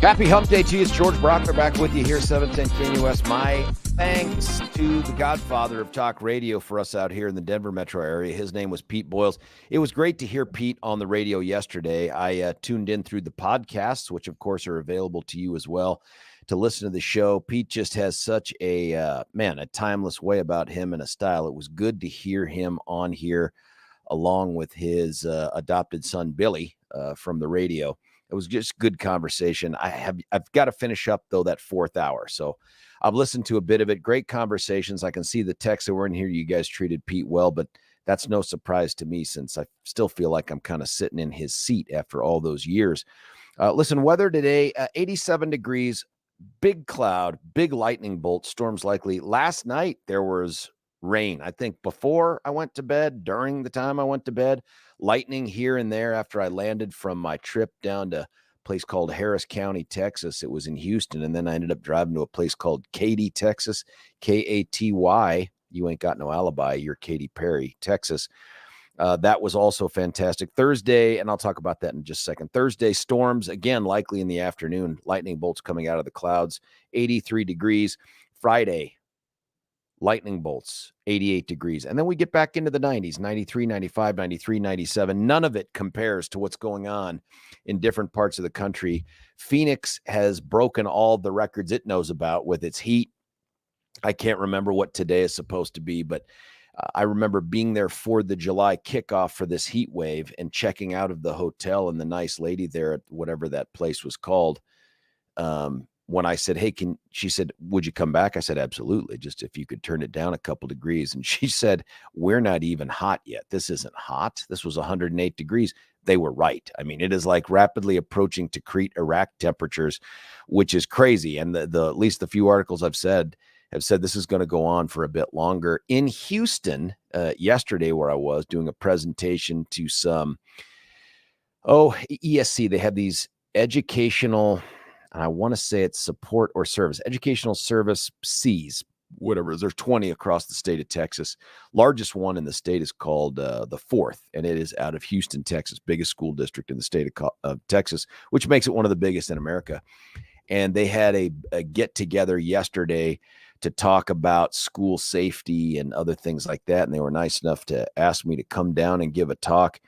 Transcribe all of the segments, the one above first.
Happy Hump Day to you. It's George Brauchler back with you here, 710 KNUS. My thanks to the godfather of talk radio for us out here in the Denver metro area. His name was Pete Boyles. It was great to hear Pete on the radio yesterday. I tuned in through the podcasts, which of course are available to you as well, to listen to the show. Pete just has such a timeless way about him and a style. It was good to hear him on here along with his adopted son, Billy, from the radio. It was just good conversation. I've got to finish up, though, that fourth hour. So I've listened to a bit of it. Great conversations. I can see the texts that were in here. You guys treated Pete well, but that's no surprise to me since I still feel like I'm kind of sitting in his seat after all those years. Listen, weather today, 87 degrees, big cloud, big lightning bolt, storms likely. Last night, there was rain. I think before I went to bed, during the time I went to bed, lightning here and there after I landed from my trip down to a place called Harris County, Texas. It was in Houston, and then I ended up driving to a place called Katy, Texas, Katy. You ain't got no alibi. You're Katy Perry, Texas. That was also fantastic. Thursday, and I'll talk about that in just a second. Thursday, storms, again, likely in the afternoon. Lightning bolts coming out of the clouds, 83 degrees. Friday, lightning bolts, 88 degrees. And then we get back into the 90s, 93, 95, 93, 97. None of it compares to what's going on in different parts of the country. Phoenix has broken all the records it knows about with its heat. I can't remember what today is supposed to be, but I remember being there for the July kickoff for this heat wave and checking out of the hotel, and the nice lady there at whatever that place was called, when I said, hey, she said, would you come back? I said, absolutely. Just if you could turn it down a couple degrees. And she said, we're not even hot yet. This isn't hot. This was 108 degrees. They were right. I mean, it is like rapidly approaching Tikrit, Iraq temperatures, which is crazy. And the at least the few articles I've said have said this is going to go on for a bit longer. In Houston, yesterday, where I was doing a presentation to some, ESC, they have these educational, and I want to say it's support or service, educational service C's, whatever. There's 20 across the state of Texas. Largest one in the state is called the Fourth, and it is out of Houston, Texas, biggest school district in the state of Texas, which makes it one of the biggest in America. And they had a get together yesterday to talk about school safety and other things like that. And they were nice enough to ask me to come down and give a talk.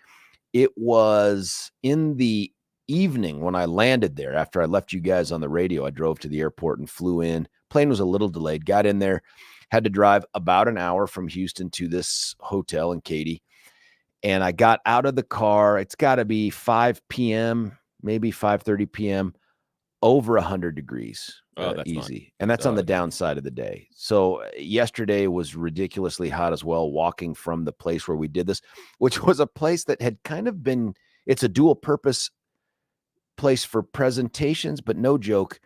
It was in the evening when I landed there. After I left you guys on the radio, I drove to the airport and flew in. Plane was a little delayed, got in there, had to drive about an hour from Houston to this hotel in Katy. And I got out of the car. It's got to be 5 p.m., maybe 5:30 p.m., over 100 degrees. That's easy. Fun. And that's on the downside of the day. So yesterday was ridiculously hot as well, walking from the place where we did this, which was a place that had kind of been, it's a dual purpose place for presentations, but no joke,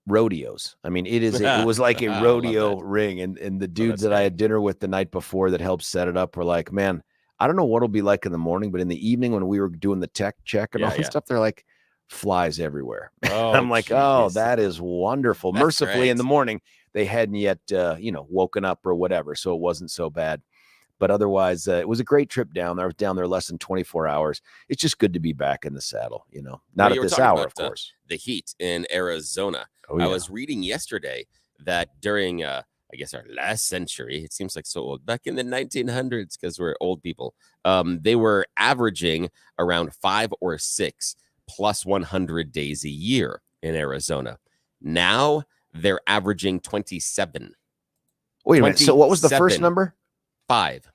rodeos. I mean, it was like a rodeo ring. And the dudes that I had dinner with the night before that helped set it up were like, man, I don't know what it'll be like in the morning, but in the evening when we were doing the tech check and all that stuff, they're like, flies everywhere. I'm like, geez. That is wonderful. That's Mercifully, great. In the morning, they hadn't yet, woken up or whatever, so it wasn't so bad. But otherwise, it was a great trip down there. I was down there less than 24 hours. It's just good to be back in the saddle, not at this hour, of course. The heat in Arizona. Oh, yeah. I was reading yesterday that during, I guess, our last century, it seems like so old, back in the 1900s, because we're old people, they were averaging around 5 or 6 plus 100 days a year in Arizona. Now they're averaging 27. Wait a minute. So what was the first number? 5.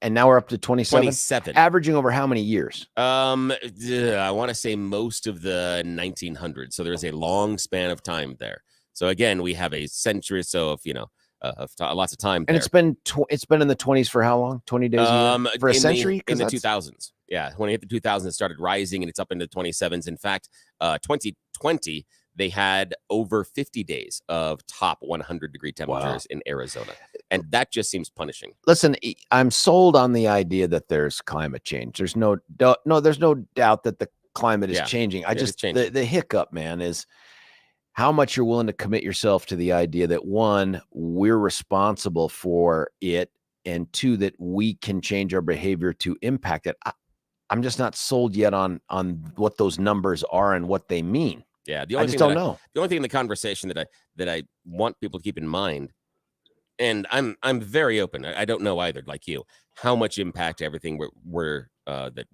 And now we're up to 27? 27. Averaging over how many years? I want to say most of the 1900s. So there's a long span of time there. So again, we have a century or so of, lots of time there. And it's been in the 20s for how long? 20 days a year? For a century? In the 2000s. Yeah, when it hit the 2000s, it started rising, and it's up into 27s. In fact, 2020, they had over 50 days of top 100-degree temperatures in Arizona. And that just seems punishing. Listen, I'm sold on the idea that there's climate change. There's no doubt that the climate is changing. The hiccup, man, is how much you're willing to commit yourself to the idea that, one, we're responsible for it, and two, that we can change our behavior to impact it. I'm just not sold yet on what those numbers are and what they mean. Yeah, I just don't know. The only thing in the conversation that I want people to keep in mind, and I'm very open. I don't know either, like you, how much impact everything we're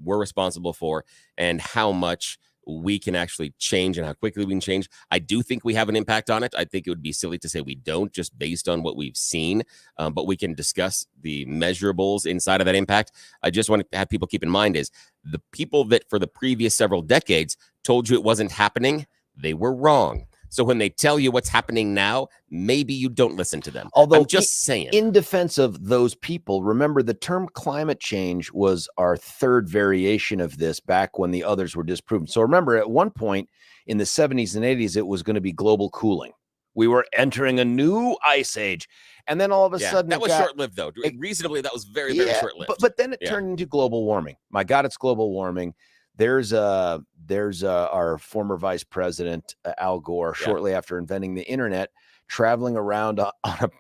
responsible for, and how much we can actually change and how quickly we can change. I do think we have an impact on it. I think it would be silly to say we don't, just based on what we've seen. But we can discuss the measurables inside of that impact. I just want to have people keep in mind is the people that for the previous several decades told you it wasn't happening, they were wrong. So when they tell you what's happening now, maybe you don't listen to them. Although I'm just saying. In defense of those people, remember the term climate change was our third variation of this back when the others were disproven. So remember, at one point in the 70s and 80s, it was going to be global cooling. We were entering a new ice age. And then all of a sudden, that was short-lived, though. Reasonably, that was very, very short-lived. But then it turned into global warming. My God, it's global warming. There's our former vice president, Al Gore, shortly after inventing the internet, traveling around on a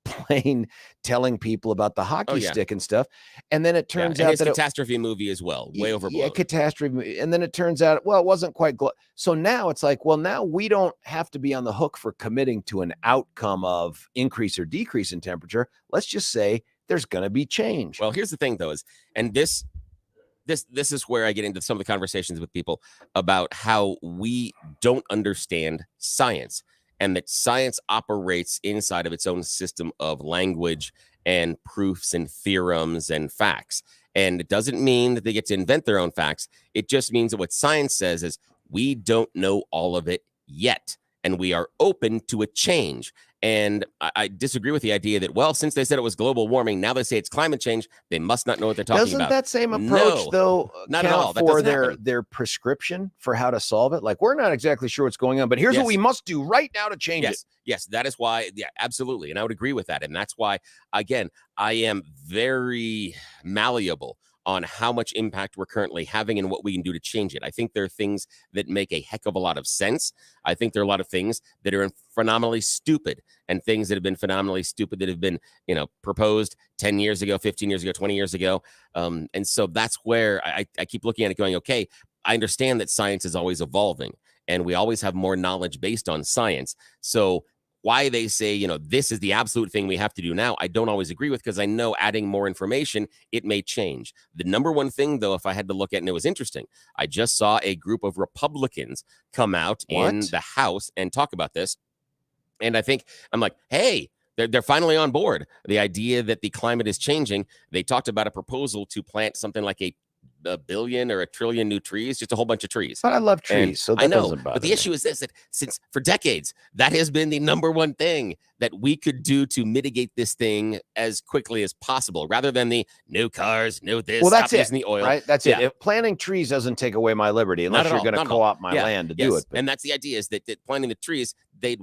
plane telling people about the hockey stick and stuff. And then it turns out that catastrophe movie as well, way overblown. Yeah, catastrophe. And then it turns out, well, it wasn't quite. So now it's like, well, now we don't have to be on the hook for committing to an outcome of increase or decrease in temperature. Let's just say there's going to be change. Well, here's the thing, though, this is where I get into some of the conversations with people about how we don't understand science, and that science operates inside of its own system of language and proofs and theorems and facts. And it doesn't mean that they get to invent their own facts. It just means that what science says is we don't know all of it yet, and we are open to a change. And I disagree with the idea that, well, since they said it was global warming, now they say it's climate change, they must not know what they're talking about. Doesn't that same approach, though, not at all. For their prescription for how to solve it? Like, we're not exactly sure what's going on, but here's what we must do right now to change it. Yes, that is why. Yeah, absolutely. And I would agree with that. And that's why, again, I am very malleable on how much impact we're currently having and what we can do to change it. I think there are things that make a heck of a lot of sense. I think there are a lot of things that are phenomenally stupid, and things that have been phenomenally stupid that have been, proposed 10 years ago, 15 years ago, 20 years ago. And so that's where I keep looking at it going, okay, I understand that science is always evolving, and we always have more knowledge based on science. So why they say, this is the absolute thing we have to do now, I don't always agree with, because I know adding more information, it may change. The number one thing, though, if I had to look at, and it was interesting, I just saw a group of Republicans come out in the House and talk about this. And I'm like, hey, they're finally on board. The idea that the climate is changing. They talked about a proposal to plant something like a billion or a trillion new trees, just a whole bunch of trees. But I love trees, so that doesn't bother But the issue is this, that since for decades, that has been the number one thing that we could do to mitigate this thing as quickly as possible, rather than the no cars, no this, well, that's using the oil. Right? That's it. If planting trees doesn't take away my liberty, unless you're going to co-opt my land to do it. But. And that's the idea, is that planting the trees, they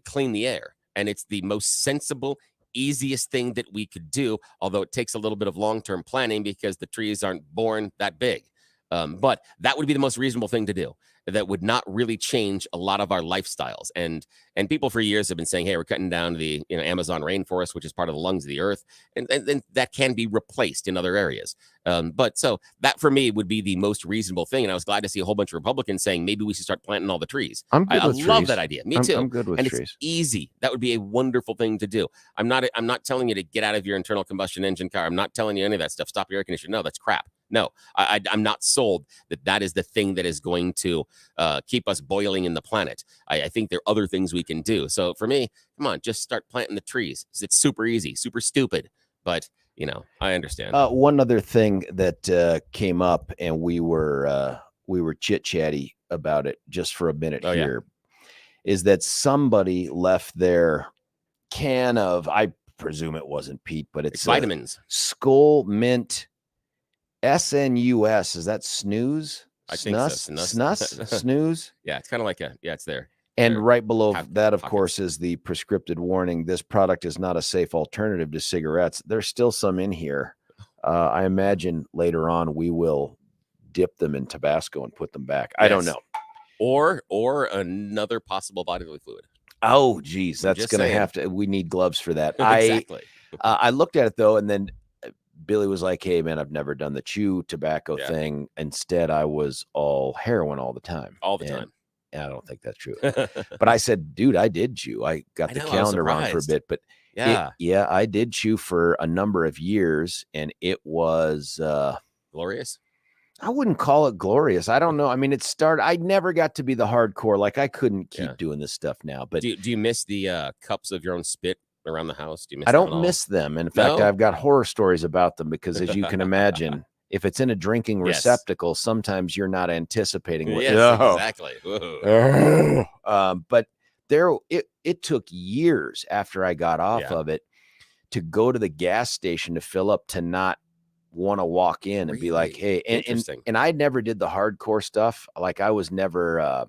clean the air. And it's the most sensible, easiest thing that we could do, although it takes a little bit of long-term planning because the trees aren't born that big. But that would be the most reasonable thing to do. that would not really change a lot of our lifestyles. And people for years have been saying, hey, we're cutting down the Amazon rainforest, which is part of the lungs of the earth, and that can be replaced in other areas. But so that for me would be the most reasonable thing. And I was glad to see a whole bunch of Republicans saying maybe we should start planting all the trees. I love that idea. Me too. I'm good with trees. It's easy. That would be a wonderful thing to do. I'm not telling you to get out of your internal combustion engine car. I'm not telling you any of that stuff. Stop your air conditioner. No, that's crap. No, I'm not sold that is the thing that is going to keep us boiling in the planet. I think there are other things we can do. So for me, come on, just start planting the trees. It's super easy, super stupid, but I understand. One other thing that came up, and we were chit-chatty about it just for a minute here, is that somebody left their can of, I presume it wasn't Pete, but it's vitamins. Skull Mint SNUS. Is that snooze? I think so. Snooze? Yeah, it's kind of like it's there. And right below that, of course, is the prescriptive warning. This product is not a safe alternative to cigarettes. There's still some in here. I imagine later on we will dip them in Tabasco and put them back. I don't know. Or another possible bodily fluid. Oh, geez. That's going to have to, we need gloves for that. Exactly. I looked at it though, and then Billy was like, hey man, I've never done the chew tobacco thing. Instead, I was all heroin all the time. Time. I don't think that's true. But I said, dude, I did chew. I got the calendar on for a bit, but I did chew for a number of years, and it was glorious. I wouldn't call it glorious. I don't know. I mean, I never got to be the hardcore. Like I couldn't keep doing this stuff now, but do you miss the cups of your own spit around the house? Do you miss I don't miss them. In fact, I've got horror stories about them because, as you can imagine, if it's in a drinking receptacle, sometimes you're not anticipating what. Exactly. But it took years after I got off of it to go to the gas station to fill up, to not want to walk in and be like, hey, and I never did the hardcore stuff. Like I was never a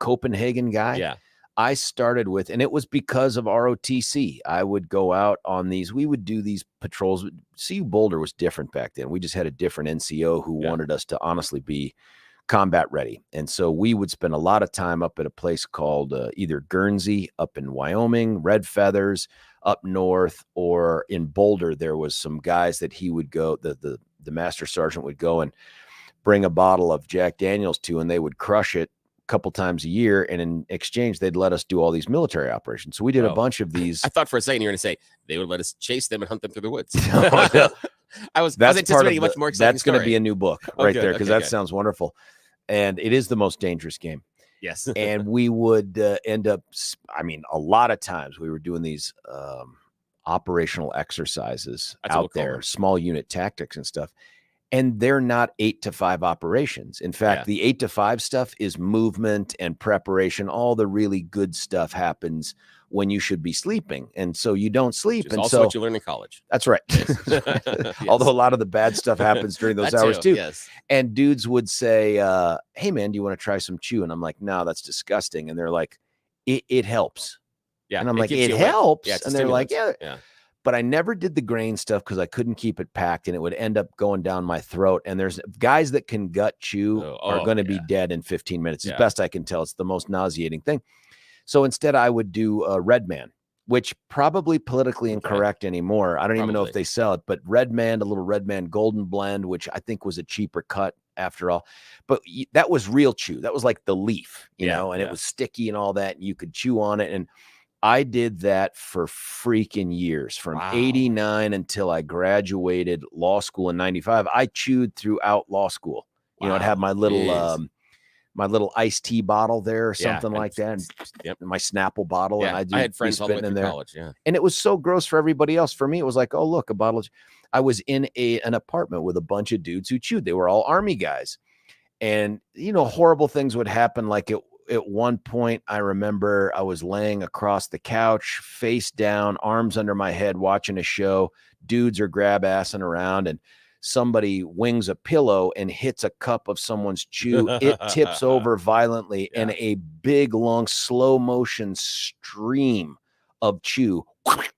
Copenhagen guy. Yeah. I started with, and it was because of ROTC. I would go out on we would do these patrols. CU Boulder was different back then. We just had a different NCO who wanted us to honestly be combat ready. And so we would spend a lot of time up at a place called either Guernsey up in Wyoming, Red Feathers up north, or in Boulder, there was some guys that he would go, the master sergeant would go and bring a bottle of Jack Daniels to, and they would crush it couple times a year, and in exchange they'd let us do all these military operations. So we did a bunch of these. I thought for a second you were going to say they would let us chase them and hunt them through the woods. I was anticipating a much more exciting That's going to be a new book right there, because that sounds wonderful, and it is the most dangerous game. Yes. And we would end up, I mean, a lot of times we were doing these operational exercises out there, small unit tactics and stuff. And they're not 8 to 5 operations. In fact, the 8 to 5 stuff is movement and preparation. All the really good stuff happens when you should be sleeping. And so you don't sleep. And also what you learn in college. That's right. Although a lot of the bad stuff happens during those hours too. Yes. And dudes would say, hey man, do you want to try some chew? And I'm like, no, that's disgusting. And they're like, it helps. Yeah. And I'm like, it helps. Yeah, and they're like, yeah. But I never did the grain stuff because I couldn't keep it packed, and it would end up going down my throat. And there's guys that can gut chew are going to be dead in 15 minutes. As best I can tell, it's the most nauseating thing. So instead I would do Red Man, which probably politically incorrect anymore. I don't even know if they sell it, but Red Man, a little Red Man Golden Blend, which I think was a cheaper cut after all. But that was real chew. That was like the leaf, you know, and it was sticky and all that, and you could chew on it. And I did that for freaking years, from 89 until I graduated law school in 95. I chewed throughout law school. You know, I'd have my little iced tea bottle there or something like that. And my Snapple bottle. Yeah. And I had friends all the way in through there. college. Yeah. And it was so gross for everybody else. For me, it was like, oh, look, a bottle of, I was in an apartment with a bunch of dudes who chewed. They were all Army guys. And, you know, horrible things would happen. Like at one point, I remember I was laying across the couch, face down, arms under my head, watching a show. Dudes are grab-assing around, and somebody wings a pillow and hits a cup of someone's chew. It tips over violently, and a big, long, slow motion stream of chew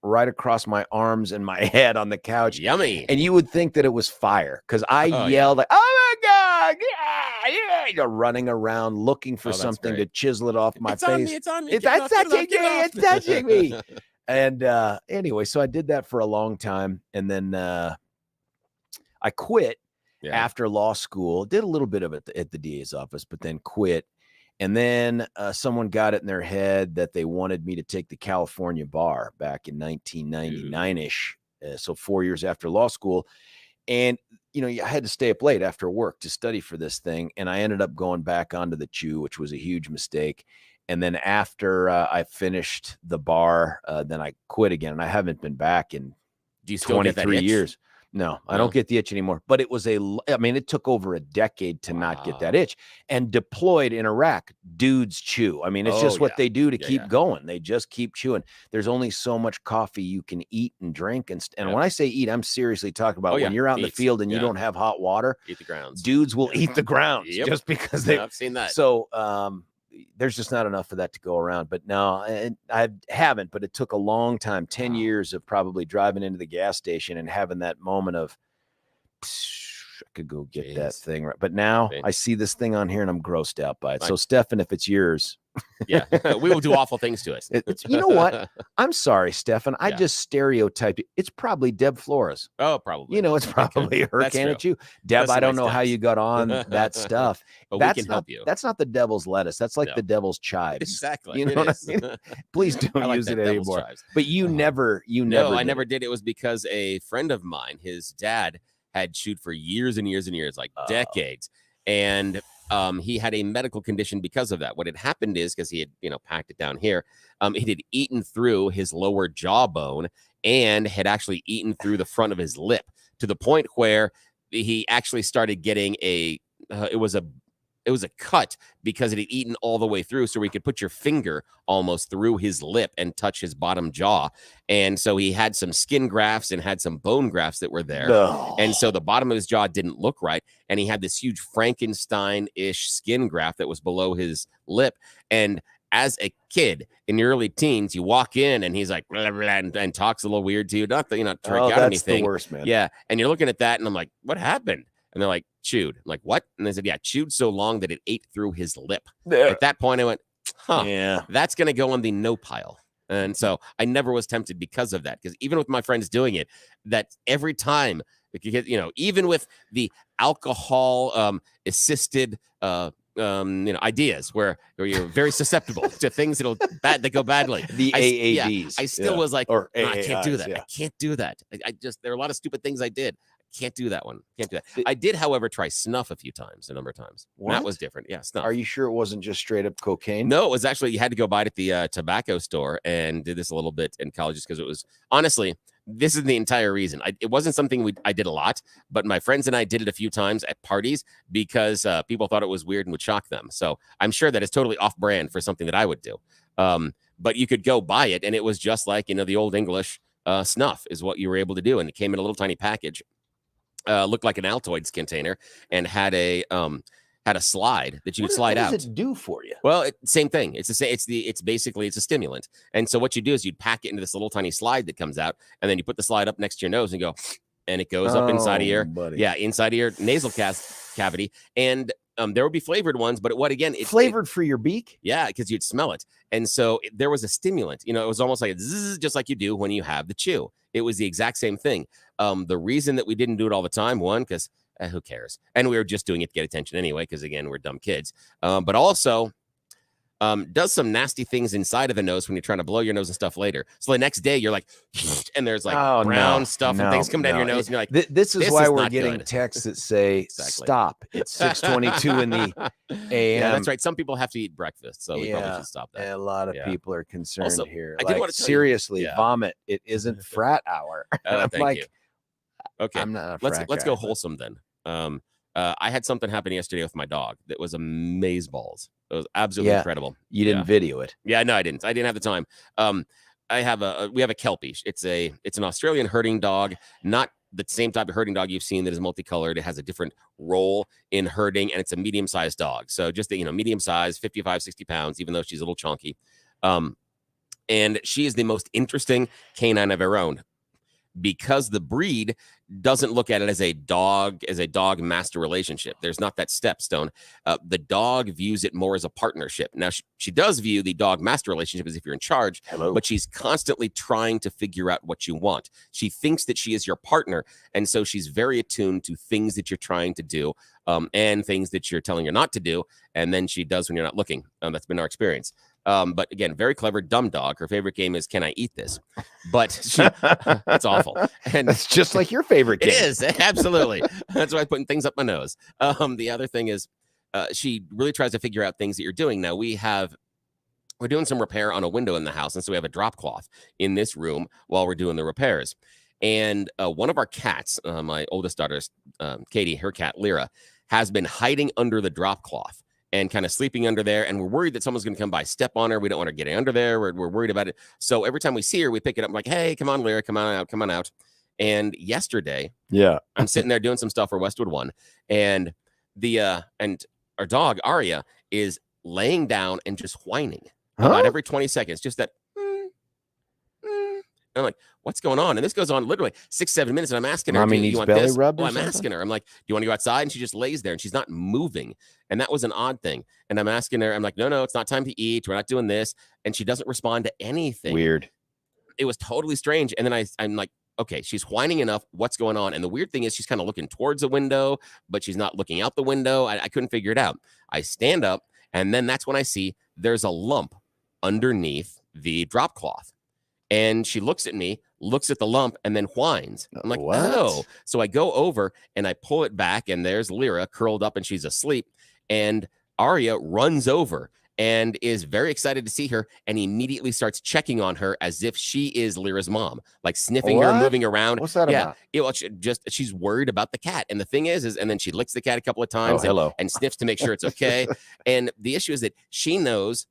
right across my arms and my head on the couch. Yummy. And you would think that it was fire, because I yelled like, oh my God. dog. Yeah. You know, running around looking for something to chisel it off my face. It's on me. It's touching me. And anyway, so I did that for a long time. And then I quit after law school. Did a little bit of it at the DA's office, but then quit. And then someone got it in their head that they wanted me to take the California bar back in 1999-ish. So 4 years after law school. And, you know, I had to stay up late after work to study for this thing. And I ended up going back onto the chew, which was a huge mistake. And then after I finished the bar, then I quit again. And I haven't been back in 23 years. No, I don't get the itch anymore. But it was it took over a decade to not get that itch. And deployed in Iraq, dudes chew. I mean, it's just what they do to keep going. They just keep chewing. There's only so much coffee you can eat and drink. And when I say eat, I'm seriously talking about when you're out in the field and you don't have hot water. Eat the grounds. Dudes will eat the grounds just because I've seen that. So there's just not enough of that to go around. But no, I haven't, but it took a long time, 10 years of probably driving into the gas station and having that moment of, I could go get that thing. Right. But now I see this thing on here and I'm grossed out by it. So Stefan, if it's yours. We will do awful things to us. You know what? I'm sorry, Stefan. I just stereotyped it. It's probably Deb Flores. Oh, probably. You know, it's probably her can at you. Deb, I don't know how you got on that stuff. But we can help you. That's not the devil's lettuce. That's like the devil's chives. Exactly. You know what I mean? Please don't use it anymore. Chives. But you never. No, I never did. It was because a friend of mine, his dad, had chewed for years and years and years, like decades. And he had a medical condition because of that. What had happened is because he had, packed it down here, it had eaten through his lower jawbone and had actually eaten through the front of his lip to the point where he actually started getting it was a cut because it had eaten all the way through, so we could put your finger almost through his lip and touch his bottom jaw. And so he had some skin grafts and had some bone grafts that were there. And so the bottom of his jaw didn't look right. And he had this huge Frankenstein-ish skin graft that was below his lip. And as a kid in your early teens, you walk in and he's like, blah, blah, and talks a little weird to you. Not that you're not trying out anything. That's the worst, man. Yeah. And you're looking at that and I'm like, what happened? And they're like, chewed. I'm like, what? And they said, yeah, chewed so long that it ate through his lip. At that point, I went, that's going to go on the no pile. And so I never was tempted because of that. Because even with my friends doing it, that every time, even with the alcohol assisted, ideas where you're very susceptible to things that go badly. The AADs. I still was like, or I can't do that. I can't do that. There are a lot of stupid things I did. Can't do that one. Can't do that. I did, however, try snuff a number of times. That was different. Yeah, snuff. Are you sure it wasn't just straight up cocaine? No, it was actually, you had to go buy it at the tobacco store, and did this a little bit in college just because it was, honestly, this is the entire reason. It wasn't something I did a lot, but my friends and I did it a few times at parties because people thought it was weird and would shock them. So I'm sure that it's totally off brand for something that I would do. But you could go buy it, and it was just like, the Old English snuff is what you were able to do. And it came in a little tiny package. Looked like an Altoids container and had a slide that you could slide out. What does it do for you? Well, same thing. It's the same. It's basically a stimulant. And so what you do is you'd pack it into this little tiny slide that comes out, and then you put the slide up next to your nose and go, and it goes up inside of inside of your nasal cavity. And there would be flavored ones, but flavored for your beak? Yeah, because you'd smell it. And so there was a stimulant. It was almost like a zzz, just like you do when you have the chew. It was the exact same thing. The reason that we didn't do it all the time, one, because who cares? And we were just doing it to get attention anyway, because again, we're dumb kids. But also does some nasty things inside of the nose when you're trying to blow your nose and stuff later. So the next day you're like, and there's like brown stuff and things come down your nose. And you're like, this is why we're getting texts that say, stop. It's 6:22 in the AM. Yeah, that's right. Some people have to eat breakfast, so we probably should stop that. And a lot of people are concerned also, here. I did want to seriously, vomit. It isn't frat hour. I'm thank you. Okay, I'm not a frat let's guy, go wholesome then. I had something happen yesterday with my dog that was amazeballs. It was absolutely incredible. You didn't video it. Yeah, no, I didn't. I didn't have the time. We have a Kelpie. It's an Australian herding dog, not the same type of herding dog you've seen that is multicolored. It has a different role in herding, and it's a medium-sized dog. So just medium size, 55, 60 pounds, even though she's a little chunky. And she is the most interesting canine I've ever owned because the breed doesn't look at it as a dog master relationship. There's not that stepstone. The dog views it more as a partnership. Now, she does view the dog master relationship as if you're in charge, but she's constantly trying to figure out what you want. She thinks that she is your partner, and so she's very attuned to things that you're trying to do and things that you're telling her not to do, and then she does when you're not looking. That's been our experience. But again, very clever, dumb dog. Her favorite game is Can I Eat This? But it's awful. And it's just like your favorite game. It is, absolutely. That's why I'm putting things up my nose. The other thing is she really tries to figure out things that you're doing. Now, we're doing some repair on a window in the house, and so we have a drop cloth in this room while we're doing the repairs. And one of our cats, my oldest daughter's Katie, her cat Lyra, has been hiding under the drop cloth and kind of sleeping under there. And we're worried that someone's going to come by, step on her. We don't want her getting under there. We're worried about it. So every time we see her, we pick it up. I'm like, hey, come on, Lyra, come on out. And yesterday, I'm sitting there doing some stuff for Westwood One. And and our dog, Aria, is laying down and just whining about every 20 seconds. Just that. I'm like, what's going on? And this goes on literally 6-7 minutes. And I'm asking her, Mommy do you needs want belly this? rub or I'm something? asking her. I'm like, do you want to go outside? And she just lays there and she's not moving. And that was an odd thing. And I'm asking her, I'm like, no, it's not time to eat. We're not doing this. And she doesn't respond to anything. Weird. It was totally strange. And then I'm like, okay, she's whining enough. What's going on? And the weird thing is she's kind of looking towards the window, but she's not looking out the window. I couldn't figure it out. I stand up, and then that's when I see there's a lump underneath the drop cloth. And she looks at me, looks at the lump, and then whines. I'm like, what? Oh. So I go over and I pull it back, and there's Lyra curled up and she's asleep. And Aria runs over and is very excited to see her and immediately starts checking on her as if she is Lyra's mom, like sniffing her, moving around. What's that about? She's worried about the cat. And the thing is, and then she licks the cat a couple of times and sniffs to make sure it's okay. And the issue is that she knows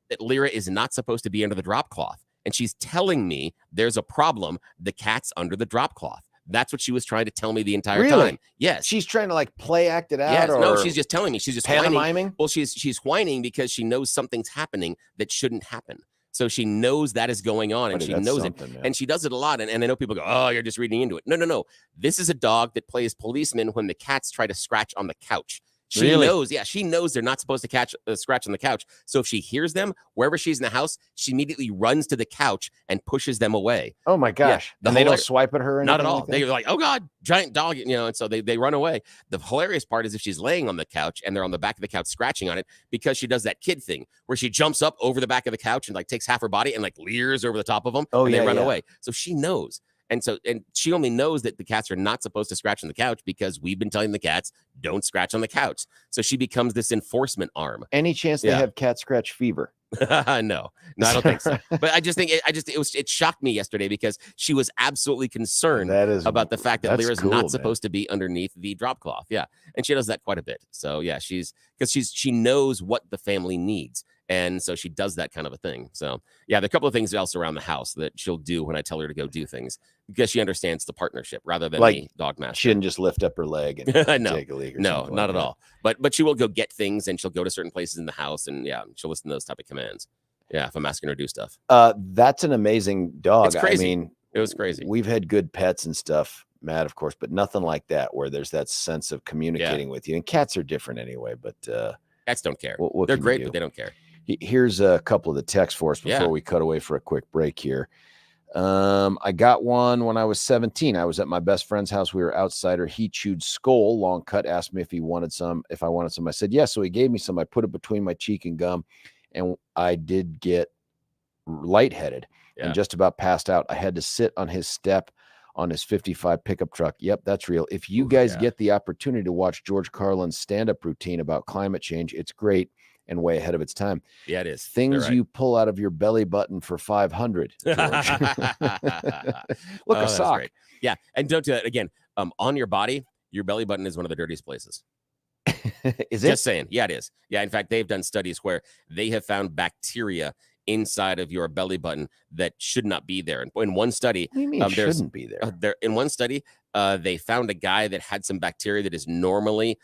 that Lyra is not supposed to be under the drop cloth. And she's telling me there's a problem. The cat's under the drop cloth. That's what she was trying to tell me the entire time. Yes. She's trying to like play act it out. Yes. No, she's just telling me. She's just pantomiming. Whining. Well, she's whining because she knows something's happening that shouldn't happen. So she knows that is going on, and she knows it. Man. And she does it a lot. And I know people go, oh, you're just reading into it. No. This is a dog that plays policeman when the cats try to scratch on the couch. She knows, she knows they're not supposed to scratch on the couch. So if she hears them, wherever she's in the house, she immediately runs to the couch and pushes them away. Oh my gosh. And they don't swipe at her or anything? Not at all. Like they're like, oh God, giant dog, and so they run away. The hilarious part is if she's laying on the couch and they're on the back of the couch scratching on it, because she does that kid thing where she jumps up over the back of the couch and like takes half her body and like leers over the top of them and they run away. So she knows. And she only knows that the cats are not supposed to scratch on the couch because we've been telling the cats don't scratch on the couch. So she becomes this enforcement arm. Any chance they have cat scratch fever? No, I don't think so. But I just think it shocked me yesterday because she was absolutely concerned about the fact that Lyra's not supposed to be underneath the drop cloth. Yeah. And she does that quite a bit. So yeah, she knows what the family needs. And so she does that kind of a thing. So yeah, there are a couple of things else around the house that she'll do when I tell her to go do things because she understands the partnership rather than the dog master. She didn't just lift up her leg and take a leak. No, not at all. But she will go get things and she'll go to certain places in the house and she'll listen to those type of commands. Yeah, if I'm asking her to do stuff. That's an amazing dog. It's crazy. I mean, it was crazy. We've had good pets and stuff, Matt, of course, but nothing like that where there's that sense of communicating with you. And cats are different anyway, but cats don't care. What they're great, but they don't care. Here's a couple of the texts for us before we cut away for a quick break here. I got one when I was 17. I was at my best friend's house. We were outsider. He chewed skull, long cut, asked me if I wanted some. I said yes. So he gave me some. I put it between my cheek and gum, and I did get lightheaded and just about passed out. I had to sit on his step on his 55 pickup truck. Yep, that's real. If you guys get the opportunity to watch George Carlin's stand-up routine about climate change, it's great and way ahead of its time. Yeah, it is. Things you pull out of your belly button for 500. Look, a sock. Great. Yeah, and don't do that again. On your body, your belly button is one of the dirtiest places. Is it? Just saying. Yeah, it is. Yeah, in fact, they've done studies where they have found bacteria inside of your belly button that should not be there. And in one study, what do you mean shouldn't be there? In one study, they found a guy that had some bacteria that is normally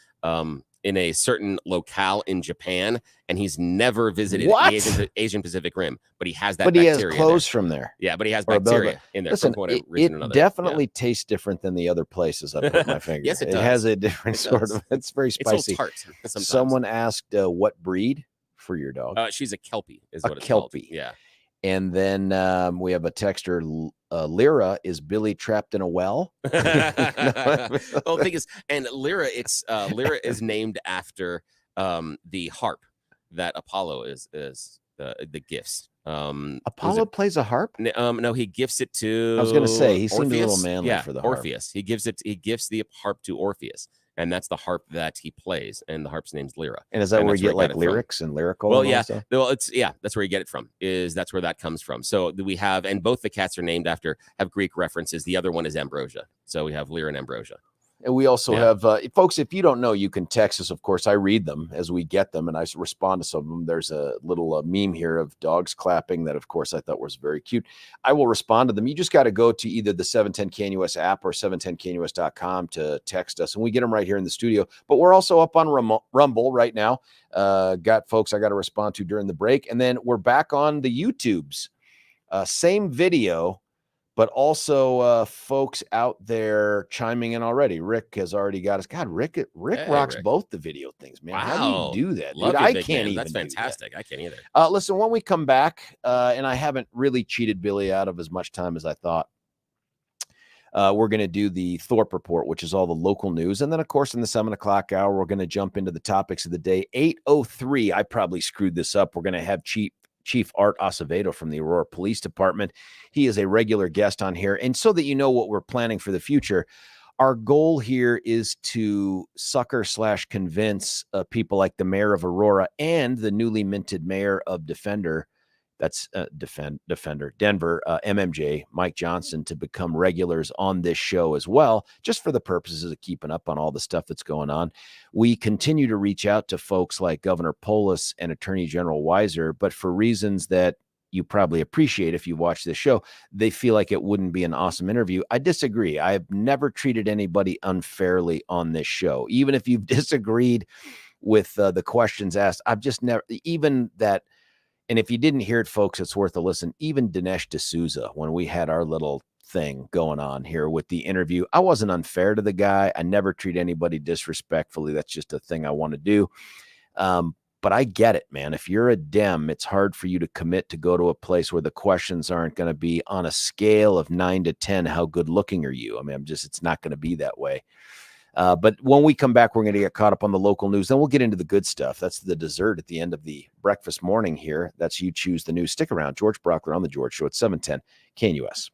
in a certain locale in Japan, and he's never visited What? the Asian Pacific Rim, but he has that But he bacteria has clothes there. from there. Yeah, but he has Or a bacteria buildup. in there Listen, for whatever reason or it another. definitely tastes different than the other places I put my finger. Yes, it It does. has a different It sort does. of, it's very It's a little spicy. tart sometimes. Someone asked what breed for your dog? She's a Kelpie, is A what it's Kelpie. called. Yeah. And then we have a texter, Lyra, is Billy trapped in a well? Well, the thing is, and Lyra is named after the harp that Apollo is the gifts. Apollo plays a harp? No, he gifts it to. I was going to say he seemed Orpheus. a little manly for the harp. Orpheus. He gifts the harp to Orpheus, and that's the harp that he plays, and the harp's name's Lyra. And is that where you get like lyrics and lyrical? Well, and yeah. stuff? Well, that's where you get it from. That's where that comes from. So we have, and both the cats are named after, have Greek references. The other one is Ambrosia. So we have Lyra and Ambrosia. And we also have, folks, if you don't know, you can text us. Of course, I read them as we get them, and I respond to some of them. There's a little meme here of dogs clapping that, of course, I thought was very cute. I will respond to them. You just got to go to either the 710 KNUS app or 710KNUS.com to text us, and we get them right here in the studio. But we're also up on Rumble right now. Got folks I got to respond to during the break. And then we're back on the YouTubes. Same video, but also folks out there chiming in already. Rick has already got us. God, Rick rocks both the video things, man. Wow. How do you do that, Love dude? you, I big can't man. even. That's fantastic. I can't either. Listen, when we come back, and I haven't really cheated Billy out of as much time as I thought. We're going to do the Thorpe Report, which is all the local news. And then, of course, in the 7 o'clock hour, we're going to jump into the topics of the day. 8:03, I probably screwed this up. We're going to have Chief Art Acevedo from the Aurora Police Department. He is a regular guest on here. And so that you know what we're planning for the future, our goal here is to sucker/convince people like the mayor of Aurora and the newly minted mayor of Denver, MMJ, Mike Johnson, to become regulars on this show as well, just for the purposes of keeping up on all the stuff that's going on. We continue to reach out to folks like Governor Polis and Attorney General Weiser, but for reasons that you probably appreciate if you watch this show, they feel like it wouldn't be an awesome interview. I disagree. I've never treated anybody unfairly on this show. Even if you've disagreed with the questions asked, I've just never, even that. And if you didn't hear it, folks, it's worth a listen. Even Dinesh D'Souza, when we had our little thing going on here with the interview, I wasn't unfair to the guy. I never treat anybody disrespectfully. That's just a thing I want to do. But I get it, man. If you're a Dem, it's hard for you to commit to go to a place where the questions aren't going to be on a scale of 9 to 10. How good looking are you? I mean, it's not going to be that way. But when we come back, we're going to get caught up on the local news. Then we'll get into the good stuff. That's the dessert at the end of the breakfast morning here. That's You Choose the News. Stick around. George Brauchler on The George Show at 710 KNUS.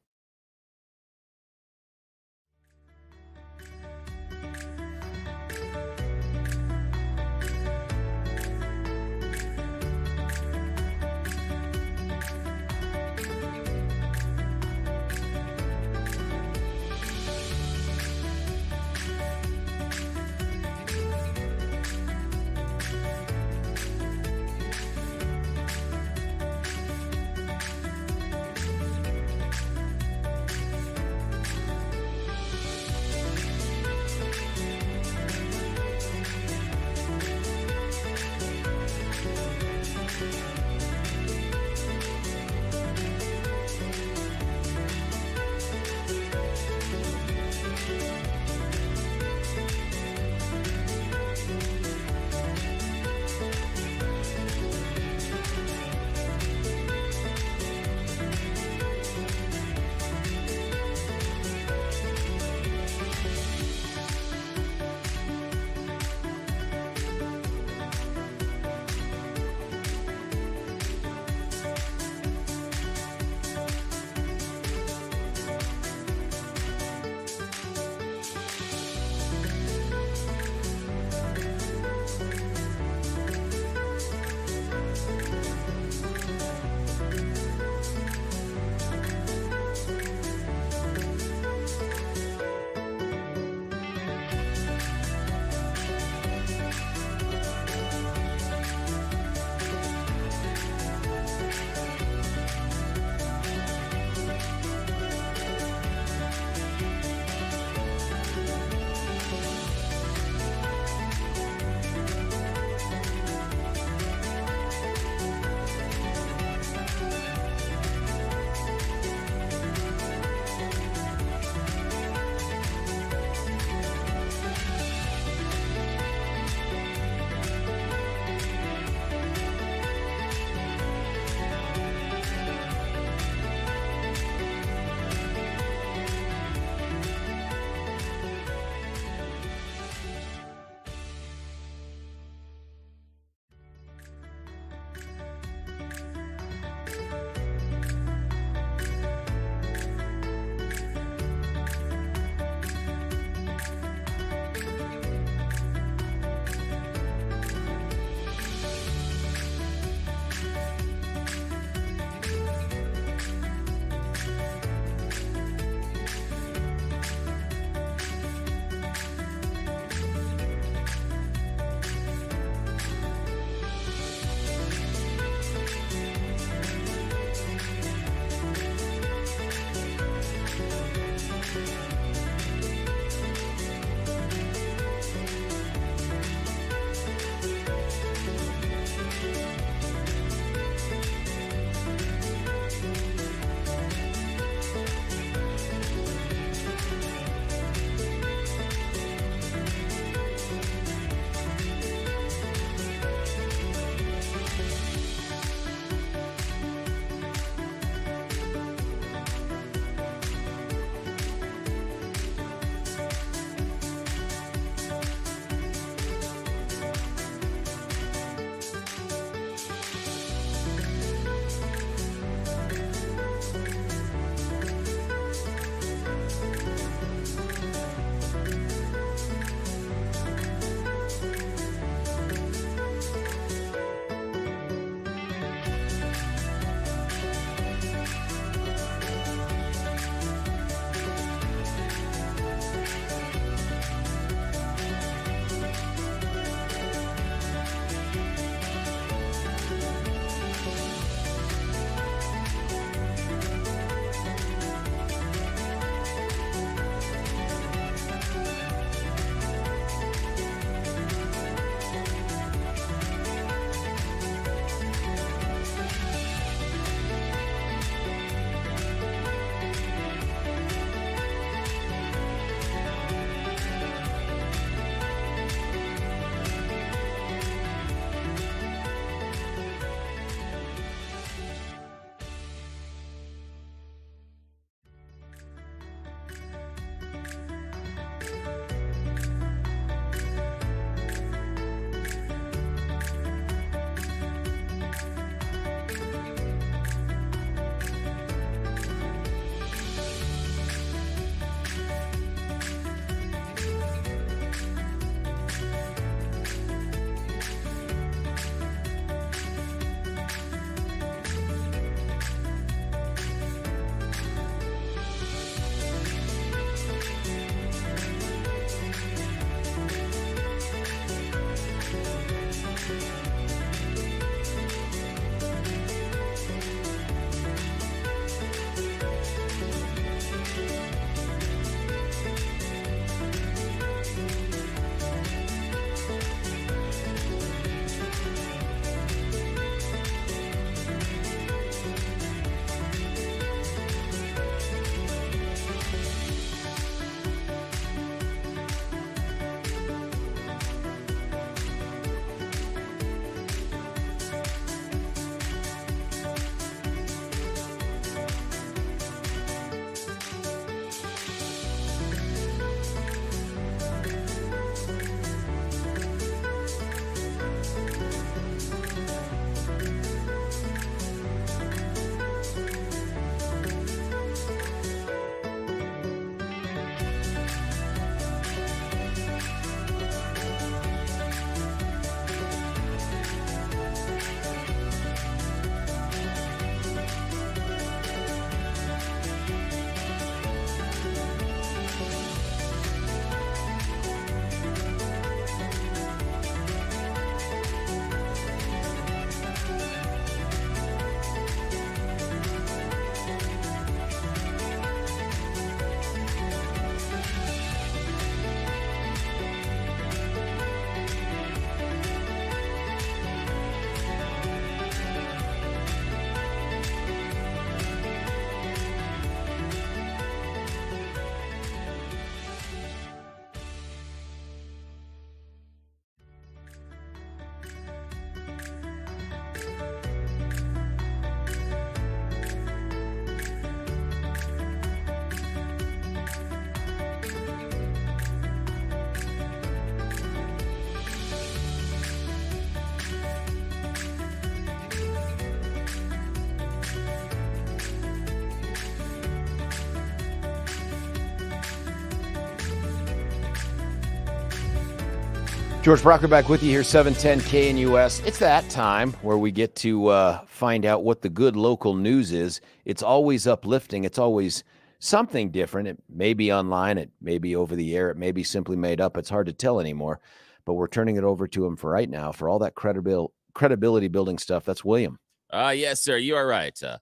George Brauchler back with you here, 710 KNUS. It's that time where we get to find out what the good local news is. It's always uplifting. It's always something different. It may be online. It may be over the air. It may be simply made up. It's hard to tell anymore. But we're turning it over to him for right now for all that credibility building stuff. That's William. Yes, sir. You are right. The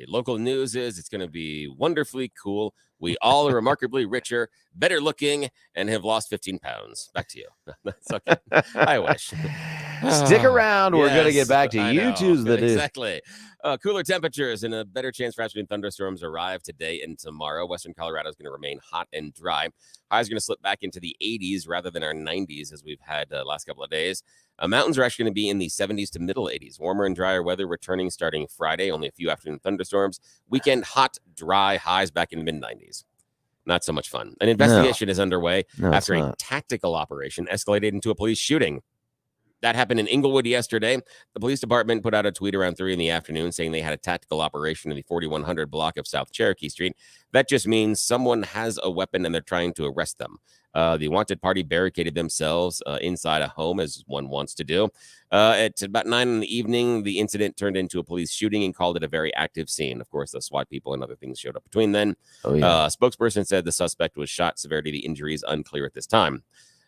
local news is it's going to be wonderfully cool. We all are remarkably richer, better looking, and have lost 15 pounds. Back to you. That's okay. I wish. Stick around. We're going to get back to you two's the news. Exactly. Cooler temperatures and a better chance for afternoon thunderstorms arrive today and tomorrow. Western Colorado is going to remain hot and dry. Highs are going to slip back into the 80s rather than our 90s as we've had last couple of days. Mountains are actually going to be in the 70s to middle 80s. Warmer and drier weather returning starting Friday. Only a few afternoon thunderstorms. Weekend hot, dry, highs back in the mid-90s. Not so much fun. An investigation is underway after a tactical operation escalated into a police shooting. That happened in Inglewood yesterday. The police department put out a tweet around 3 in the afternoon saying they had a tactical operation in the 4100 block of South Cherokee Street. That just means someone has a weapon and they're trying to arrest them. The wanted party barricaded themselves inside a home, as one wants to do. At about 9 in the evening, the incident turned into a police shooting and called it a very active scene. Of course, the SWAT people and other things showed up between then. A spokesperson said the suspect was shot. Severity of the injury is unclear at this time.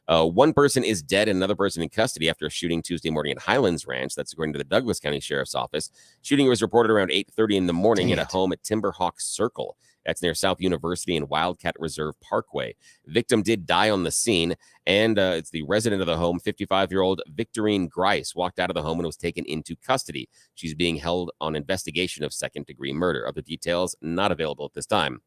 One person is dead and another person in custody after a shooting Tuesday morning at Highlands Ranch. That's according to the Douglas County Sheriff's Office. Shooting was reported around 8:30 in the morning at a home at Timberhawk Circle. That's near South University and Wildcat Reserve Parkway. Victim did die on the scene, and it's the resident of the home, 55-year-old Victorine Grice, walked out of the home and was taken into custody. She's being held on investigation of second-degree murder. Other details not available at this time.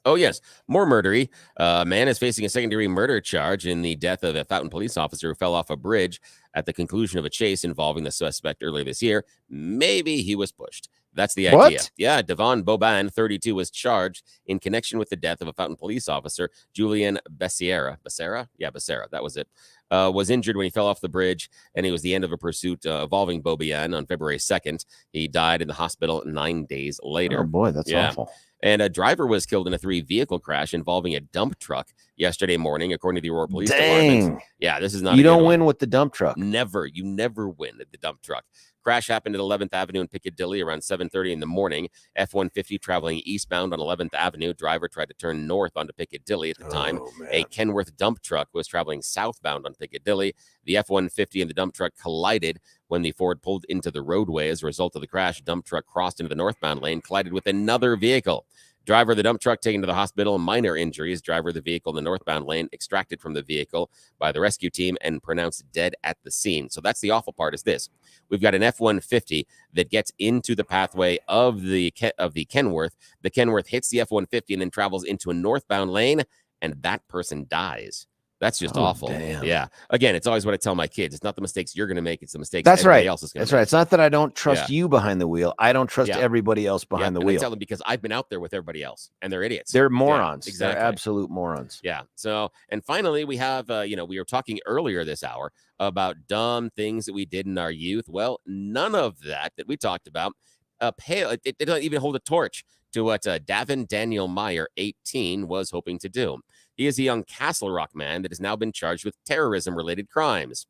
Oh, yes. More murdery. A man is facing a second-degree murder charge in the death of a Fountain police officer who fell off a bridge at the conclusion of a chase involving the suspect earlier this year. Maybe he was pushed. That's the idea. What? Yeah, Devon Boban, 32, was charged in connection with the death of a Fountain police officer, Julian Becerra. Becerra? Yeah, Becerra. That was it. Was injured when he fell off the bridge, and it was the end of a pursuit involving Boban on February 2nd. He died in the hospital 9 days later. Oh, boy, that's awful. And a driver was killed in a 3-vehicle crash involving a dump truck yesterday morning, according to the Aurora Police Department. Yeah, this is not. You don't win with the dump truck. Never. You never win at the dump truck. Crash happened at 11th Avenue in Piccadilly around 7:30 in the morning. F-150 traveling eastbound on 11th Avenue. Driver tried to turn north onto Piccadilly at the time. A Kenworth dump truck was traveling southbound on Piccadilly. The F-150 and the dump truck collided when the Ford pulled into the roadway. As a result of the crash, dump truck crossed into the northbound lane, collided with another vehicle. Driver of the dump truck taken to the hospital, minor injuries. Driver of the vehicle in the northbound lane extracted from the vehicle by the rescue team and pronounced dead at the scene. So that's the awful part is this. We've got an F-150 that gets into the pathway of the Kenworth. The Kenworth hits the F-150 and then travels into a northbound lane, and that person dies. That's just awful. Damn. Yeah. Again, it's always what I tell my kids. It's not the mistakes you're going to make. It's the mistakes everybody else is going to make. That's right. It's not that I don't trust you behind the wheel. I don't trust everybody else behind the wheel. I tell them because I've been out there with everybody else, and they're idiots. They're morons. Yeah, exactly. They're absolute morons. Yeah. So, and finally, we have, we were talking earlier this hour about dumb things that we did in our youth. Well, none of that we talked about, it doesn't even hold a torch to what Davin Daniel Meyer, 18, was hoping to do. He is a young Castle Rock man that has now been charged with terrorism-related crimes.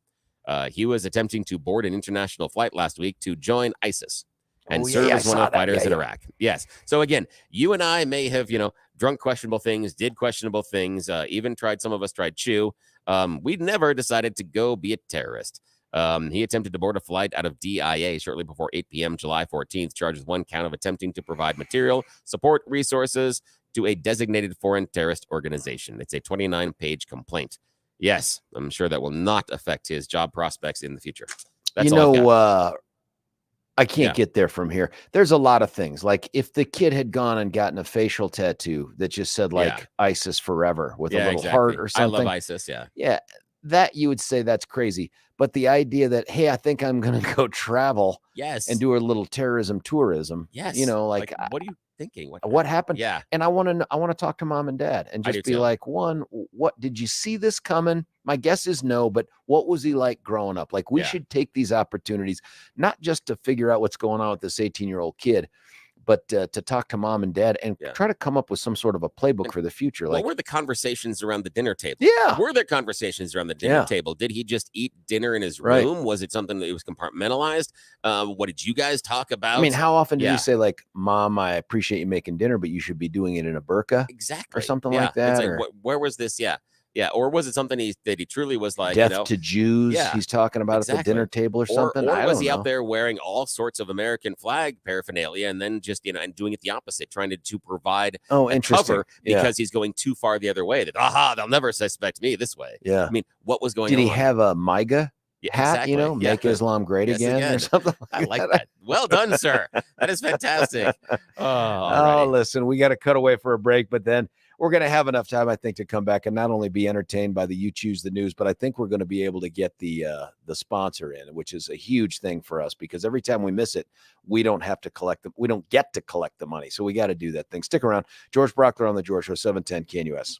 He was attempting to board an international flight last week to join ISIS and serve as one of the fighters in Iraq. Yes. So again, you and I may have, drunk questionable things, did questionable things, even some of us tried chew. We'd never decided to go be a terrorist. He attempted to board a flight out of DIA shortly before 8 p.m. July 14th, charged with one count of attempting to provide material, support, resources to a designated foreign terrorist organization. It's a 29-page complaint. Yes, I'm sure that will not affect his job prospects in the future. That's I can't get there from here. There's a lot of things. Like if the kid had gone and gotten a facial tattoo that just said ISIS forever with a little heart or something. I love ISIS, Yeah, that you would say that's crazy. But the idea that, hey, I think I'm going to go travel and do a little tourism. Yes. Like what are you thinking? What happened? Yeah. And I want to talk to mom and dad and just be like, one, what did you see this coming? My guess is no, but what was he like growing up? Like we should take these opportunities, not just to figure out what's going on with this 18-year-old kid, but to talk to mom and dad and Yeah. try to come up with some sort of a playbook for the future. What Like, were the conversations around the dinner table? yeah, Were there conversations around the dinner Yeah. table? Did he just eat dinner in his Right. room? Was it something that was compartmentalized? What did you guys talk about? I mean, how often did Yeah. he say, like, Mom, I appreciate you making dinner, but you should be doing it in a burqa Exactly. or something Yeah. like that? It's like, Or where was this? Yeah. Yeah. Or was it something that he truly was like, death to Jews Yeah, he's talking about at the exactly. dinner table or or something? I was don't he know. out there wearing all sorts of American flag paraphernalia and then just, and doing it the opposite, trying to provide Oh, a interesting. cover because he's going too far the other way, that, they'll never suspect me this way. Yeah. I mean, what was going Did on? he have a MIGA Yeah, hat, exactly. Yeah. make Islam great Yes, again or again. something I like like that? that. Well done, sir. That is fantastic. Oh, Alrighty. listen, we got to cut away for a break, but then we're going to have enough time, I think, to come back and not only be entertained by the You Choose the News, but I think we're going to be able to get the sponsor in, which is a huge thing for us, because every time we miss it, we don't have to collect them. We don't get to collect the money. So we got to do that thing. Stick around. George Brauchler on the George Show, 710 KNUS.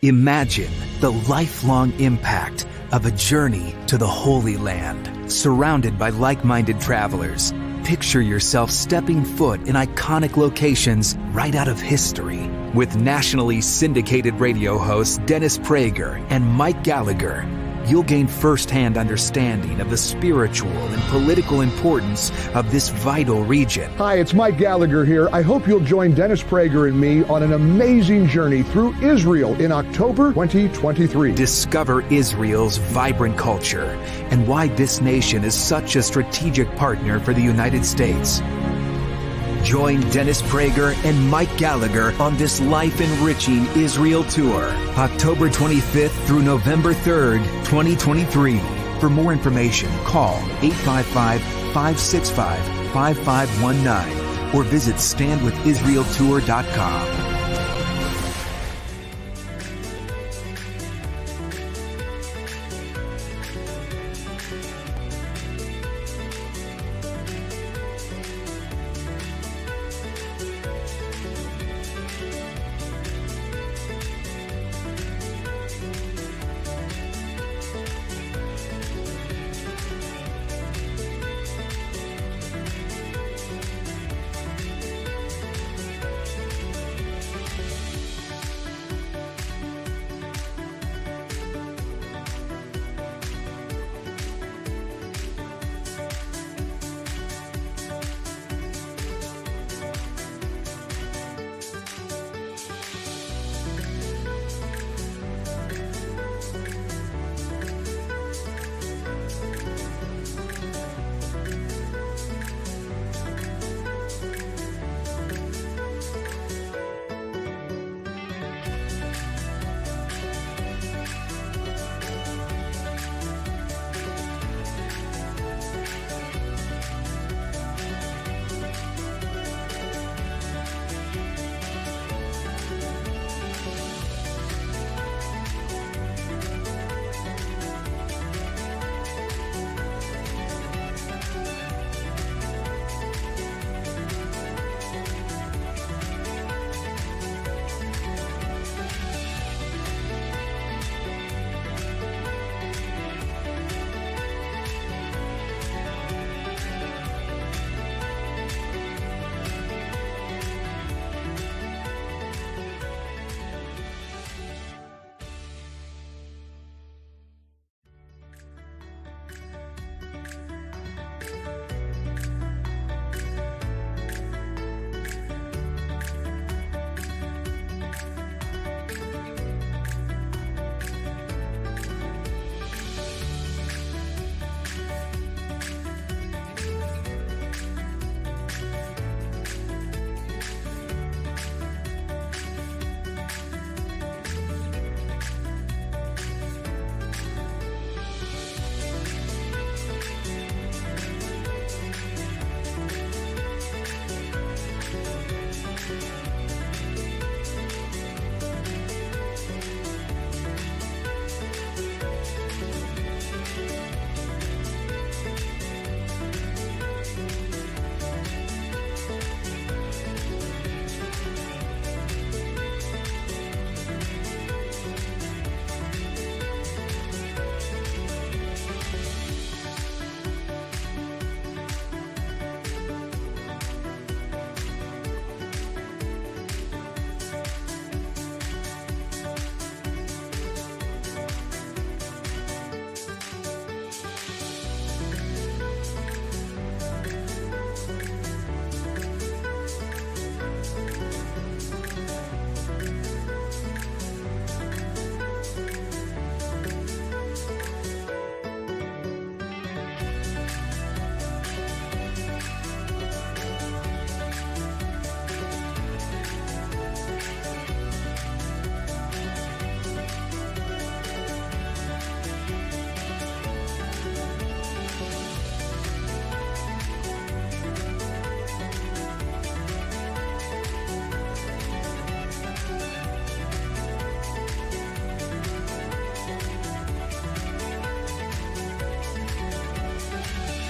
Imagine the lifelong impact of a journey to the Holy Land, surrounded by like-minded travelers. Picture yourself stepping foot in iconic locations right out of history. With nationally syndicated radio hosts Dennis Prager and Mike Gallagher, you'll gain firsthand understanding of the spiritual and political importance of this vital region. Hi, it's Mike Gallagher here. I hope you'll join Dennis Prager and me on an amazing journey through Israel in October 2023. Discover Israel's vibrant culture and why this nation is such a strategic partner for the United States. Join Dennis Prager and Mike Gallagher on this life-enriching Israel tour, October 25th through November 3rd, 2023. For more information, call 855-565-5519 or visit standwithisraeltour.com.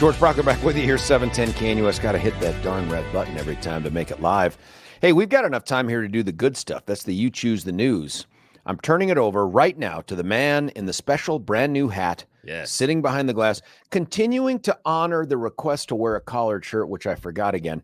George Brauchler back with you here, 710 KNUS. Got to hit that darn red button every time to make it live. Hey, we've got enough time here to do the good stuff. That's the You Choose the News. I'm turning it over right now to the man in the special brand new hat, sitting behind the glass, continuing to honor the request to wear a collared shirt, which I forgot again.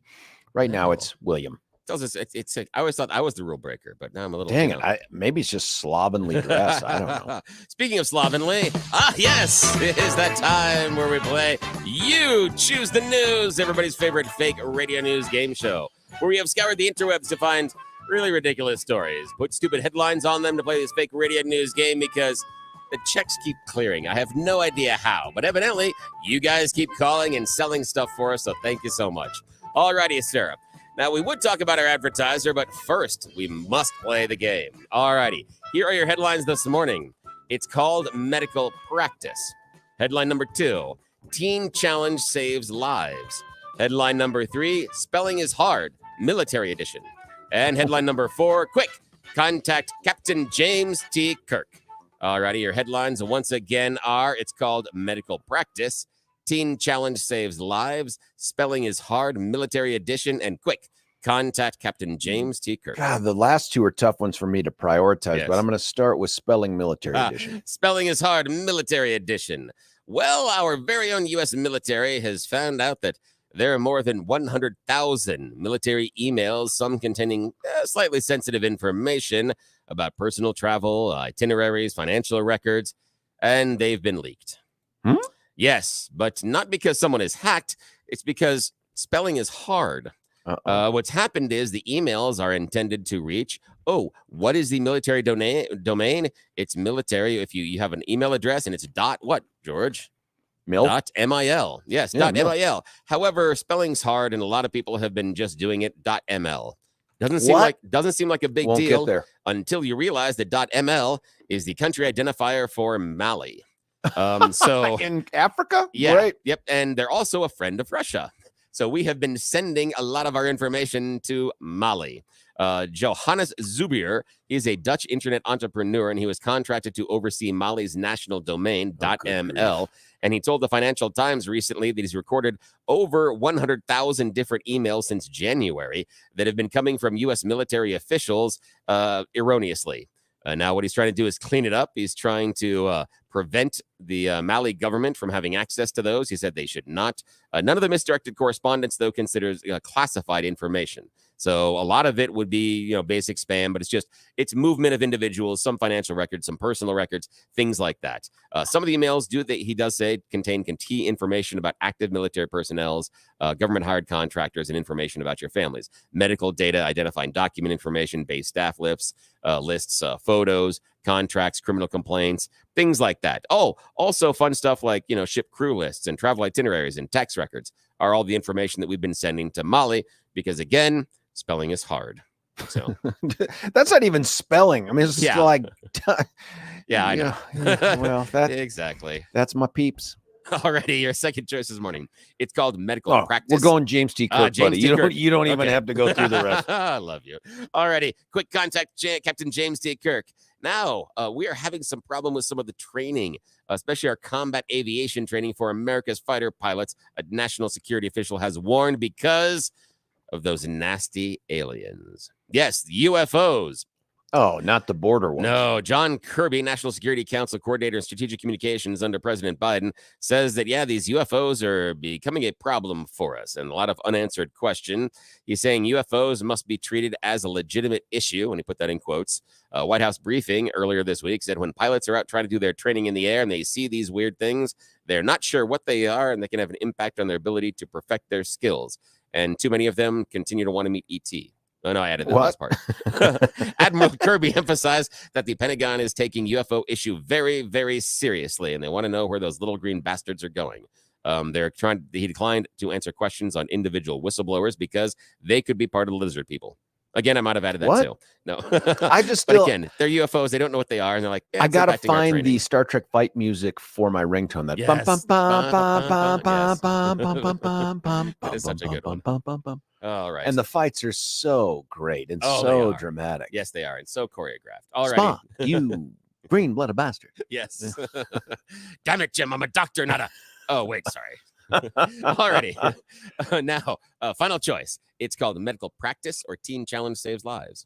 Right now, it's William. I always thought I was the rule breaker, but now I'm a little. Dang it! Maybe it's just slovenly dress. I don't know. Speaking of slovenly, yes, it is that time where we play You Choose the News, everybody's favorite fake radio news game show, where we have scoured the interwebs to find really ridiculous stories, put stupid headlines on them to play this fake radio news game because the checks keep clearing. I have no idea how, but evidently you guys keep calling and selling stuff for us, so thank you so much. Alrighty, Sarah. Now, we would talk about our advertiser, but first, we must play the game. Alrighty, here are your headlines this morning. It's called Medical Practice. Headline number 2, Teen Challenge Saves Lives. Headline number 3, Spelling is Hard, Military Edition. And headline number 4, quick, contact Captain James T. Kirk. Alrighty, your headlines once again are, it's called Medical Practice, Teen Challenge Saves Lives, Spelling is Hard, Military Edition, and quick, contact Captain James T. Kirk. God, the last two are tough ones for me to prioritize, but I'm going to start with Spelling Military Edition. Spelling is Hard, Military Edition. Well, our very own U.S. military has found out that there are more than 100,000 military emails, some containing slightly sensitive information about personal travel, itineraries, financial records, and they've been leaked. Yes, but not because someone is hacked. It's because spelling is hard. What's happened is the emails are intended to reach, what is the military domain? It's military. If you have an email address and it's dot what, George? .mil. Yes, .mil. However, spelling's hard, and a lot of people have been just doing it .ml. Doesn't seem like a big deal until you realize that .ml is the country identifier for Mali. So in Africa? Yeah. Right. Yep. And they're also a friend of Russia. So we have been sending a lot of our information to Mali. Johannes Zubier is a Dutch internet entrepreneur, and he was contracted to oversee Mali's national domain, .ml. And he told the Financial Times recently that he's recorded over 100,000 different emails since January that have been coming from U.S. military officials erroneously. Now, what he's trying to do is clean it up. He's trying to prevent the Mali government from having access to those. He said they should not. None of the misdirected correspondence, though, considers classified information. So a lot of it would be, basic spam, but it's movement of individuals, some financial records, some personal records, things like that. Some of the emails he does say contain key information about active military personnel's, government hired contractors, and information about your families, medical data, identifying document information, base staff lists, photos, contracts, criminal complaints, things like that. Oh, also fun stuff like, ship crew lists and travel itineraries and tax records are all the information that we've been sending to Mali because, again, spelling is hard. So that's not even spelling. I mean, it's just like, I know. Well, exactly. That's my peeps. Already, your second choice this morning. It's called Medical Practice. We're going James T. Kirk, buddy. You don't even have to go through the rest. I love you. Alrighty, quick contact Captain James T. Kirk. Now, we are having some problem with some of the training, especially our combat aviation training for America's fighter pilots. A national security official has warned because of those nasty aliens. Yes, UFOs. Oh, not the border one. No, John Kirby, National Security Council Coordinator in Strategic Communications under President Biden, says that, these UFOs are becoming a problem for us and a lot of unanswered question. He's saying UFOs must be treated as a legitimate issue, and he put that in quotes. White House briefing earlier this week said when pilots are out trying to do their training in the air and they see these weird things, they're not sure what they are, and they can have an impact on their ability to perfect their skills. And too many of them continue to want to meet ET. Oh, no, I added the last part. Admiral Kirby emphasized that the Pentagon is taking UFO issue very, very seriously, and they want to know where those little green bastards are going. He declined to answer questions on individual whistleblowers because they could be part of the lizard people. Again, I might have added that too. No, but again, they're UFOs. They don't know what they are, and they're like, I gotta find the Star Trek fight music for my ringtone. That that is such a good one. All right, and the fights are so great and dramatic. Yes, they are, and so choreographed. All right, Spock, you green-blooded bastard. Yes. Damn it, Jim! I'm a doctor, not a. Oh wait, sorry. Alrighty. Now, final choice. It's called medical practice or teen challenge saves lives.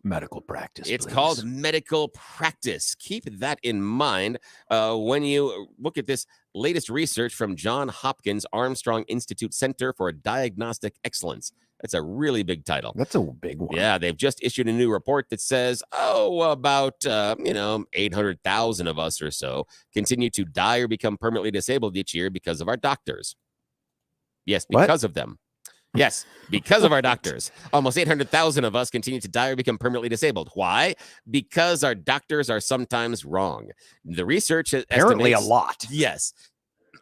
Medical practice. It's please. called medical practice. Keep that in mind when you look at this latest research from Johns Hopkins Armstrong Institute Center for Diagnostic Excellence. That's a really big title. That's a big one. Yeah, they've just issued a new report that says, about 800,000 of us or so continue to die or become permanently disabled each year because of our doctors. Yes, because of them. Yes, because of our doctors. Almost 800,000 of us continue to die or become permanently disabled. Why? Because our doctors are sometimes wrong. The research Apparently estimates, a lot. Yes.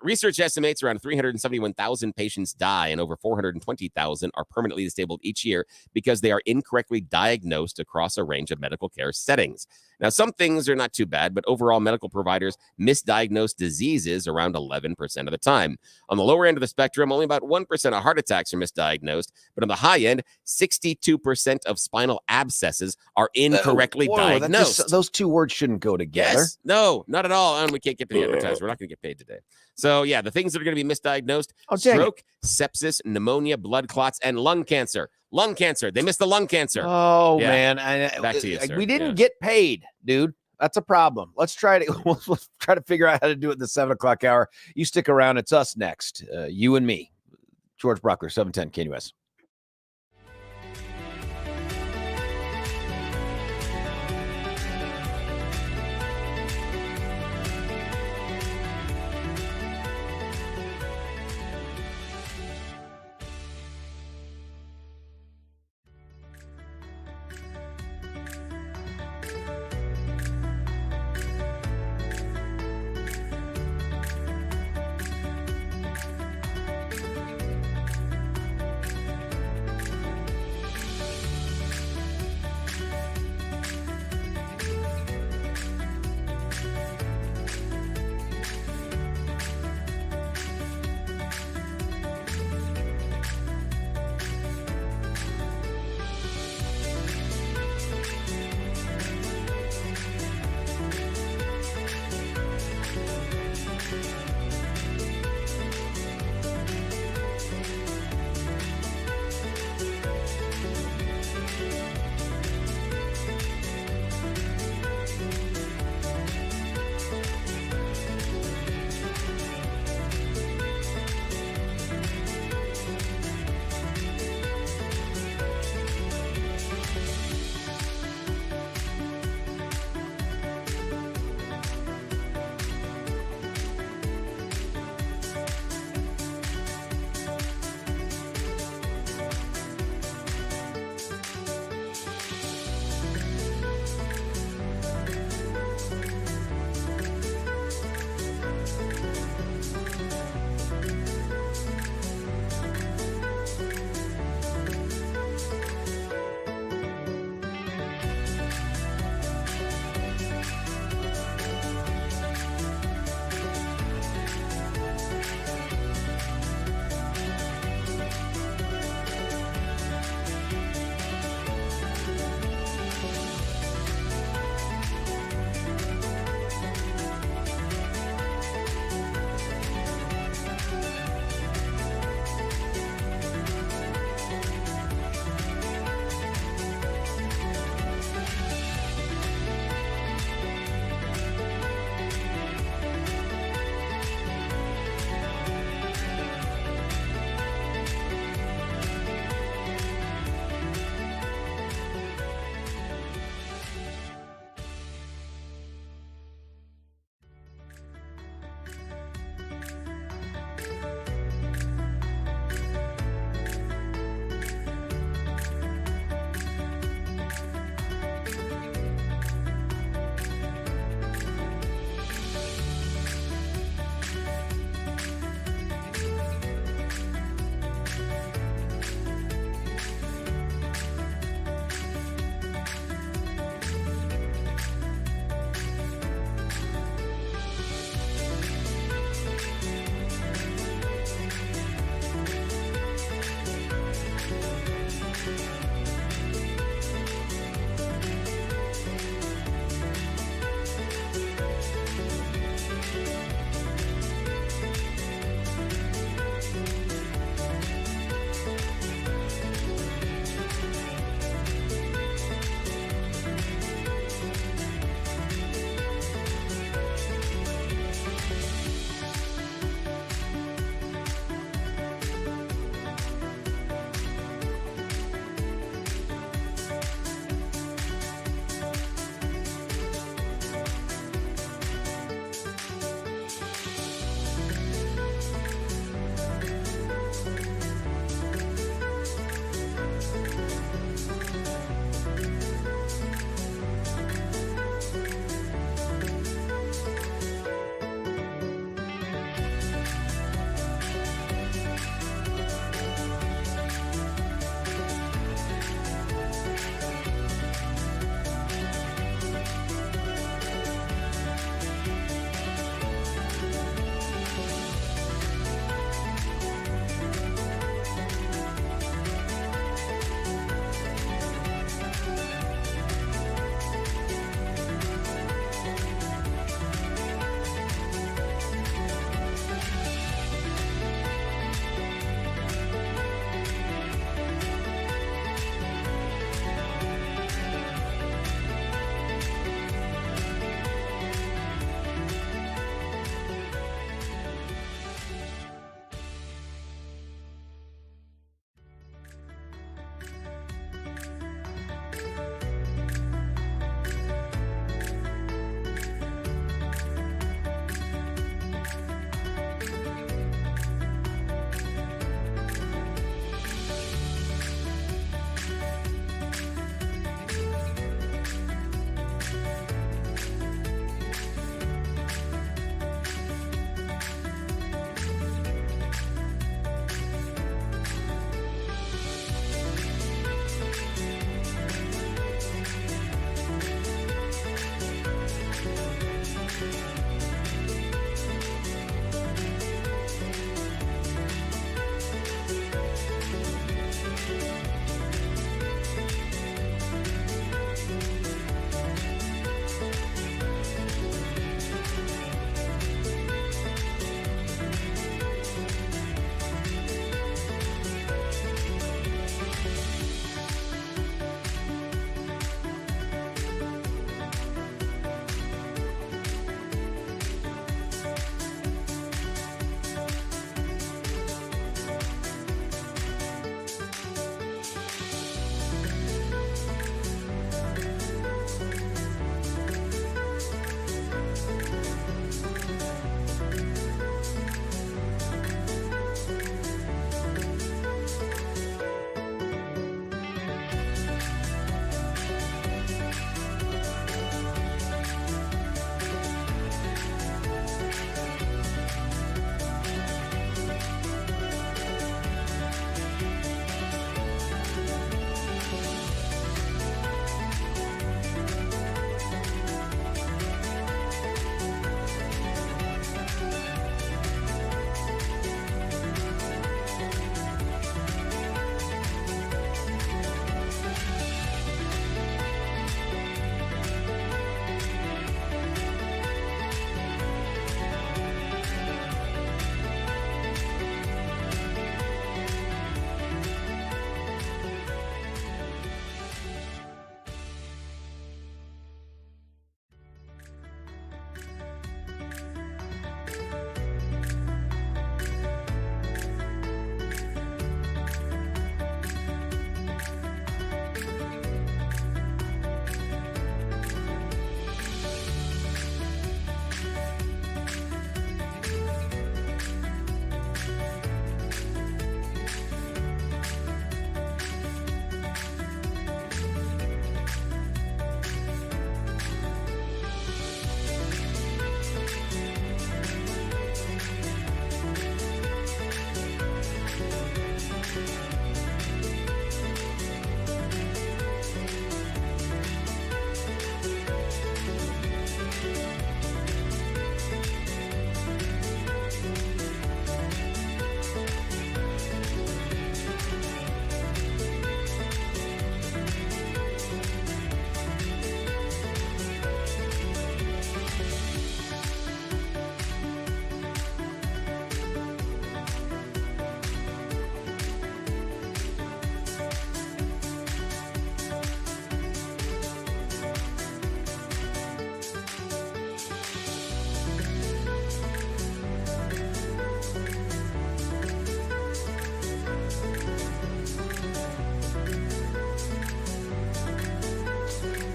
Research estimates around 371,000 patients die and over 420,000 are permanently disabled each year because they are incorrectly diagnosed across a range of medical care settings. Now, some things are not too bad, but overall, medical providers misdiagnose diseases around 11% of the time. On the lower end of the spectrum, only about 1% of heart attacks are misdiagnosed, but on the high end, 62% of spinal abscesses are incorrectly diagnosed. Those two words shouldn't go together. Yes, no, not at all. And we can't get to the advertisers. We're not going to get paid today. So, yeah, the things that are going to be misdiagnosed, stroke, sepsis, pneumonia, blood clots, and lung cancer. Lung cancer. They missed the lung cancer. Oh, Yeah. man. Back to you, sir. We didn't get paid, dude. That's a problem. Let's try to figure out how to do it in the 7 o'clock hour. You stick around. It's us next. You and me. George Brauchler, 710 KNUS.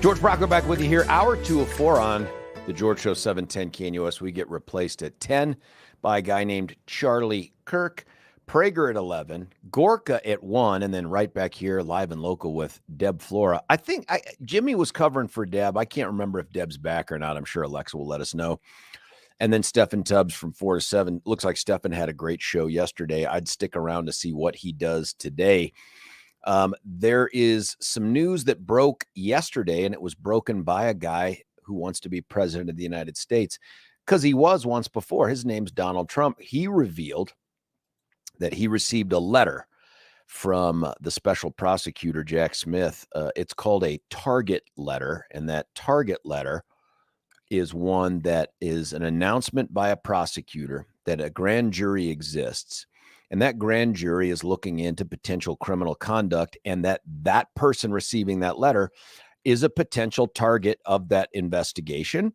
George Brauchler back with you here. Hour 2 of 4 on the George Show 710 KNUS. We get replaced at 10 by a guy named Charlie Kirk. Prager at 11, Gorka at 1, and then right back here, live and local with Deb Flora. I think Jimmy was covering for Deb. I can't remember if Deb's back or not. I'm sure Alexa will let us know. And then Stephen Tubbs from 4 to 7. Looks like Stephen had a great show yesterday. I'd stick around to see what he does today. There is some news that broke yesterday, and it was broken by a guy who wants to be president of the United States because he was once before. His name's Donald Trump. He revealed that he received a letter from the special prosecutor, Jack Smith. It's called a target letter, and that target letter is one that is an announcement by a prosecutor that a grand jury exists, and that grand jury is looking into potential criminal conduct, and that person receiving that letter is a potential target of that investigation,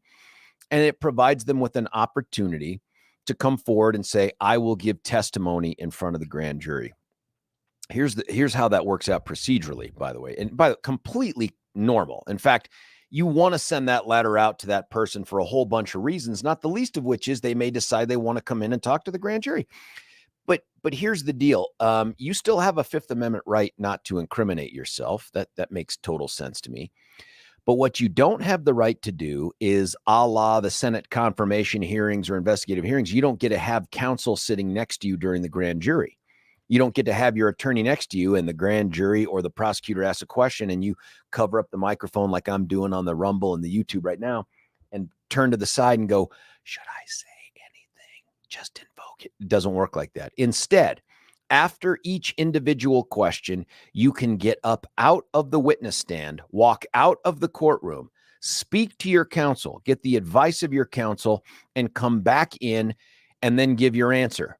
and it provides them with an opportunity to come forward and say, I will give testimony in front of the grand jury. Here's how that works out procedurally, by the way, and completely normal. In fact, you want to send that letter out to that person for a whole bunch of reasons, not the least of which is they may decide they want to come in and talk to the grand jury. But here's the deal. You still have a Fifth Amendment right not to incriminate yourself. That makes total sense to me. But what you don't have the right to do is, a la the Senate confirmation hearings or investigative hearings, you don't get to have counsel sitting next to you during the grand jury. You don't get to have your attorney next to you and the grand jury or the prosecutor asks a question and you cover up the microphone like I'm doing on the Rumble and the YouTube right now and turn to the side and go, should I say anything? Just invoke it. It doesn't work like that. Instead, after each individual question, you can get up out of the witness stand, walk out of the courtroom, speak to your counsel, get the advice of your counsel, and come back in and then give your answer.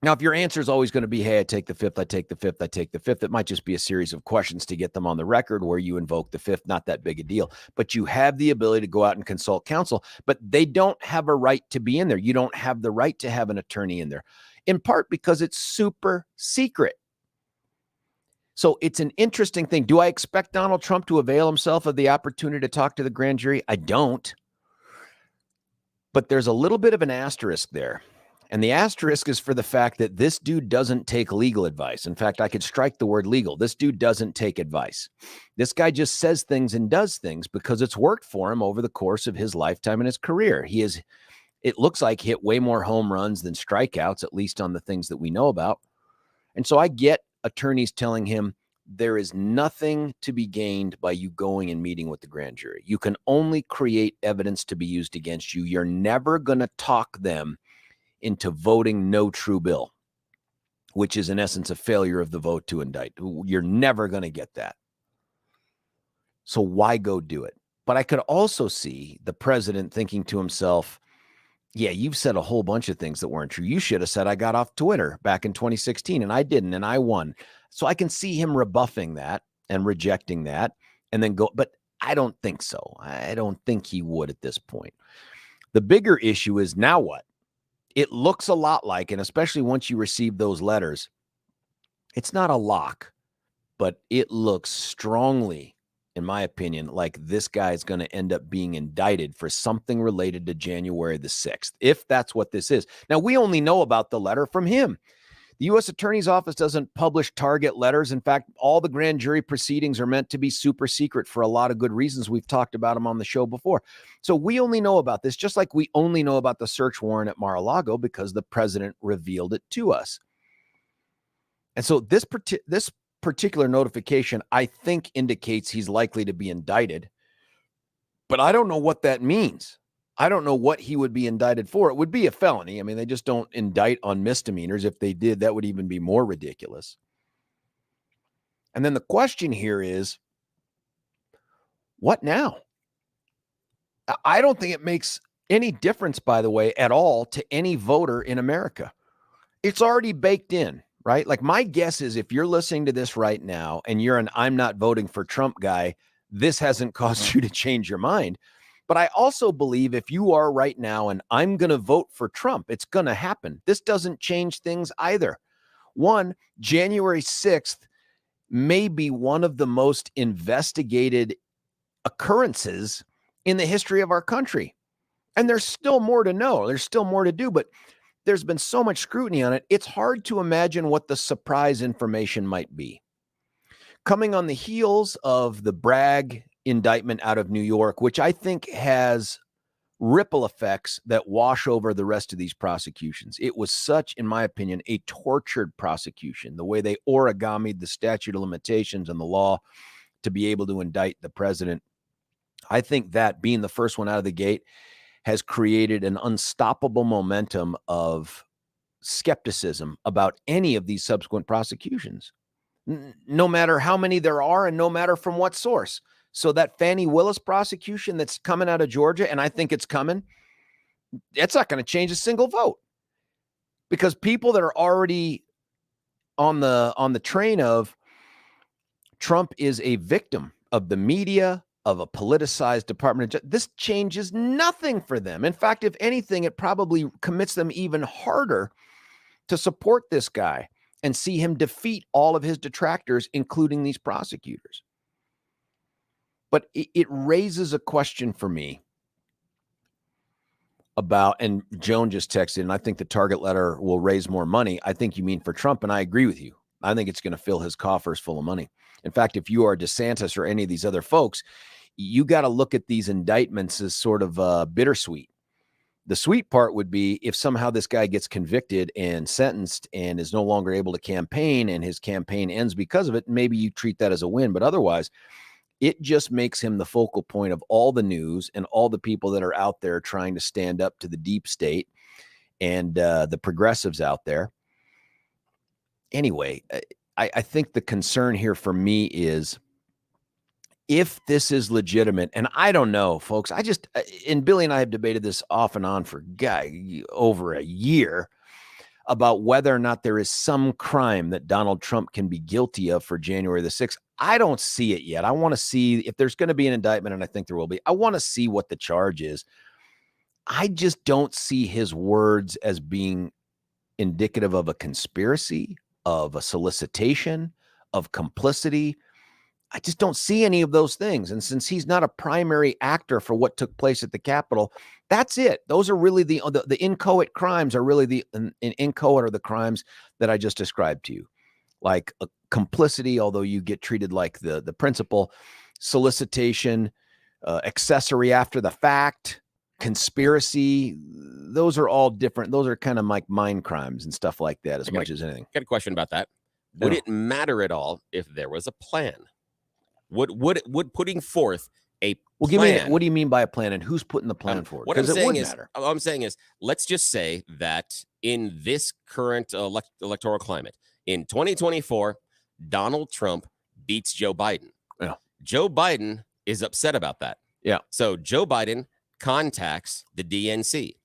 Now, if your answer is always going to be, hey, I take the fifth, I take the fifth, I take the fifth, it might just be a series of questions to get them on the record where you invoke the fifth, not that big a deal. But you have the ability to go out and consult counsel, but they don't have a right to be in there. You don't have the right to have an attorney in there, in part because it's super secret. So it's an interesting thing. Do I expect Donald Trump to avail himself of the opportunity to talk to the grand jury? I don't. But there's a little bit of an asterisk there. And the asterisk is for the fact that this dude doesn't take legal advice. In fact, I could strike the word legal. This dude doesn't take advice. This guy just says things and does things because it's worked for him over the course of his lifetime and his career. He is, it looks like, hit way more home runs than strikeouts, at least on the things that we know about. And so I get attorneys telling him there is nothing to be gained by you going and meeting with the grand jury. You can only create evidence to be used against you. You're never going to talk them into voting no true bill, which is in essence a failure of the vote to indict. You're never going to get that. So why go do it? But I could also see the president thinking to himself, yeah, you've said a whole bunch of things that weren't true. You should have said I got off Twitter back in 2016 and I didn't and I won. So I can see him rebuffing that and rejecting that and then go, but I don't think so. I don't think he would at this point. The bigger issue is now what? It looks a lot like, and especially once you receive those letters, it's not a lock, but it looks strongly, in my opinion, like this guy is going to end up being indicted for something related to January the 6th, if that's what this is. Now, we only know about the letter from him. The U.S. Attorney's Office doesn't publish target letters. In fact, all the grand jury proceedings are meant to be super secret for a lot of good reasons. We've talked about them on the show before. So we only know about this, just like we only know about the search warrant at Mar-a-Lago because the president revealed it to us. And so this particular notification, I think, indicates he's likely to be indicted. But I don't know what that means. I don't know what he would be indicted for. It would be a felony. I mean, they just don't indict on misdemeanors. If they did, that would even be more ridiculous. And then the question here is, what now? I don't think it makes any difference, by the way, at all to any voter in America. It's already baked in, right? Like my guess is if you're listening to this right now and you're an I'm not voting for Trump guy, this hasn't caused you to change your mind. But I also believe if you are right now and I'm going to vote for Trump, it's going to happen. This doesn't change things either. One, January 6th may be one of the most investigated occurrences in the history of our country. And there's still more to know. There's still more to do, but there's been so much scrutiny on it. It's hard to imagine what the surprise information might be. Coming on the heels of the Bragg indictment out of New York, which I think has ripple effects that wash over the rest of these prosecutions. It was such, in my opinion, a tortured prosecution, the way they origamied the statute of limitations and the law to be able to indict the president. I think that being the first one out of the gate has created an unstoppable momentum of skepticism about any of these subsequent prosecutions, no matter how many there are and no matter from what source. So that Fannie Willis prosecution that's coming out of Georgia, and I think it's coming, it's not going to change a single vote, because people that are already on the train of Trump is a victim of the media, of a politicized Department of Justice, this changes nothing for them. In fact, if anything, it probably commits them even harder to support this guy and see him defeat all of his detractors, including these prosecutors. But it raises a question for me about, and Joan just texted, and I think the target letter will raise more money. I think you mean for Trump, and I agree with you. I think it's going to fill his coffers full of money. In fact, if you are DeSantis or any of these other folks, you got to look at these indictments as sort of bittersweet. The sweet part would be if somehow this guy gets convicted and sentenced and is no longer able to campaign and his campaign ends because of it, maybe you treat that as a win. But otherwise, it just makes him the focal point of all the news and all the people that are out there trying to stand up to the deep state and the progressives out there. Anyway, I think the concern here for me is if this is legitimate, and I don't know, folks, and Billy and I have debated this off and on for over a year about whether or not there is some crime that Donald Trump can be guilty of for January the 6th. I don't see it yet. I want to see if there's going to be an indictment, and I think there will be. I want to see what the charge is. I just don't see his words as being indicative of a conspiracy, of a solicitation, of complicity. I just don't see any of those things. And since he's not a primary actor for what took place at the Capitol, that's it. Those are really the inchoate crimes are really the inchoate are the crimes that I just described to you. Like a complicity, although you get treated like the principal, solicitation, accessory after the fact, conspiracy. Those are all different. Those are kind of like mind crimes and stuff like that as much as anything. Got a question about that. Would it matter at all if there was a plan? Would putting forth a plan? What do you mean by a plan, and who's putting the plan forward? What I'm saying is, let's just say that in this current electoral climate, in 2024, Donald Trump beats Joe Biden. Yeah. Joe Biden is upset about that. Yeah. So Joe Biden contacts the DNC.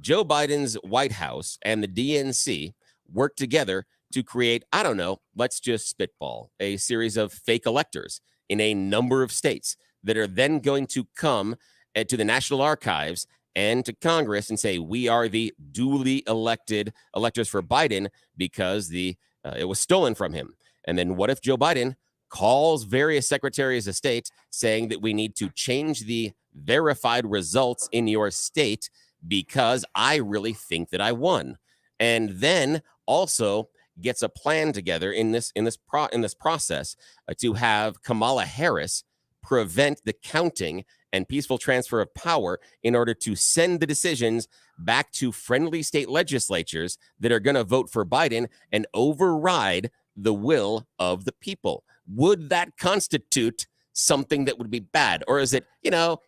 Joe Biden's White House and the DNC work together to create, I don't know, let's just spitball, a series of fake electors in a number of states that are then going to come to the National Archives and to Congress and say, we are the duly elected electors for Biden because it was stolen from him. And then what if Joe Biden calls various secretaries of state saying that we need to change the verified results in your state because I really think that I won, and then also gets a plan together in this process to have Kamala Harris prevent the counting and peaceful transfer of power in order to send the decisions back to friendly state legislatures that are going to vote for Biden and override the will of the people. Would that constitute something that would be bad, or is it,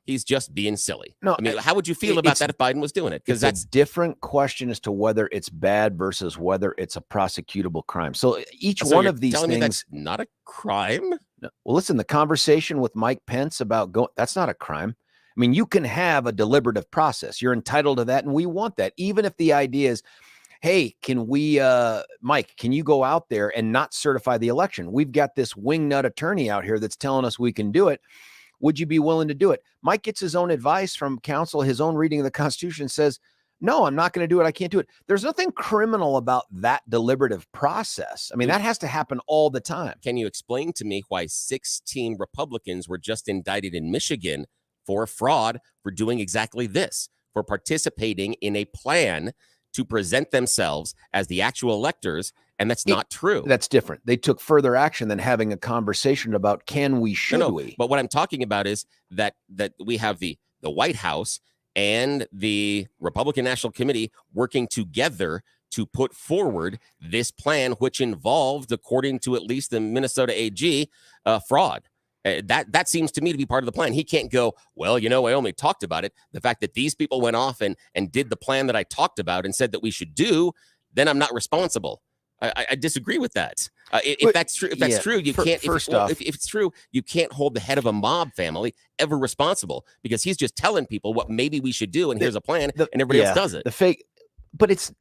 he's just being silly? No, I mean, how would you feel about that if Biden was doing it? Because that's a different question as to whether it's bad versus whether it's a prosecutable crime. So each one of these things, that's not a crime. No. Well, listen, the conversation with Mike Pence about that's not a crime. I mean, you can have a deliberative process. You're entitled to that, and we want that, even if the idea is, hey, can we, Mike, can you go out there and not certify the election? We've got this wingnut attorney out here that's telling us we can do it. Would you be willing to do it? Mike gets his own advice from counsel. His own reading of the Constitution says, no, I'm not going to do it. I can't do it. There's nothing criminal about that deliberative process. I mean, that has to happen all the time. Can you explain to me why 16 Republicans were just indicted in Michigan for fraud for doing exactly this, for participating in a plan to present themselves as the actual electors? And that's not true. That's different. They took further action than having a conversation about can we, should we? But what I'm talking about is that we have the White House and the Republican National Committee working together to put forward this plan, which involved, according to at least the Minnesota AG, fraud. That seems to me to be part of the plan. He can't go, well, I only talked about it. The fact that these people went off and did the plan that I talked about and said that we should do, then I'm not responsible. I disagree with that. If that's true, you can't. If it's true, you can't hold the head of a mob family ever responsible, because he's just telling people what maybe we should do, and here's a plan, and everybody else does it. The fake, but it's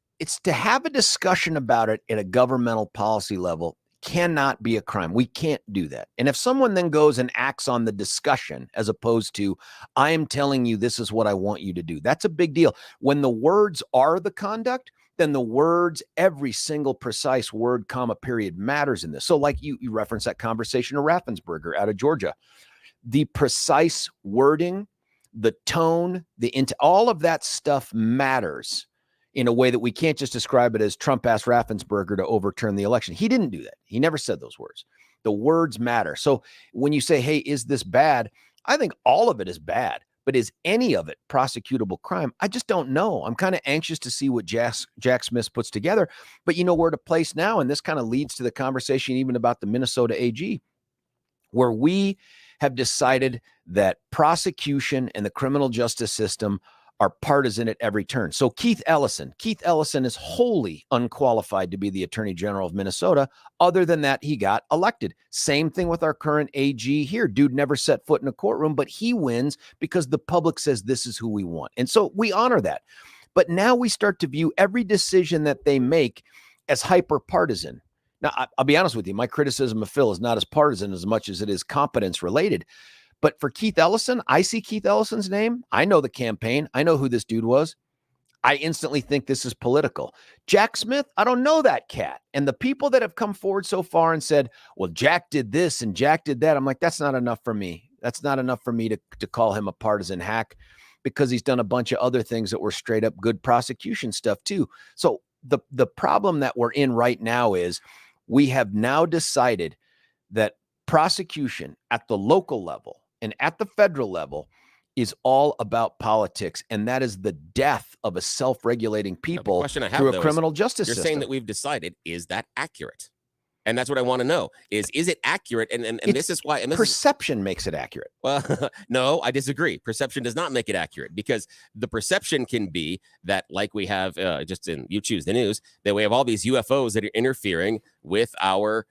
to have a discussion about it at a governmental policy level cannot be a crime. We can't do that. And if someone then goes and acts on the discussion as opposed to, I am telling you this is what I want you to do, that's a big deal. When the words are the conduct, then the words, every single precise word, comma, period matters in this. So like you referenced that conversation of Raffensperger out of Georgia. The precise wording, the tone, all of that stuff matters in a way that we can't just describe it as Trump asked Raffensperger to overturn the election. He didn't do that. He never said those words. The words matter. So when you say, hey, is this bad? I think all of it is bad. But is any of it prosecutable crime? I just don't know. I'm kind of anxious to see what Jack Smith puts together. But we're at a place now, and this kind of leads to the conversation even about the Minnesota AG, where we have decided that prosecution and the criminal justice system are partisan at every turn. So Keith Ellison is wholly unqualified to be the Attorney General of Minnesota. Other than that, he got elected. Same thing with our current AG here. Dude never set foot in a courtroom, but he wins because the public says this is who we want. And so we honor that. But now we start to view every decision that they make as hyper partisan. Now, I'll be honest with you. My criticism of Phil is not as partisan as much as it is competence related. But for Keith Ellison, I see Keith Ellison's name. I know the campaign. I know who this dude was. I instantly think this is political. Jack Smith, I don't know that cat. And the people that have come forward so far and said, well, Jack did this and Jack did that, I'm like, that's not enough for me. That's not enough for me to call him a partisan hack, because he's done a bunch of other things that were straight up good prosecution stuff too. So the problem that we're in right now is we have now decided that prosecution at the local level and at the federal level is all about politics, and that is the death of a self-regulating people through a criminal justice system. You're saying that we've decided, is that accurate? And that's what I want to know, is it accurate? And this is why. And perception makes it accurate. Well, no, I disagree. Perception does not make it accurate, because the perception can be that, like we have you choose the news, that we have all these UFOs that are interfering with our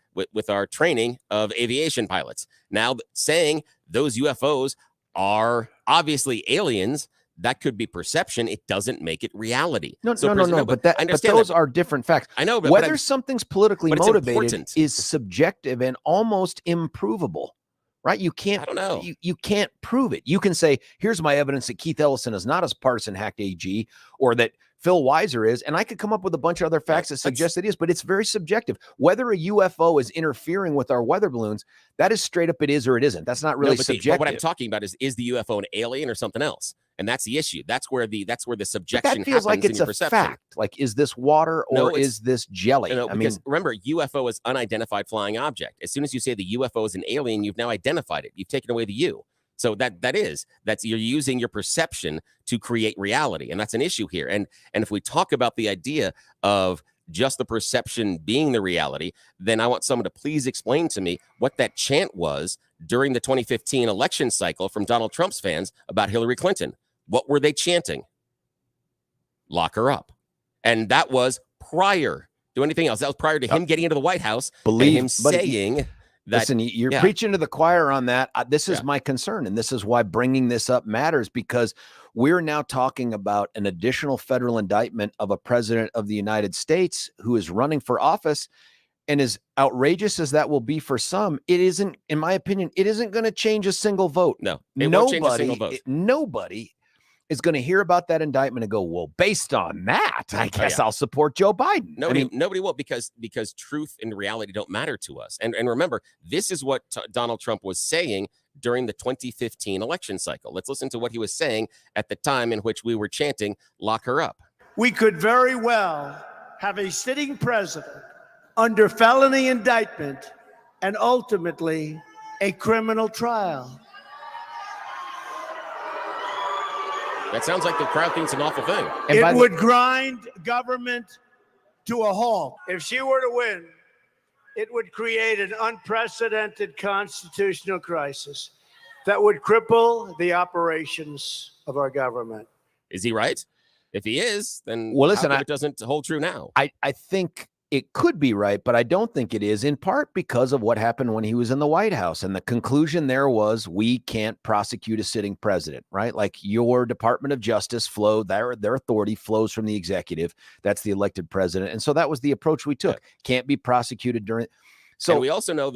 training of aviation pilots. Now, saying those UFOs are obviously aliens, that could be perception. It doesn't make it reality. No. But those are different facts. I know, but whether something's politically motivated is subjective and almost improvable, right? You can't. I don't know. You can't prove it. You can say, "Here's my evidence that Keith Ellison is not as partisan hacked AG, or that Phil Weiser is," and I could come up with a bunch of other facts that suggest it is, but it's very subjective. Whether a UFO is interfering with our weather balloons, that is straight up it is or it isn't. That's not really subjective. But what I'm talking about is the UFO an alien or something else? And that's the issue. That's where the subjection that feels like it's a perception. Fact. Like, is this water or is this jelly? No, because remember, UFO is unidentified flying object. As soon as you say the UFO is an alien, you've now identified it. You've taken away the U. So that's you're using your perception to create reality, and that's an issue here. And if we talk about the idea of just the perception being the reality, then I want someone to please explain to me what that chant was during the 2015 election cycle from Donald Trump's fans about Hillary Clinton. What were they chanting? Lock her up. And that was prior to anything else. That was prior to him getting into the White House and him saying that. Listen, you're preaching to the choir on that. This is my concern, and this is why bringing this up matters, because we're now talking about an additional federal indictment of a president of the United States who is running for office. And as outrageous as that will be for some, it isn't, in my opinion, it isn't going to change a single vote. No, it won't change a single vote. Nobody is going to hear about that indictment and go, well, based on that, I guess I'll support Joe Biden. Nobody will, because truth and reality don't matter to us. And remember, this is what Donald Trump was saying during the 2015 election cycle. Let's listen to what he was saying at the time in which we were chanting, lock her up. We could very well have a sitting president under felony indictment and ultimately a criminal trial. That sounds like the crowd thinks an awful thing. It would grind government to a halt. If she were to win, it would create an unprecedented constitutional crisis that would cripple the operations of our government. Is he right? If he is, then it doesn't hold true now. I think it could be right, but I don't think it is, in part because of what happened when he was in the White House. And the conclusion there was, we can't prosecute a sitting president, right? Like, your Department of Justice their authority flows from the executive. That's the elected president. And so that was the approach we took. Can't be prosecuted during. So and we also know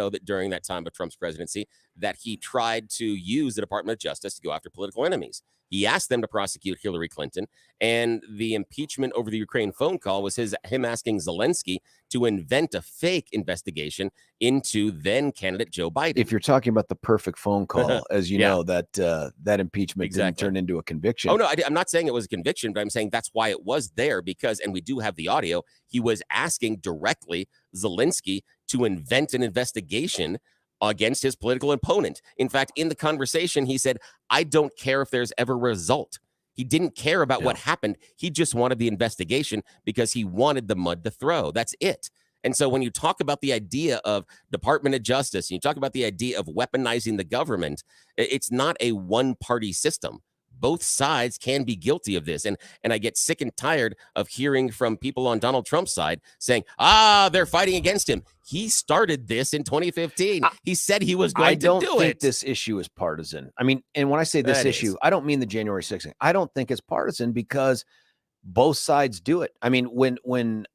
that during that time of Trump's presidency, that he tried to use the Department of Justice to go after political enemies. He asked them to prosecute Hillary Clinton, and the impeachment over the Ukraine phone call was him asking Zelensky to invent a fake investigation into then candidate Joe Biden. If you're talking about the perfect phone call, as you know, that impeachment didn't turn into a conviction. Oh, no, I'm not saying it was a conviction, but I'm saying that's why it was there, because, and we do have the audio, he was asking directly Zelensky to invent an investigation against his political opponent. In fact, in the conversation, he said, I don't care if there's ever a result. He didn't care about what happened. He just wanted the investigation because he wanted the mud to throw. That's it. And so when you talk about the idea of Department of Justice, and you talk about the idea of weaponizing the government, it's not a one-party system. Both sides can be guilty of this. And I get sick and tired of hearing from people on Donald Trump's side saying, they're fighting against him. He started this in 2015. He said he was going to do it. I don't think this issue is partisan. I mean, and when I say this issue, I don't mean the January 6th thing. I don't think it's partisan because both sides do it. I mean, when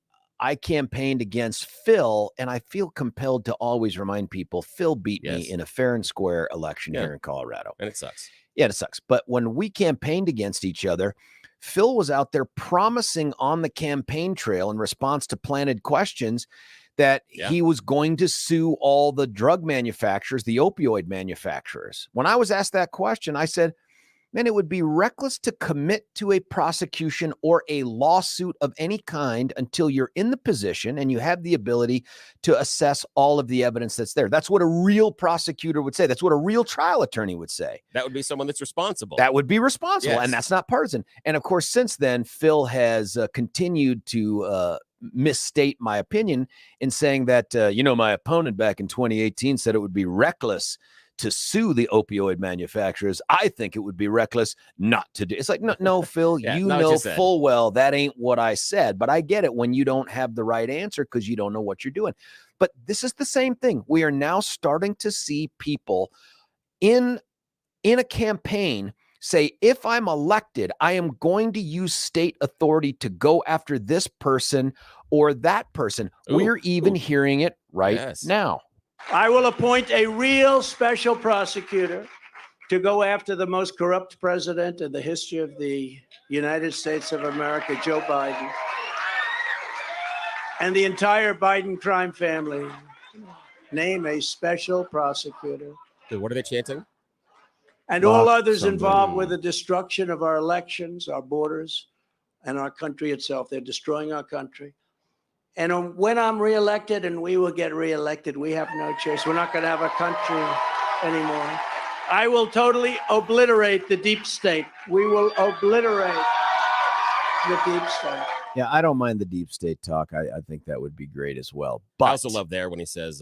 I campaigned against Phil, and I feel compelled to always remind people, Phil beat me in a fair and square election here in Colorado. And it sucks. Yeah, it sucks. But when we campaigned against each other, Phil was out there promising on the campaign trail in response to planted questions that he was going to sue all the drug manufacturers, the opioid manufacturers. When I was asked that question, I said, man, it would be reckless to commit to a prosecution or a lawsuit of any kind until you're in the position and you have the ability to assess all of the evidence that's there. That's what a real prosecutor would say. That's what a real trial attorney would say. That would be someone that's responsible. That would be responsible, and that's not partisan. And of course, since then, Phil has continued to misstate my opinion in saying that, my opponent back in 2018 said it would be reckless to sue the opioid manufacturers. I think it would be reckless not to do. It's like, no, Phil, you know full well that ain't what I said, but I get it when you don't have the right answer because you don't know what you're doing. But this is the same thing. We are now starting to see people in a campaign say, if I'm elected, I am going to use state authority to go after this person or that person. We're even hearing it now. I will appoint a real special prosecutor to go after the most corrupt president in the history of the United States of America, Joe Biden, and the entire Biden crime family. Name a special prosecutor. Dude, what are they chanting? And all others involved with the destruction of our elections, our borders, and our country itself. They're destroying our country. And when I'm reelected, and we will get reelected, we have no choice. We're not going to have a country anymore. I will totally obliterate the deep state. We will obliterate the deep state. Yeah, I don't mind the deep state talk. I think that would be great as well. But I also love there when he says,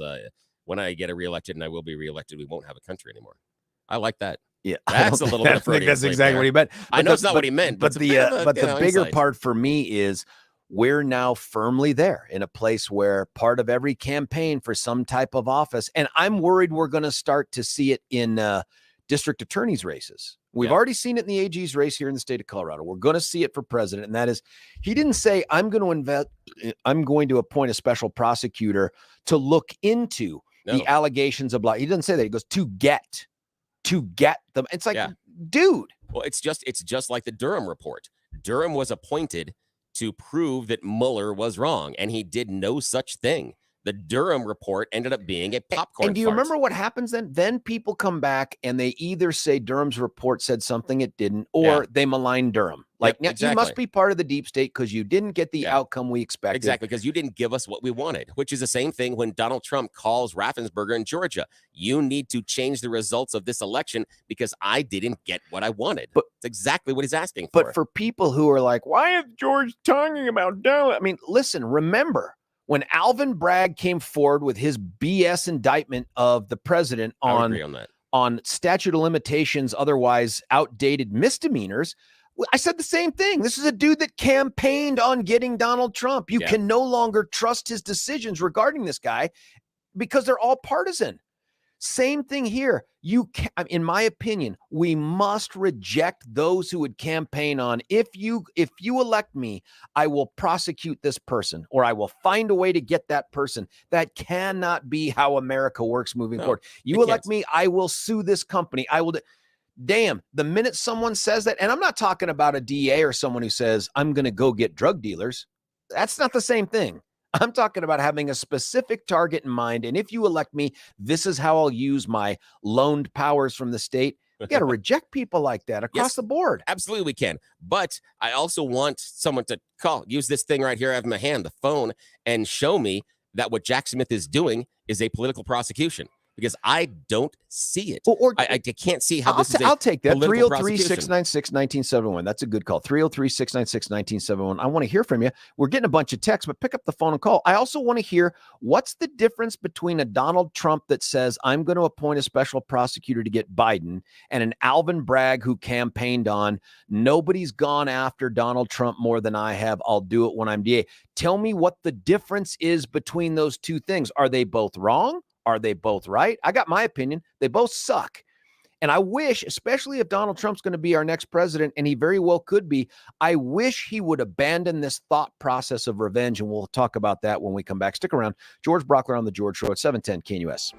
when I get reelected and I will be reelected, we won't have a country anymore. I like that. Yeah, that's a little bit of Freudian. That's exactly what he meant. I know it's not what he meant, but the bigger part for me is we're now firmly there in a place where part of every campaign for some type of office, and I'm worried we're going to start to see it in district attorneys races. We've already seen it in the AG's race here in the state of Colorado. We're going to see it for president, and that is, he didn't say I'm going to appoint a special prosecutor to look into the allegations of law. He doesn't say that. He goes to get them. It's like, dude. Well, it's just like the Durham report. Durham was appointed to prove that Mueller was wrong, and he did no such thing. The Durham report ended up being a popcorn And do you fart. remember what happens then? Then people come back and they either say Durham's report said something it didn't, or they malign Durham. Like, Yep, exactly. You must be part of the deep state because you didn't get the outcome we expected. Exactly, because you didn't give us what we wanted, which is the same thing when Donald Trump calls Raffensperger in Georgia. You need to change the results of this election because I didn't get what I wanted. But it's exactly what he's asking for. But for people who are like, why is George talking about Donald? I mean, listen, remember, when Alvin Bragg came forward with his BS indictment of the president on statute of limitations, otherwise outdated misdemeanors, I said the same thing. This is a dude that campaigned on getting Donald Trump. You can no longer trust his decisions regarding this guy because they're all partisan. Same thing here. In my opinion, we must reject those who would campaign on, if you elect me, I will prosecute this person, or I will find a way to get that person. That cannot be how America works moving forward. You elect me, I will sue this company. I will. Damn, the minute someone says that, and I'm not talking about a DA or someone who says, I'm going to go get drug dealers. That's not the same thing. I'm talking about having a specific target in mind. And if you elect me, this is how I'll use my loaned powers from the state. You got to reject people like that across the board. Absolutely, we can. But I also want someone to use this thing right here I have in my hand, the phone, and show me that what Jack Smith is doing is a political prosecution. Because I don't see it. I can't see how this is I'll take that. political 303-696-1971. That's a good call. 303-696-1971. I want to hear from you. We're getting a bunch of texts, but pick up the phone and call. I also want to hear, what's the difference between a Donald Trump that says, I'm going to appoint a special prosecutor to get Biden, and an Alvin Bragg who campaigned on, nobody's gone after Donald Trump more than I have. I'll do it when I'm DA. Tell me what the difference is between those two things. Are they both wrong? Are they both right? I got my opinion. They both suck. And I wish, especially if Donald Trump's going to be our next president, and he very well could be, I wish he would abandon this thought process of revenge. And we'll talk about that when we come back. Stick around. George Brauchler on The George Show at 710 KNUS.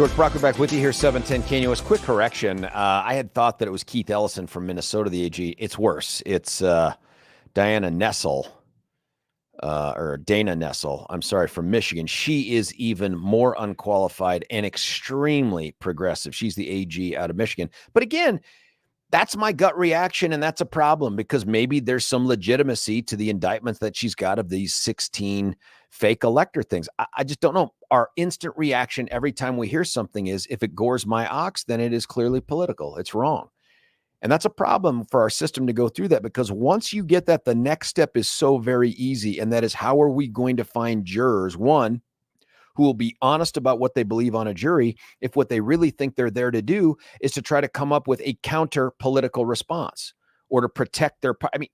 George Brauchler back with you here, 710 KNUS. Quick correction. I had thought that it was Keith Ellison from Minnesota, the AG. It's worse. It's Diana Nessel, or Dana Nessel, I'm sorry, from Michigan. She is even more unqualified and extremely progressive. She's the AG out of Michigan. But again, that's my gut reaction, and that's a problem because maybe there's some legitimacy to the indictments that she's got of these 16 fake elector things. I just don't know. Our instant reaction every time we hear something is, if it gores my ox, then it is clearly political. It's wrong. And that's a problem for our system to go through that, because once you get that, the next step is so very easy. And that is, how are we going to find jurors, one, who will be honest about what they believe on a jury, if what they really think they're there to do is to try to come up with a counter political response or to protect their, I mean,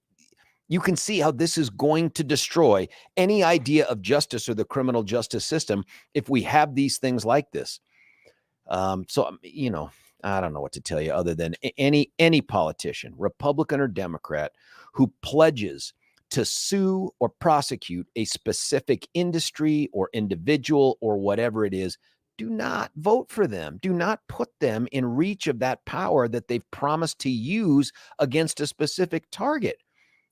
you can see how this is going to destroy any idea of justice or the criminal justice system if we have these things like this. So, you know, I don't know what to tell you other than any politician, Republican or Democrat, who pledges to sue or prosecute a specific industry or individual or whatever it is, do not vote for them. Do not put them in reach of that power that they've promised to use against a specific target.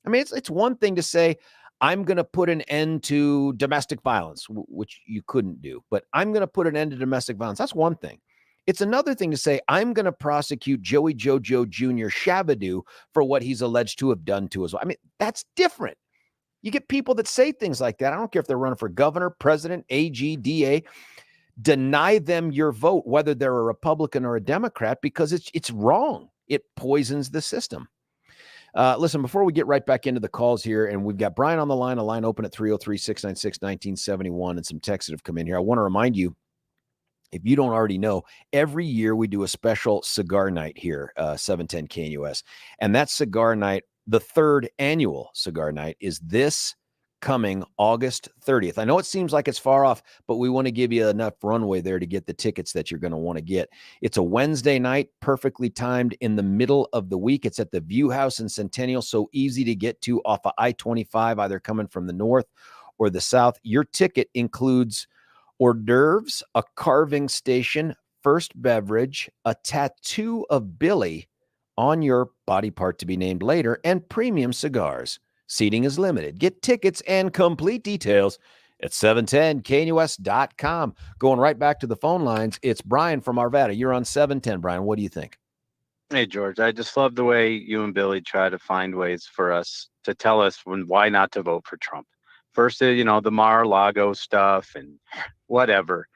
I mean, it's one thing to say, I'm going to put an end to domestic violence, which you couldn't do, but I'm going to put an end to domestic violence. That's one thing. It's another thing to say, I'm going to prosecute Joey Jojo Jr. Shabadoo for what he's alleged to have done to us. I mean, that's different. You get people that say things like that. I don't care if they're running for governor, president, AG, DA. Deny them your vote, whether they're a Republican or a Democrat, because it's wrong. It poisons the system. Listen, before we get right back into the calls here, and we've got Brian on the line, a line open at 303-696-1971, and some texts that have come in here. I want to remind you, if you don't already know, every year we do a special cigar night here, 710 KNUS. And that cigar night, the third annual cigar night, is this coming August 30th. I know it seems like it's far off, but we want to give you enough runway there to get the tickets that you're going to want to get. It's a Wednesday night, perfectly timed in the middle of the week. It's at the View House in Centennial, so easy to get to off of I-25, either coming from the north or the south. Your ticket includes hors d'oeuvres, a carving station, first beverage, a tattoo of Billy on your body part to be named later, and premium cigars. Seating is limited. Get tickets and complete details at 710knus.com. Going right back to the phone lines, it's Brian from Arvada. You're on 710, Brian. What do you think? Hey, George, I just love the way you and Billy try to find ways for us to tell us why not to vote for Trump. First, the Mar-a-Lago stuff and whatever.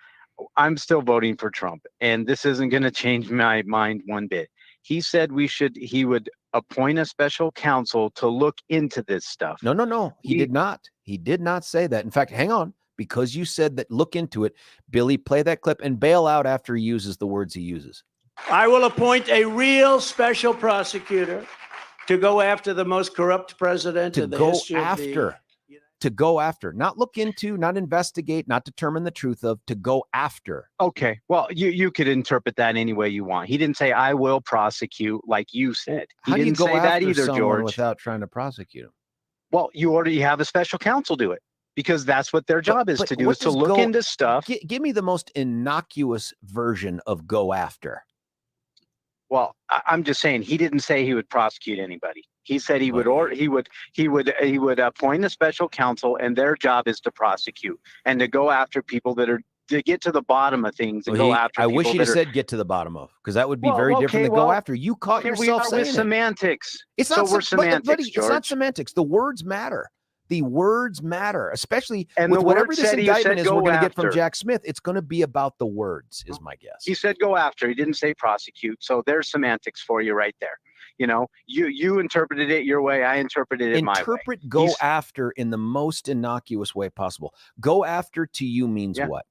I'm still voting for Trump, and this isn't going to change my mind one bit. He said he would appoint a special counsel to look into this stuff. No. He did not. He did not say that. In fact, hang on, because you said that, look into it. Billy, play that clip and bail out after he uses the words he uses. I will appoint a real special prosecutor to go after the most corrupt president in the history of the... To go after, not look into, not investigate, not determine the truth of, to go after. Okay. Well, you could interpret that any way you want. He didn't say, I will prosecute, like you said. He didn't say that either, George. Without trying to prosecute him? Well, you already have a special counsel do it, because that's what their job is to do, is to look into stuff. Give me the most innocuous version of go after. Well, I'm just saying, he didn't say he would prosecute anybody. He said he would appoint a special counsel, and their job is to prosecute and to go after people that are, to get to the bottom of things and go after. I wish he'd have said get to the bottom of, because that would be very different than go after. You caught yourself saying it. Semantics. It's not semantics, buddy, George. It's not semantics. The words matter. The words matter, especially and with whatever this indictment is we're going to get from Jack Smith. It's going to be about the words, is my guess. He said go after. He didn't say prosecute. So there's semantics for you right there. You interpreted it your way. I interpreted it my way. Interpret go after in the most innocuous way possible. Go after to you means what?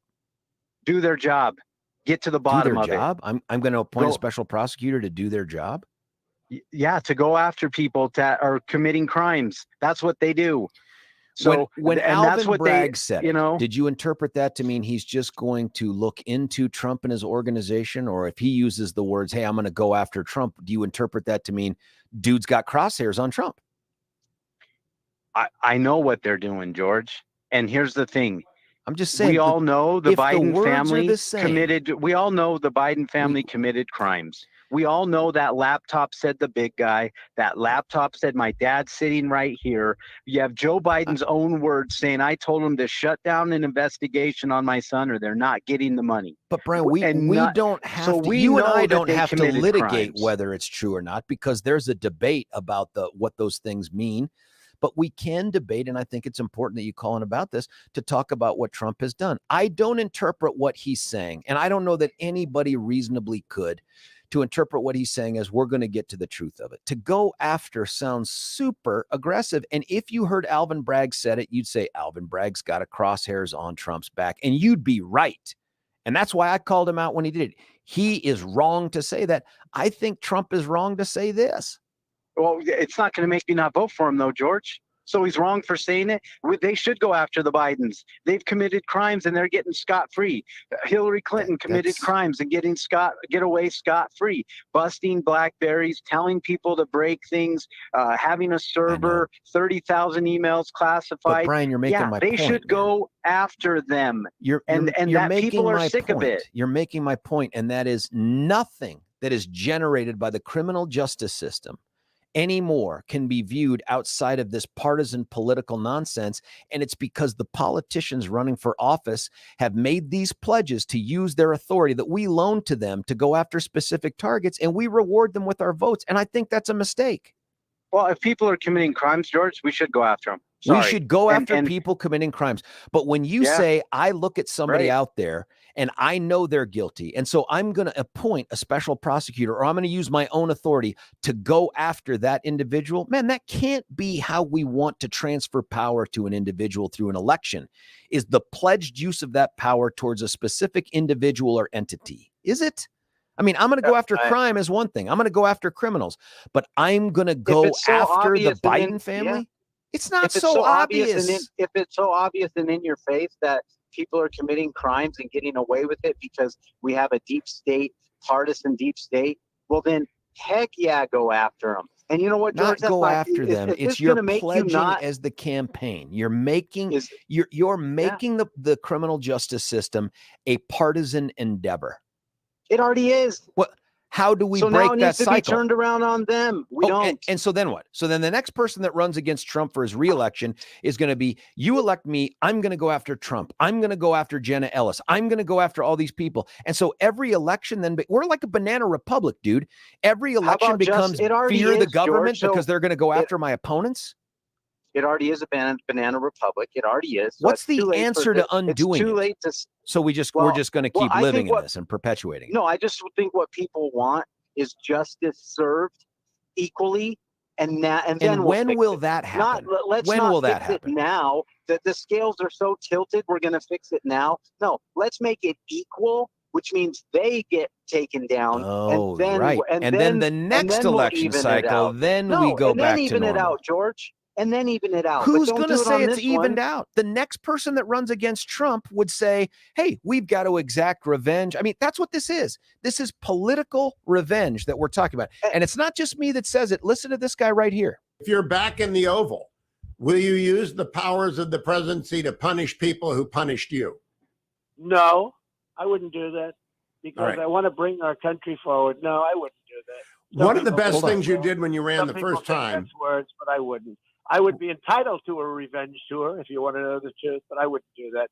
Do their job. Get to the bottom of it. I'm going to appoint a special prosecutor to do their job. Yeah, to go after people that are committing crimes. That's what they do. So when Alvin Bragg said, did you interpret that to mean he's just going to look into Trump and his organization? Or if he uses the words, hey, I'm going to go after Trump, do you interpret that to mean dude's got crosshairs on Trump? I know what they're doing, George. And here's the thing. I'm just saying. We all know the Biden family committed. We all know the Biden family committed crimes. We all know that laptop said the big guy. That laptop said my dad's sitting right here. You have Joe Biden's own words saying, I told him to shut down an investigation on my son or they're not getting the money. But Brian, we don't have to, you and I don't have to litigate whether it's true or not, because there's a debate about what those things mean. But we can debate, and I think it's important that you call in about this to talk about what Trump has done. I don't interpret what he's saying, and I don't know that anybody reasonably could, to interpret what he's saying as we're going to get to the truth of it. To go after sounds super aggressive. And if you heard Alvin Bragg said it, you'd say Alvin Bragg's got a crosshairs on Trump's back, and you'd be right. And that's why I called him out when he did it. He is wrong to say that. I think Trump is wrong to say this. Well, it's not going to make me not vote for him, though, George. So he's wrong for saying it. They should go after the Bidens. They've committed crimes and they're getting scot-free. Hillary Clinton committed crimes and get away scot-free. Busting BlackBerries, telling people to break things, having a server, 30,000 emails classified. But Brian, you're making my point. They should go after them. You're making people are sick of it. You're making my point, and that is nothing that is generated by the criminal justice system anymore can be viewed outside of this partisan political nonsense. And it's because the politicians running for office have made these pledges to use their authority that we loan to them to go after specific targets, and we reward them with our votes. And I think that's a mistake. Well, if people are committing crimes, George, we should go after them. Sorry. We should go after people committing crimes. But when you say, I look at somebody out there and I know they're guilty, and so I'm going to appoint a special prosecutor, or I'm going to use my own authority to go after that individual, man, that can't be how we want to transfer power to an individual through an election, is the pledged use of that power towards a specific individual or entity. Is it? I mean, I'm going to go after crime is one thing. I'm going to go after criminals, but I'm going to go after the Biden family. Yeah. It's not so obvious. If it's so obvious and in your face that people are committing crimes and getting away with it because we have a deep state, partisan deep state, well then, heck yeah, go after them. And you know what, George? Not go after them. It's you're pledging as the campaign. You're making you're making the criminal justice system a partisan endeavor. It already is. What? How do we break that cycle? So now it needs to be turned around on them. We don't. And so then what? So then the next person that runs against Trump for his reelection is going to be, you elect me, I'm going to go after Trump. I'm going to go after Jenna Ellis. I'm going to go after all these people. And so every election then, we're like a banana republic, dude. Every election becomes fear the government, George, because they're going to go after my opponents. It already is a banana republic. It already is. So what's the answer to undoing it? It's too late to. So we're just going to keep living in this and perpetuating. No, I just think what people want is justice served equally, and then when will that happen? When will that happen? Now that the scales are so tilted, we're going to fix it now. No, let's make it equal, which means they get taken down. Oh, and then, right. And then the next election cycle, then we go back to normal. Even it out, George. And then even it out. Who's going to say it's evened out? The next person that runs against Trump would say, hey, we've got to exact revenge. I mean, that's what this is. This is political revenge that we're talking about. And it's not just me that says it. Listen to this guy right here. If you're back in the Oval, will you use the powers of the presidency to punish people who punished you? No, I wouldn't do that because I want to bring our country forward. No, I wouldn't do that. One of the best things you did when you ran the first time. Words, but I wouldn't. I would be entitled to a revenge tour if you want to know the truth, but I wouldn't do that.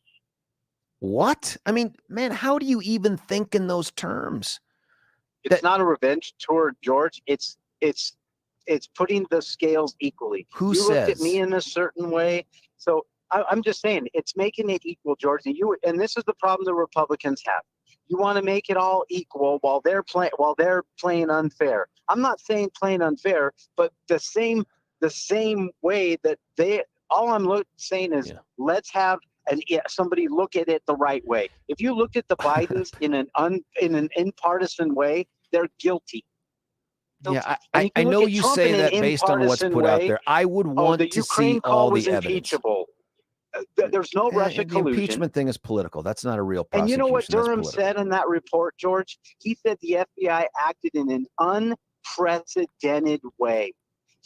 What? I mean, man, how do you even think in those terms? It's not a revenge tour, George. It's putting the scales equally. Who you says? Looked at me in a certain way. So I'm just saying it's making it equal, George. And this is the problem the Republicans have. You want to make it all equal while they're playing unfair. I'm not saying playing unfair, but the same way that all I'm saying is let's have somebody look at it the right way. If you look at the Bidens in an impartisan way, they're guilty. Yeah, I know you say that based on what's put out there. I would want to see all the evidence. Impeachable. There's no Russia collusion. The impeachment thing is political. That's not a real prosecution. And you know what Durham said in that report, George? He said the FBI acted in an unprecedented way.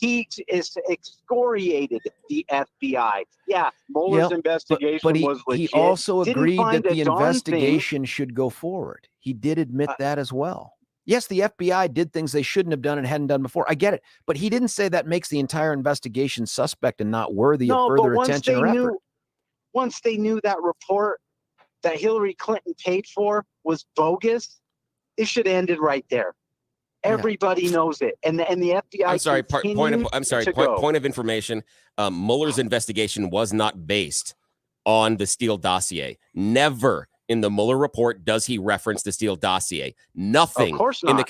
He is excoriated the FBI. Yeah, Mueller's investigation but was legit. He also Didn't agreed find that a the darn investigation should go forward. He did admit that as well. Yes, the FBI did things they shouldn't have done and hadn't done before. I get it. But he didn't say that makes the entire investigation suspect and not worthy of further attention or effort. Once they knew that report that Hillary Clinton paid for was bogus, it should have ended right there. Everybody knows it, and the FBI. I'm sorry. Point of information. Mueller's investigation was not based on the Steele dossier. Never in the Mueller report does he reference the Steele dossier. Nothing. Of course not.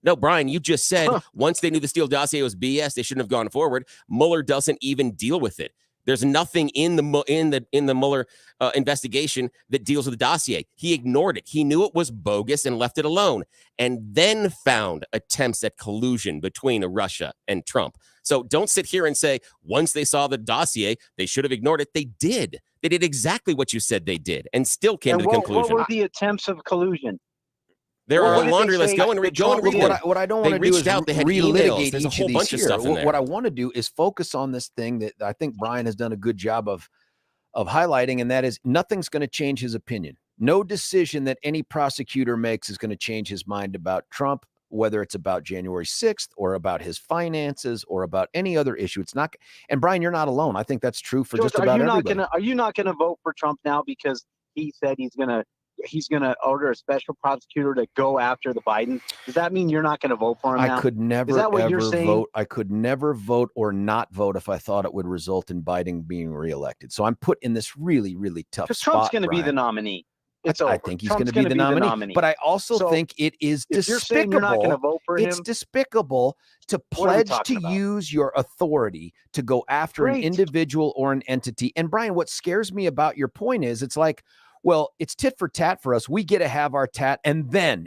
No, Brian, you just said once they knew the Steele dossier was BS, they shouldn't have gone forward. Mueller doesn't even deal with it. There's nothing in the Mueller investigation that deals with the dossier. He ignored it. He knew it was bogus and left it alone, and then found attempts at collusion between Russia and Trump. So don't sit here and say once they saw the dossier, they should have ignored it. They did. They did exactly what you said they did, and still came to the conclusion. What were the attempts of collusion? There are a laundry list. Go and read. What I don't want to do is relitigate There's a each whole of bunch these of here. stuff in there. What I want to do is focus on this thing that I think Brian has done a good job of highlighting, and that is nothing's going to change his opinion. No decision that any prosecutor makes is going to change his mind about Trump, whether it's about January 6th or about his finances or about any other issue. It's not. And Brian, you're not alone. I think that's true for just about everybody. Are you not going to vote for Trump now because he said he's going to order a special prosecutor to go after the Biden? Does that mean you're not going to vote for him now? I could never, Is that what ever you're saying? vote. I could never vote or not vote if I thought it would result in Biden being reelected. So I'm put in this really, really tough spot. Because Trump's going to be the nominee. I think he's going to be the nominee. But I also think it is despicable. You're saying you're not going to vote for him? It's despicable to pledge to use your authority to go after an individual or an entity. And Brian, what scares me about your point is it's like, well, it's tit for tat for us. We get to have our tat and then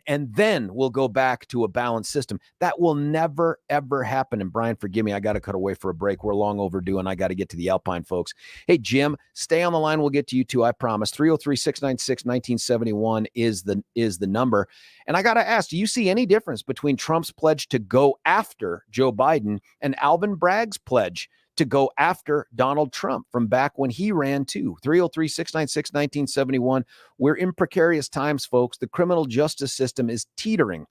we'll go back to a balanced system. That will never, ever happen. And Brian, forgive me, I got to cut away for a break. We're long overdue and I got to get to the Alpine folks. Hey, Jim, stay on the line. We'll get to you too. I promise. 303-696-1971 is the number. And I got to ask, do you see any difference between Trump's pledge to go after Joe Biden and Alvin Bragg's pledge to go after Donald Trump from back when he ran too? 303-696-1971. We're in precarious times, folks. The criminal justice system is teetering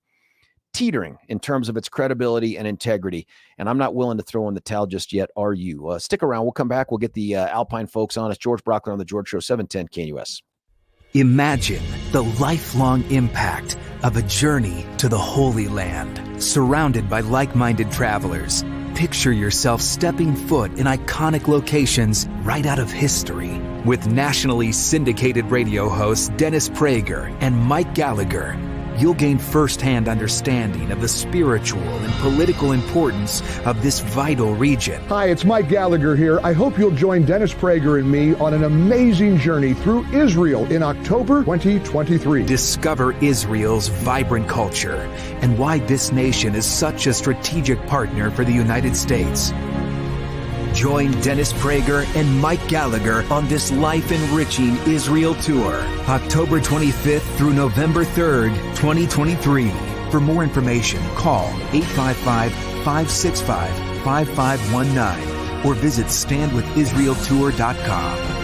in terms of its credibility and integrity. And I'm not willing to throw in the towel just yet. Are you? Stick around. We'll come back. We'll get the Alpine folks on. It's George Brauchler on the George Show, 710 KNUS. Imagine the lifelong impact of a journey to the Holy Land, surrounded by like-minded travelers. Picture yourself stepping foot in iconic locations right out of history. With nationally syndicated radio hosts Dennis Prager and Mike Gallagher, you'll gain firsthand understanding of the spiritual and political importance of this vital region. Hi, it's Mike Gallagher here. I hope you'll join Dennis Prager and me on an amazing journey through Israel in October 2023. Discover Israel's vibrant culture and why this nation is such a strategic partner for the United States. Join Dennis Prager and Mike Gallagher on this life-enriching Israel tour, October 25th through November 3rd, 2023. For more information, call 855-565-5519 or visit standwithisraeltour.com.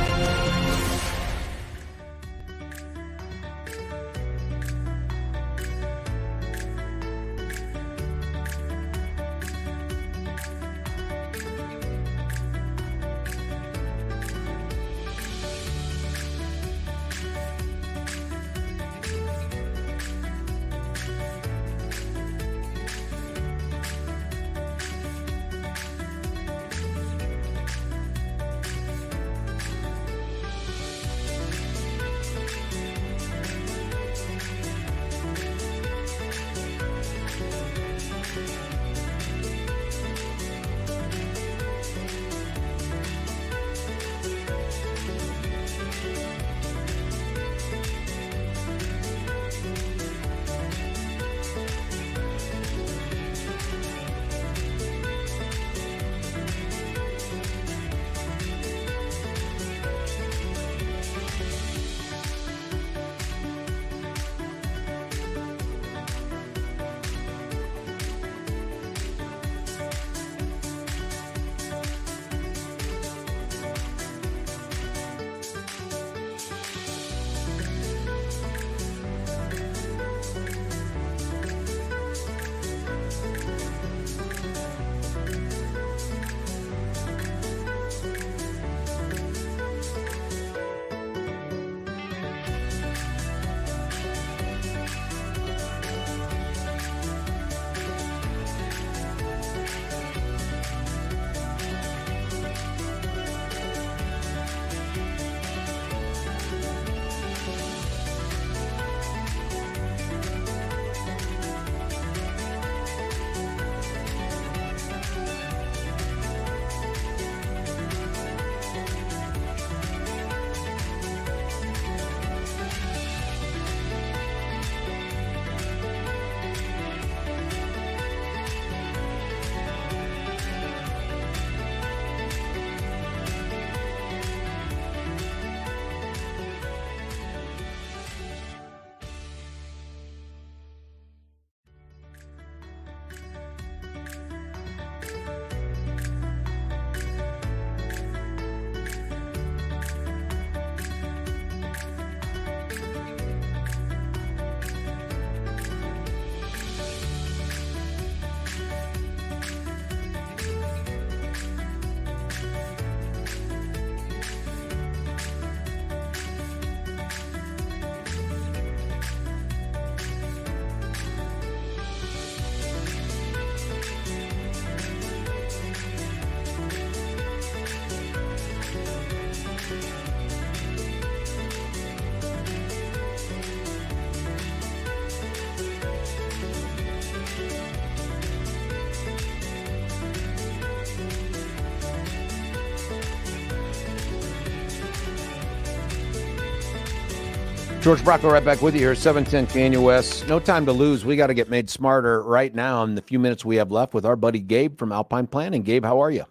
George Brauchler right back with you here, 710 KNUS. No time to lose. We got to get made smarter right now in the few minutes we have left with our buddy Gabe from Alpine Planning. Gabe, how are you?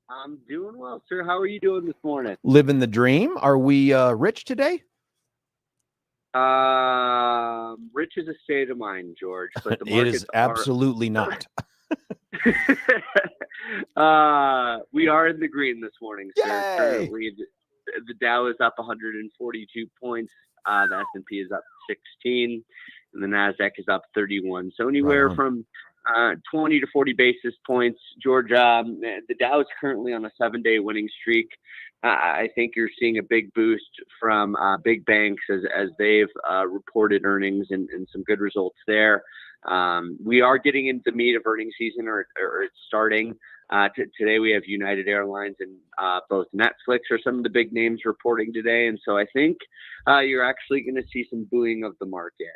I'm doing well, sir. How are you doing this morning? Living the dream. Are we rich today? Rich is a state of mind, George, but the it is absolutely not. We are in the green this morning, sir. Yay! Currently, the Dow is up 142 points. The S&P is up 16, and the NASDAQ is up 31. So anywhere from 20 to 40 basis points. George, the Dow is currently on a 7-day winning streak. I think you're seeing a big boost from big banks as they've reported earnings and some good results there. We are getting into the meat of earnings season, or it's starting. Today we have United Airlines and both Netflix are some of the big names reporting today. And so I think you're actually going to see some buoying of the market.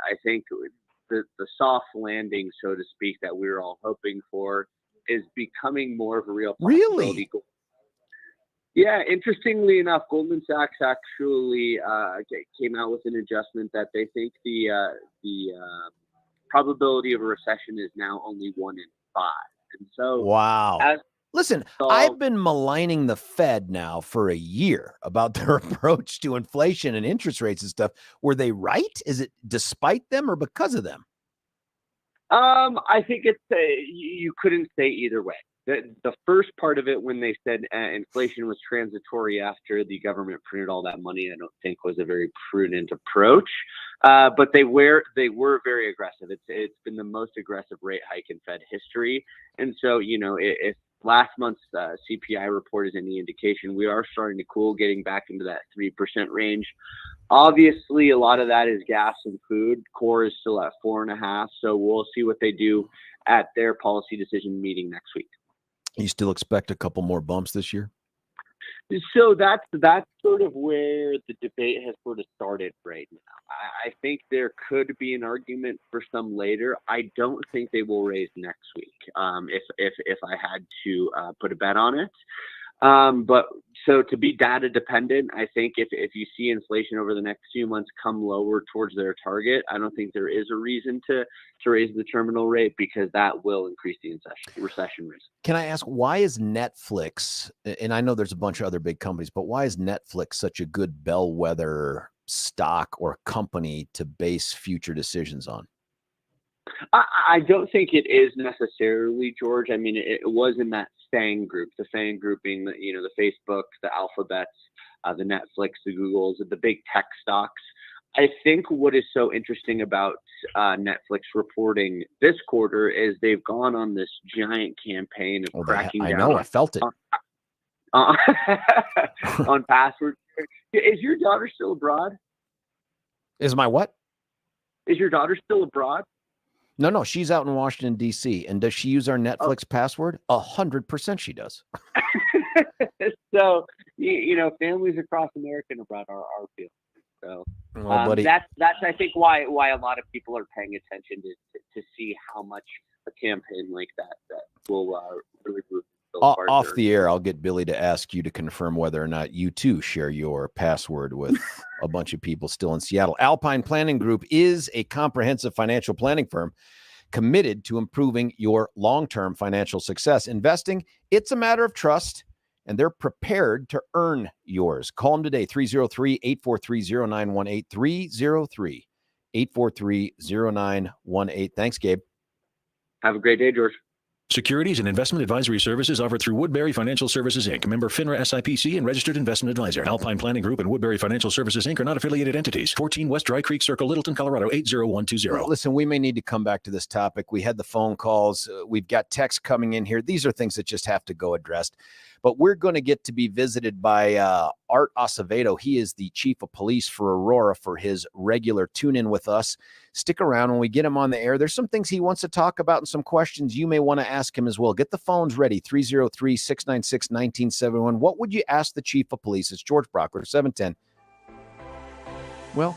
I think the soft landing, so to speak, that we were all hoping for is becoming more of a real possibility. Really? Yeah, interestingly enough, Goldman Sachs actually came out with an adjustment that they think the probability of a recession is now only 1 in 5. And so, wow. Listen, I've been maligning the Fed now for a year about their approach to inflation and interest rates and stuff. Were they right? Is it despite them or because of them? I think it's you couldn't say either way. The first part of it, when they said inflation was transitory after the government printed all that money, I don't think was a very prudent approach. But they were very aggressive. It's been the most aggressive rate hike in Fed history. And so, if last month's CPI report is any indication, we are starting to cool, getting back into that 3% range. Obviously, a lot of that is gas and food. Core is still at 4.5%. So we'll see what they do at their policy decision meeting next week. You still expect a couple more bumps this year? So that's sort of where the debate has sort of started right now. I think there could be an argument for some later. I don't think they will raise next week. If I had to put a bet on it. But so to be data dependent, I think if you see inflation over the next few months come lower towards their target, I don't think there is a reason to raise the terminal rate, because that will increase the recession risk. Can I ask, why is Netflix, and I know there's a bunch of other big companies, but why is Netflix such a good bellwether stock or company to base future decisions on? I don't think it is necessarily, George. I mean, it was in that FANG group, the FANG group being the Facebook, the Alphabets, the Netflix, the Googles, the big tech stocks. I think what is so interesting about Netflix reporting this quarter is they've gone on this giant campaign of cracking down. I know, I felt it. On password. Is your daughter still abroad? Is my what? Is your daughter still abroad? No, she's out in Washington, D.C. And does she use our Netflix password? 100% she does. So, families across America and abroad are feeling. So buddy, that's I think why a lot of people are paying attention to see how much a campaign like that will really move. Off the air, I'll get Billy to ask you to confirm whether or not you too share your password with a bunch of people still in Seattle. Alpine Planning Group is a comprehensive financial planning firm committed to improving your long-term financial success. Investing, it's a matter of trust, and they're prepared to earn yours. Call them today, 303-843-0918, 303-843-0918. Thanks, Gabe. Have a great day, George. Securities and investment advisory services offered through Woodbury Financial Services, Inc., member FINRA SIPC and registered investment advisor. Alpine Planning Group and Woodbury Financial Services, Inc. are not affiliated entities. 14 West Dry Creek Circle, Littleton, Colorado, 80120. Listen, we may need to come back to this topic. We had the phone calls. We've got texts coming in here. These are things that just have to go addressed. But we're going to get to be visited by Art Acevedo. He is the chief of police for Aurora for his regular tune-in with us. Stick around when we get him on the air. There's some things he wants to talk about and some questions you may want to ask him as well. Get the phones ready, 303-696-1971. What would you ask the chief of police? It's George Brauchler, 710. Well,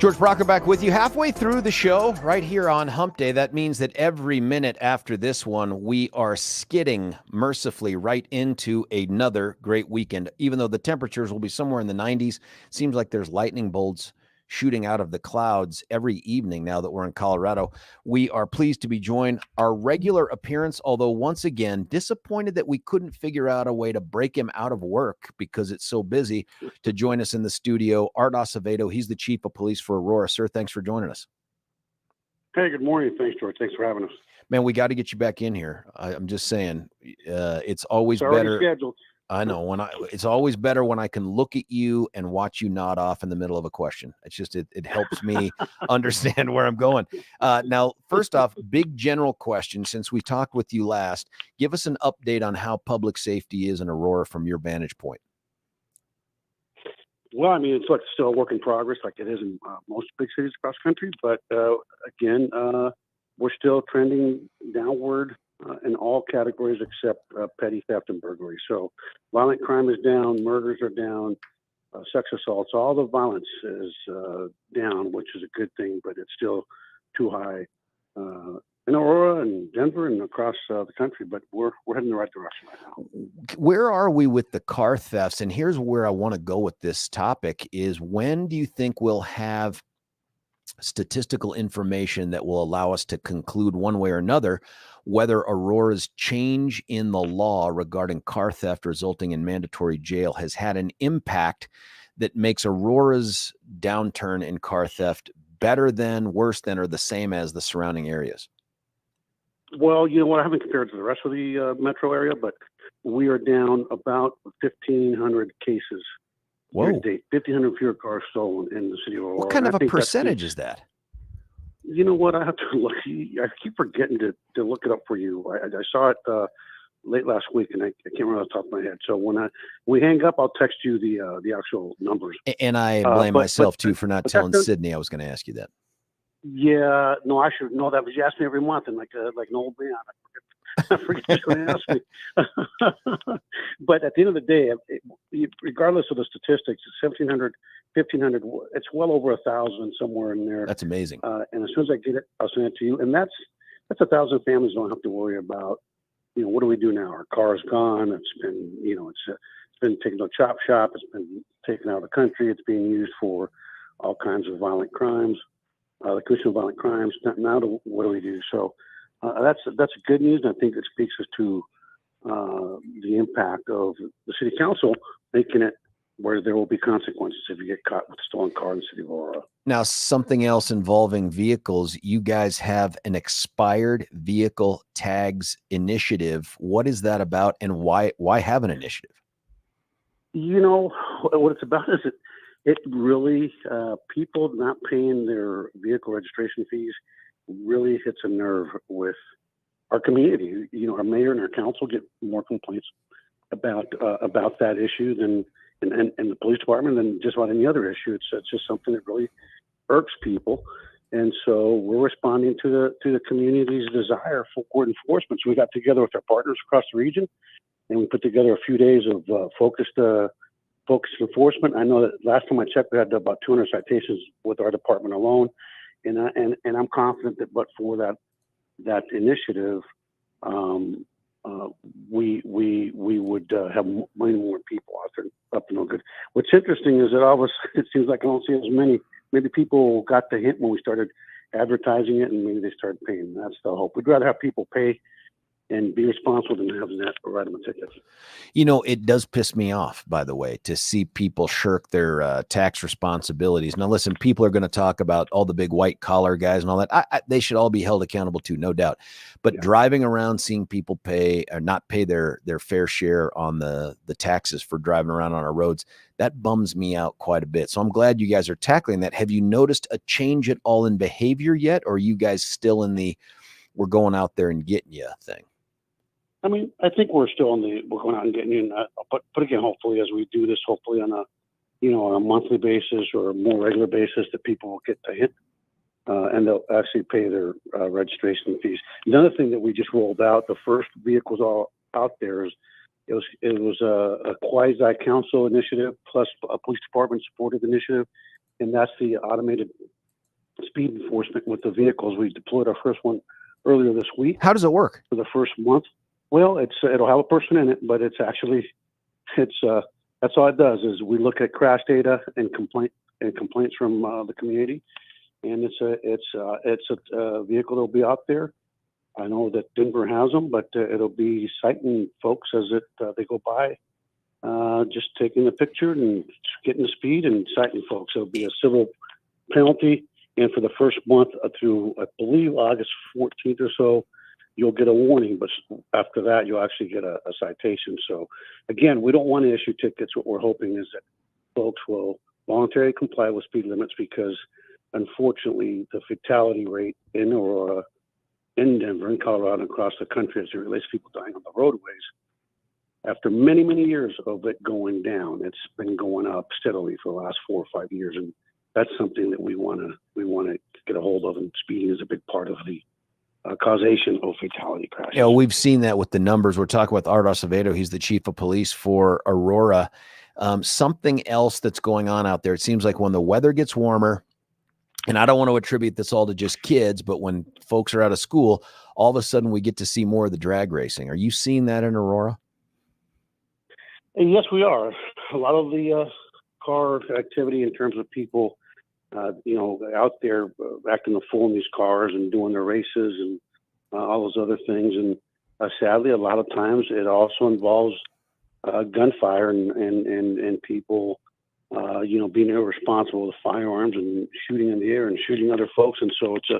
George Brauchler back with you halfway through the show right here on Hump Day. That means that every minute after this one, we are skidding mercifully right into another great weekend. Even though the temperatures will be somewhere in the 90s, seems like there's lightning bolts shooting out of the clouds every evening now that we're in Colorado. We are pleased to be joined our regular appearance, although once again, disappointed that we couldn't figure out a way to break him out of work because it's so busy, to join us in the studio, Art Acevedo. He's the chief of police for Aurora. Sir, thanks for joining us. Hey, good morning. Thanks, George. Thanks for having us. Man, we got to get you back in here. I'm just saying, it's always It's already better. scheduled. I know it's always better when I can look at you and watch you nod off in the middle of a question. It's just, it helps me understand where I'm going. Now, first off, big general question. Since we talked with you last, give us an update on how public safety is in Aurora from your vantage point. Well, I mean, it's like still a work in progress, like it is in most big cities across the country. But again, we're still trending downward in all categories except petty theft and burglary. So violent crime is down, murders are down, sex assaults, all the violence is down, which is a good thing, but it's still too high in Aurora and Denver and across the country. But we're heading in the right direction right now. Where are we with the car thefts? And here's where I want to go with this topic is, when do you think we'll have statistical information that will allow us to conclude one way or another whether Aurora's change in the law regarding car theft resulting in mandatory jail has had an impact that makes Aurora's downturn in car theft better than, worse than, or the same as the surrounding areas? Well, you know what? I haven't compared to the rest of the metro area, but we are down about 1,500 cases. Whoa. 1,500 fewer cars stolen in the city of Aurora. What kind of a percentage is that? You know what? I have to look. I keep forgetting to look it up for you. I saw it late last week, and I can't remember off the top of my head. So when we hang up, I'll text you the actual numbers. And I blame myself too for not telling Sydney I was going to ask you that. Yeah, no, I should know that, but you ask me every month, and like an old man, I forget you're going to ask me. But at the end of the day, regardless of the statistics, it's 1,700, 1,500. It's well over 1,000 somewhere in there. That's amazing. And as soon as I get it, I'll send it to you. And that's 1,000 families don't have to worry about, what do we do now? Our car's gone. It's been, it's been taken to a chop shop. It's been taken out of the country. It's being used for all kinds of violent crimes, the commission of violent crimes. Now, what do we do? So that's good news. And I think it speaks us to the impact of the city council making it where there will be consequences if you get caught with a stolen car in the city of Aurora. Now, something else involving vehicles. You guys have an expired vehicle tags initiative. What is that about, and why have an initiative? What it's about is it really, people not paying their vehicle registration fees really hits a nerve with our community. Our mayor and our council get more complaints about that issue than and the police department than just about any other issue. It's just something that really irks people, and so we're responding to the community's desire for court enforcement. So we got together with our partners across the region, and we put together a few days of focused enforcement. I know that last time I checked, we had about 200 citations with our department alone, and I'm confident that, but for that initiative, we would have many more people out there up to no good. What's interesting is that it seems like I don't see as many. Maybe people got the hint when we started advertising it, and maybe they started paying. That's the hope. We'd rather have people pay and be responsible than having that write them a ticket. It does piss me off, by the way, to see people shirk their tax responsibilities. Now, listen, people are going to talk about all the big white collar guys and all that. They should all be held accountable too, no doubt. But driving around, seeing people pay or not pay their fair share on the taxes for driving around on our roads, that bums me out quite a bit. So I'm glad you guys are tackling that. Have you noticed a change at all in behavior yet? Or are you guys still in the we're going out there and getting you thing? I mean, I think we're still we're going out and getting in. But again, hopefully, as we do this, hopefully on a monthly basis or a more regular basis, that people will get the hit and they'll actually pay their registration fees. Another thing that we just rolled out, the first vehicles all out there, is it was a quasi council initiative plus a police department supported initiative, and that's the automated speed enforcement with the vehicles. We deployed our first one earlier this week. How does it work? For the first month? Well, it'll have a person in it, but that's all it does is we look at crash data and complaints from the community, and it's a vehicle that'll be out there. I know that Denver has them, but it'll be citing folks as they go by, just taking a picture and getting the speed and citing folks. It'll be a civil penalty, and for the first month through, I believe, August 14th or so, you'll get a warning, but after that, you'll actually get a citation. So, again, we don't want to issue tickets. What we're hoping is that folks will voluntarily comply with speed limits because, unfortunately, the fatality rate in Aurora, in Denver, in Colorado, and across the country as it relates to people dying on the roadways, after many, many years of it going down, it's been going up steadily for the last 4 or 5 years, and that's something that we want to get a hold of. And speeding is a big part of the causation of fatality crashes. Yeah, we've seen that with the numbers. We're talking with Art Acevedo. He's the chief of police for Aurora. Something else that's going on out there. It seems like when the weather gets warmer, and I don't want to attribute this all to just kids, but when folks are out of school, all of a sudden we get to see more of the drag racing. Are you seeing that in Aurora? And yes, we are. A lot of the car activity in terms of people, out there acting a fool in these cars and doing their races and all those other things. And sadly, a lot of times it also involves gunfire and people, being irresponsible with firearms and shooting in the air and shooting other folks. And so it's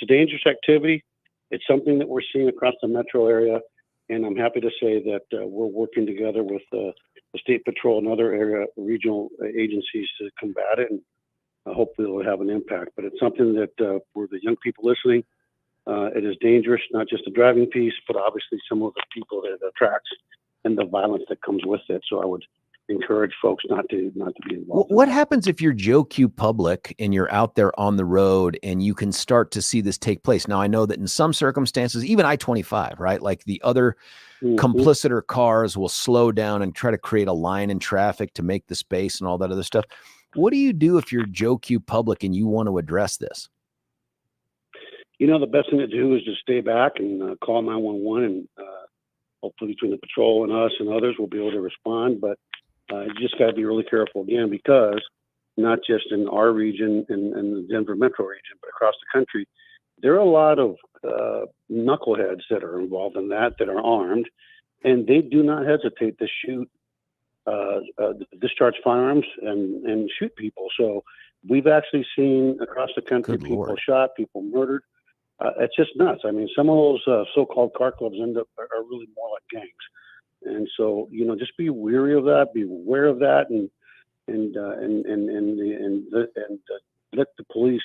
a dangerous activity. It's something that we're seeing across the metro area. And I'm happy to say that we're working together with the State Patrol and other area regional agencies to combat it. And hopefully it'll have an impact. But it's something that for the young people listening, it is dangerous, not just the driving piece, but obviously some of the people that it attracts and the violence that comes with it. So I would encourage folks not to be involved. What happens if you're Joe Q public and you're out there on the road and you can start to see this take place? Now, I know that in some circumstances, even I-25, right? Like the other complicit cars will slow down and try to create a line in traffic to make the space and all that other stuff. What do you do if you're Joe Q public and you want to address this? The best thing to do is just stay back and call 911, and hopefully between the patrol and us and others, we'll be able to respond. But you just got to be really careful again, because not just in our region and the Denver metro region, but across the country, there are a lot of knuckleheads that are involved in that are armed, and they do not hesitate to shoot, discharge firearms and shoot people. So we've actually seen across the country people shot, people murdered. It's just nuts. I mean, some of those so-called car clubs are really more like gangs. And so, just be wary of that, be aware of that, and let the police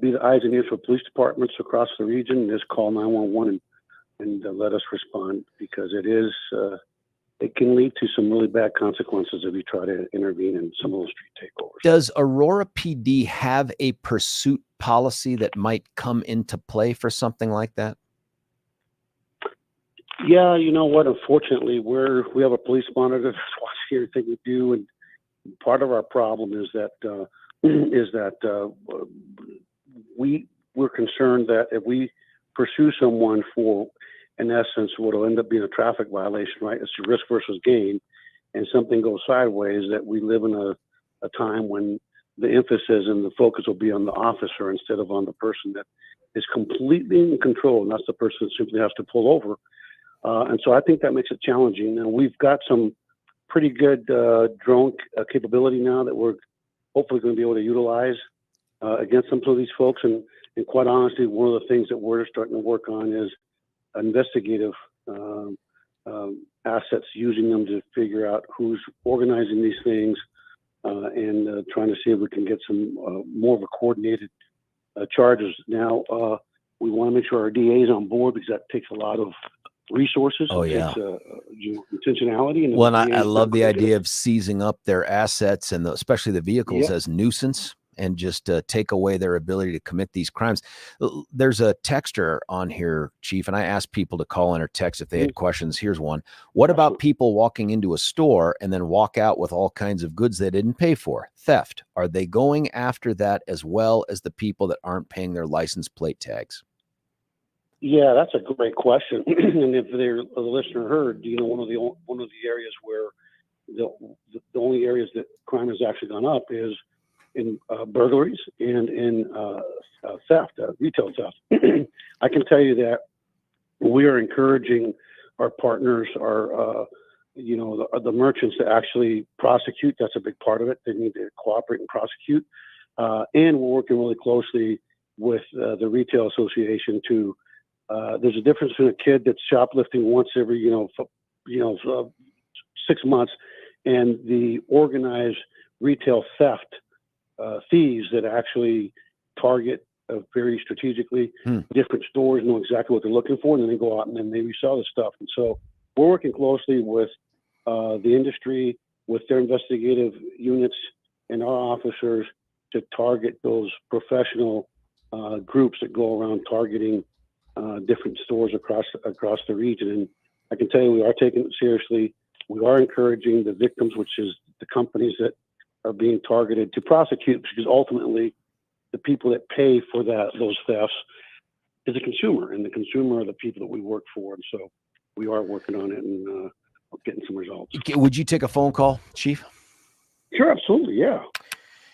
be the eyes and ears for police departments across the region. Just call 911 and let us respond, because it can lead to some really bad consequences if you try to intervene in some of those street takeovers. Does Aurora PD have a pursuit policy that might come into play for something like that? Yeah, you know what? Unfortunately, we have a police monitor that's watching everything we do, and part of our problem is that we're concerned that if we pursue someone for, in essence, what will end up being a traffic violation, right? It's risk versus gain, and something goes sideways, that we live in a time when the emphasis and the focus will be on the officer instead of on the person that is completely in control, and that's the person that simply has to pull over. And so I think that makes it challenging. And we've got some pretty good drone capability now that we're hopefully going to be able to utilize against some of these folks. And quite honestly, one of the things that we're starting to work on is investigative assets, using them to figure out who's organizing these things and trying to see if we can get some more of a coordinated charges. Now, we want to make sure our DA is on board, because that takes a lot of resources. Oh, yeah. Intentionality. And well, and I love the idea of seizing up their assets and especially the vehicles as nuisance. and just take away their ability to commit these crimes. There's a texter on here, Chief, and I asked people to call in or text if they had questions. Here's one. What about people walking into a store and then walk out with all kinds of goods they didn't pay for? Theft. Are they going after that as well as the people that aren't paying their license plate tags? Yeah, that's a great question. And if the listener heard, one of the areas where the only areas that crime has actually gone up is in burglaries and in theft, retail theft. I can tell you that we are encouraging our partners, the merchants to actually prosecute. That's a big part of it. They need to cooperate and prosecute. And we're working really closely with the Retail Association to. There's a difference between a kid that's shoplifting once every 6 months and the organized retail theft thieves that actually target very strategically different stores, know exactly what they're looking for, and then they go out and then they resell the stuff. And so we're working closely with the industry, with their investigative units and our officers to target those professional groups that go around targeting different stores across the region. And I can tell you we are taking it seriously. We are encouraging the victims, which is the companies that are being targeted, to prosecute, because ultimately the people that pay for those thefts is the consumer, and the consumer are the people that we work for. And so we are working on it and getting some results. Would you take a phone call, Chief? Sure, absolutely, yeah.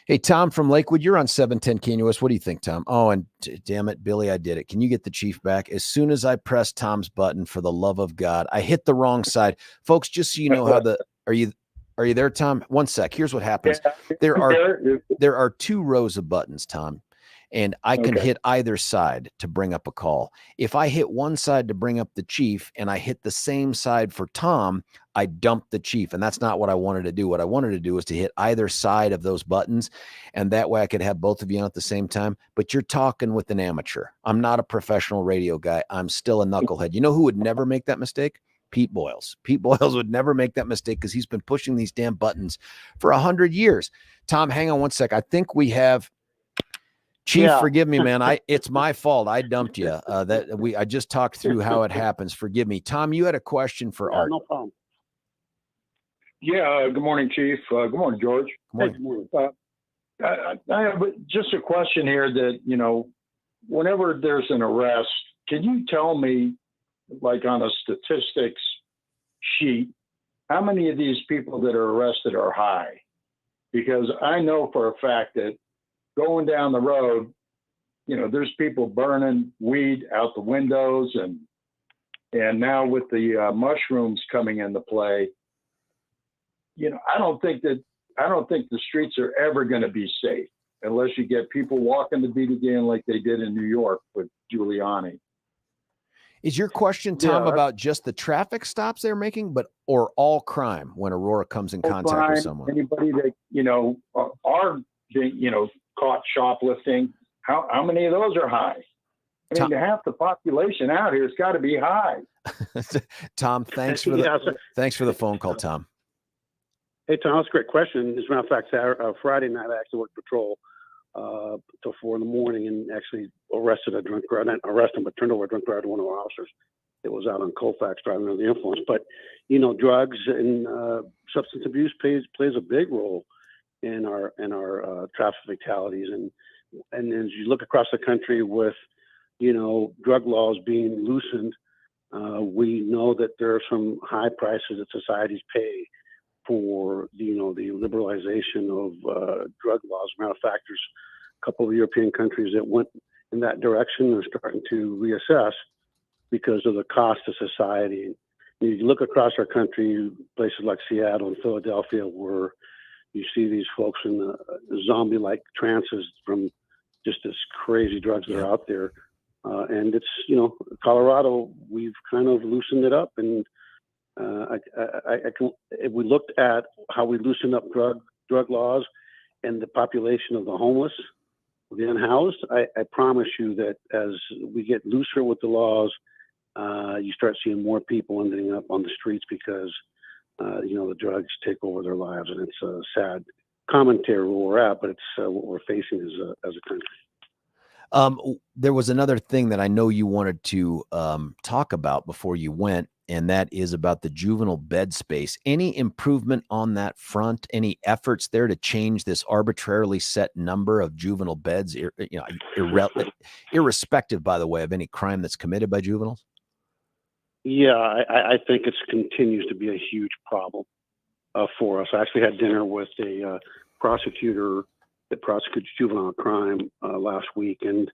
Hey, Tom from Lakewood, you're on 710 KNUS. What do you think, Tom? Oh, and damn it, Billy, I did it. Can you get the Chief back? As soon as I press Tom's button, for the love of God, I hit the wrong side. Folks, just so you know how are you there, Tom? One sec. Here's what happens. There are 2 rows of buttons, Tom, and I can hit either side to bring up a call. If I hit one side to bring up the Chief and I hit the same side for Tom, I dump the Chief, and that's not what I wanted to do. What I wanted to do was to hit either side of those buttons, and that way I could have both of you on at the same time. But you're talking with an amateur. I'm not a professional radio guy. I'm still a knucklehead. You know who would never make that mistake? Pete Boyles. Pete Boyles would never make that mistake because he's been pushing these damn buttons for 100 years. Tom, hang on one sec. I think we have Chief. Forgive me, man. It's my fault. I dumped you. I just talked through how it happens. Forgive me. Tom, you had a question for Art. No problem. Yeah. Good morning, Chief. Good morning, George. Good morning. I have just a question here that, whenever there's an arrest, can you tell me, like on a statistics sheet, how many of these people that are arrested are high? Because I know for a fact that going down the road, there's people burning weed out the windows, and now with the mushrooms coming into play, I don't think the streets are ever going to be safe unless you get people walking the beat again like they did in New York with Giuliani. Is your question, Tom, about just the traffic stops they're making, or all crime when Aurora comes in contact with someone? Anybody that, are being, caught shoplifting, how many of those are high? I mean, half the population out here has got to be high. Tom, thanks for the phone call, Tom. Hey, Tom, that's a great question. As a matter of fact, Friday night, I actually worked patrol till 4 a.m. and actually arrested a drunk driver. Not arrested him, but turned over a drunk driver to one of our officers that was out on Colfax driving under the influence. But, drugs and substance abuse plays a big role in our traffic fatalities. And as you look across the country with, drug laws being loosened, we know that there are some high prices that societies pay for, the liberalization of drug laws. As a matter of fact, there's a couple of European countries that went in that direction. They're starting to reassess because of the cost to society. And you look across our country, places like Seattle and Philadelphia, where you see these folks in the zombie-like trances from just this crazy drugs that are out there. And it's, Colorado, we've kind of loosened it up. And if we looked at how we loosened up drug laws and the population of the homeless, the unhoused, I promise you that as we get looser with the laws, you start seeing more people ending up on the streets because, the drugs take over their lives, and it's a sad commentary where we're at, but it's what we're facing as a country. There was another thing that I know you wanted to talk about before you went, and that is about the juvenile bed space. Any improvement on that front? Any efforts there to change this arbitrarily set number of juvenile beds, irrespective, by the way, of any crime that's committed by juveniles? Yeah, I think it continues to be a huge problem for us. I actually had dinner with a prosecutor that prosecutes juvenile crime last week, and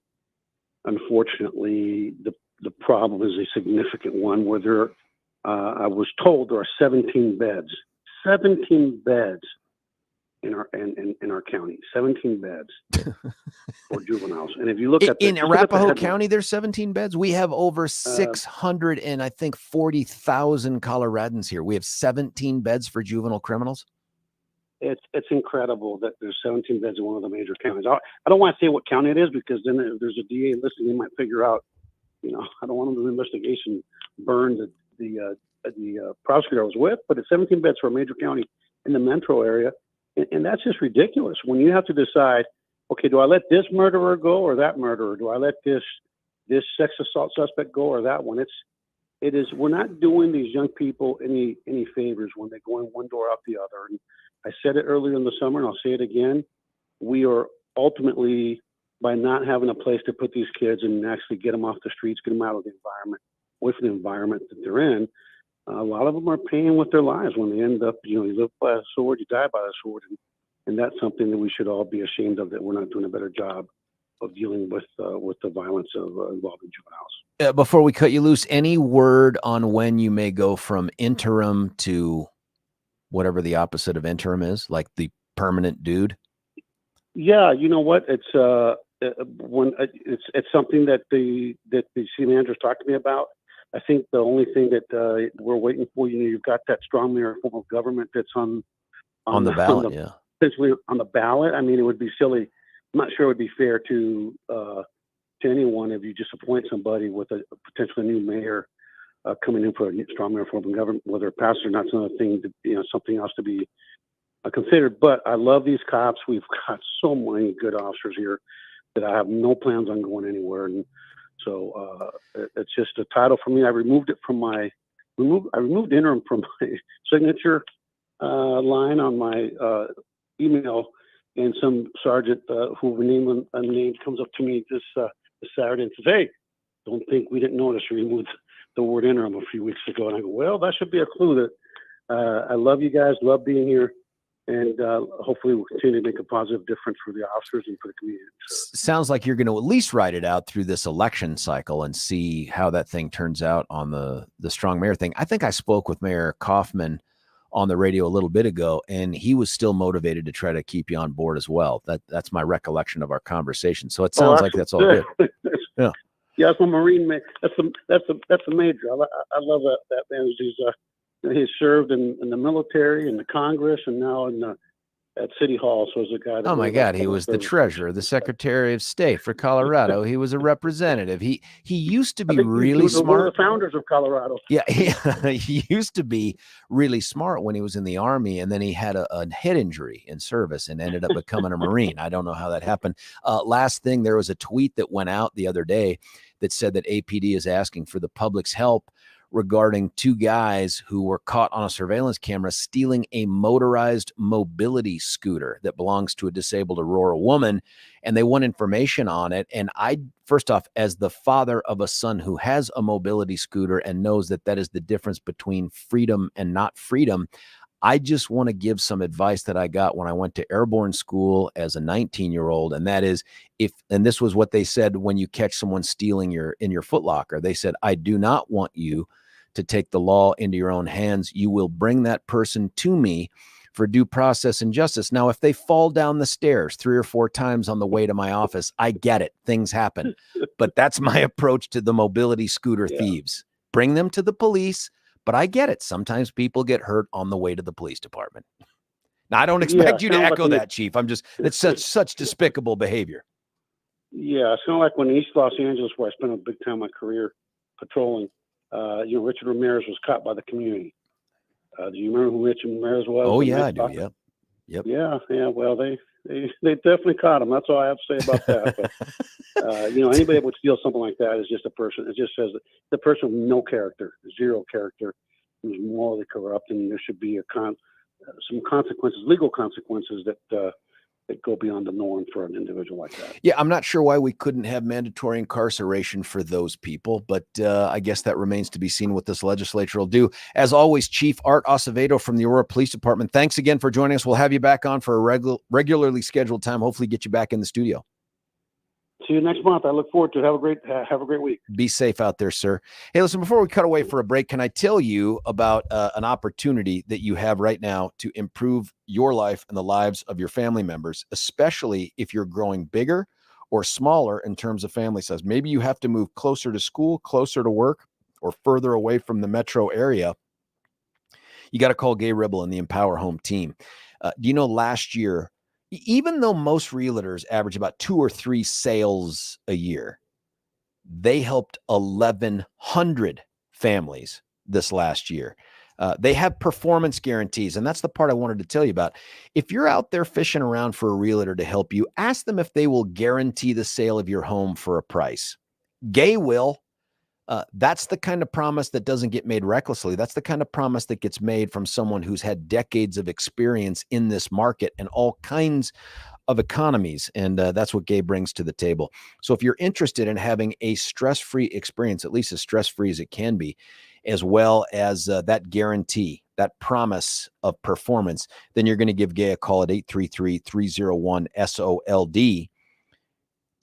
unfortunately, the problem is a significant one. Where there, I was told there are 17 beds in our county, 17 beds for juveniles. And if you look at in Arapahoe County, there's 17 beds. We have over 600 and I think 40,000 Coloradans here. We have 17 beds for juvenile criminals. It's incredible that there's 17 beds in one of the major counties. I don't want to say what county it is, because then if there's a DA listening, they might figure out, I don't want the investigation burned the prosecutor I was with, but it's 17 beds for a major county in the metro area. And that's just ridiculous when you have to decide, okay, do I let this murderer go or that murderer? Do I let this sex assault suspect go or that one? We're not doing these young people any favors when they go in one door out the other. And I said it earlier in the summer, and I'll say it again. We are ultimately, by not having a place to put these kids and actually get them off the streets, get them out of the environment, away from the environment that they're in, a lot of them are paying with their lives when they end up, you live by a sword, you die by a sword. And that's something that we should all be ashamed of, that we're not doing a better job of dealing with the violence involving juveniles. Before we cut you loose, any word on when you may go from interim to whatever the opposite of interim is, like the permanent dude? Yeah, you know what? It's it's something that the city manager's talked to me about. I think the only thing that we're waiting for, you've got that strong mayor form of government that's on the ballot, essentially on the ballot. I mean, it would be silly. I'm not sure it would be fair to anyone if you just appoint somebody with a potentially new mayor coming in for a strong mayor form of government, whether it passes or not. It's another thing to, something else to be considered. But I love these cops. We've got so many good officers here that I have no plans on going anywhere. And so it's just a title for me. I removed it from I removed interim from my signature line on my email, and some sergeant who named unnamed comes up to me this Saturday and says, "Hey, don't think we didn't notice you removed the word interim a few weeks ago." And I go, "Well, that should be a clue that I love you guys, love being here, and hopefully we'll continue to make a positive difference for the officers and for the community." So, sounds like you're going to at least ride it out through this election cycle and see how that thing turns out on the strong mayor thing. I think I spoke with Mayor Kaufman on the radio a little bit ago, and he was still motivated to try to keep you on board as well. That's my recollection of our conversation. So it sounds like that's all good. Yeah. Yeah, that's my Marine man. That's a major. I love that man. He's served in the military, in the Congress, and now at City Hall. So as a guy. Oh my God, he was the treasurer, the Secretary of State for Colorado. He was a representative. He used to be really smart. One of the founders of Colorado. Yeah, he used to be really smart when he was in the Army, and then he had a head injury in service and ended up becoming a Marine. I don't know how that happened. Last thing, there was a tweet that went out the other day that said that APD is asking for the public's help regarding two guys who were caught on a surveillance camera stealing a motorized mobility scooter that belongs to a disabled Aurora woman, and they want information on it. And I, first off, as the father of a son who has a mobility scooter and knows that that is the difference between freedom and not freedom, I just want to give some advice that I got when I went to airborne school as a 19-year-old. And that is, and this was what they said when you catch someone stealing in your Foot Locker. They said, "I do not want you to take the law into your own hands. You will bring that person to me for due process and justice." Now, if they fall down the stairs 3 or 4 times on the way to my office, I get it. Things happen. But that's my approach to the mobility scooter thieves. Bring them to the police. But I get it. Sometimes people get hurt on the way to the police department. Now, I don't expect you to echo that, Chief. It's such despicable behavior. Yeah, it's kind of like when in East Los Angeles, where I spent a big time of my career patrolling, Richard Ramirez was caught by the community. Do you remember who Richard Ramirez was? Oh, yeah, I do. Yeah. Yep. Yeah. Well, they definitely caught him. That's all I have to say about that. But anybody would steal something like that is just a person. It just says the person with no character, zero character, who's morally corrupt, and there should be some consequences, legal consequences that go beyond the norm for an individual like that. Yeah, I'm not sure why we couldn't have mandatory incarceration for those people, but I guess that remains to be seen what this legislature will do. As always, Chief Art Acevedo from the Aurora Police Department, thanks again for joining us. We'll have you back on for a regularly scheduled time. Hopefully get you back in the studio. See you next month. I look forward to it. Have a great week. Be safe out there, sir. Hey, listen, before we cut away for a break, can I tell you about an opportunity that you have right now to improve your life and the lives of your family members, especially if you're growing bigger or smaller in terms of family size? Maybe you have to move closer to school, closer to work, or further away from the metro area. You got to call Gay Ribble and the Empower Home team. Do you know last year, even though most realtors average about 2 or 3 sales a year, they helped 1,100 families this last year. They have performance guarantees, and that's the part I wanted to tell you about. If you're out there fishing around for a realtor to help you, ask them if they will guarantee the sale of your home for a price. Gay will. That's the kind of promise that doesn't get made recklessly. That's the kind of promise that gets made from someone who's had decades of experience in this market and all kinds of economies. And that's what Gay brings to the table. So if you're interested in having a stress-free experience, at least as stress-free as it can be, as well as that guarantee, that promise of performance, then you're going to give Gay a call at 833-301-SOLD.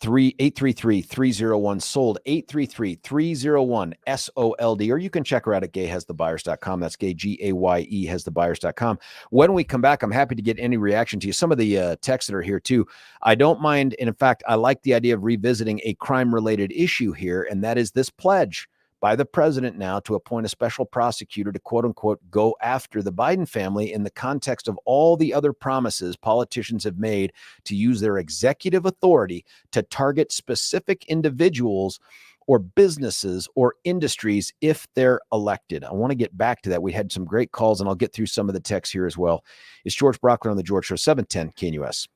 833-301-SOLD, 833-301-SOLD, or you can check her out at gayhasthebuyers.com. That's gay, G-A-Y-E, hasthebuyers.com. When we come back, I'm happy to get any reaction to you. Some of the texts that are here too. I don't mind, and in fact, I like the idea of revisiting a crime-related issue here, and that is this pledge by the president now to appoint a special prosecutor to quote unquote go after the Biden family in the context of all the other promises politicians have made to use their executive authority to target specific individuals or businesses or industries if they're elected. I want to get back to that. We had some great calls, and I'll get through some of the texts here as well. It's George Brauchler on the George Show, 710 KNUS.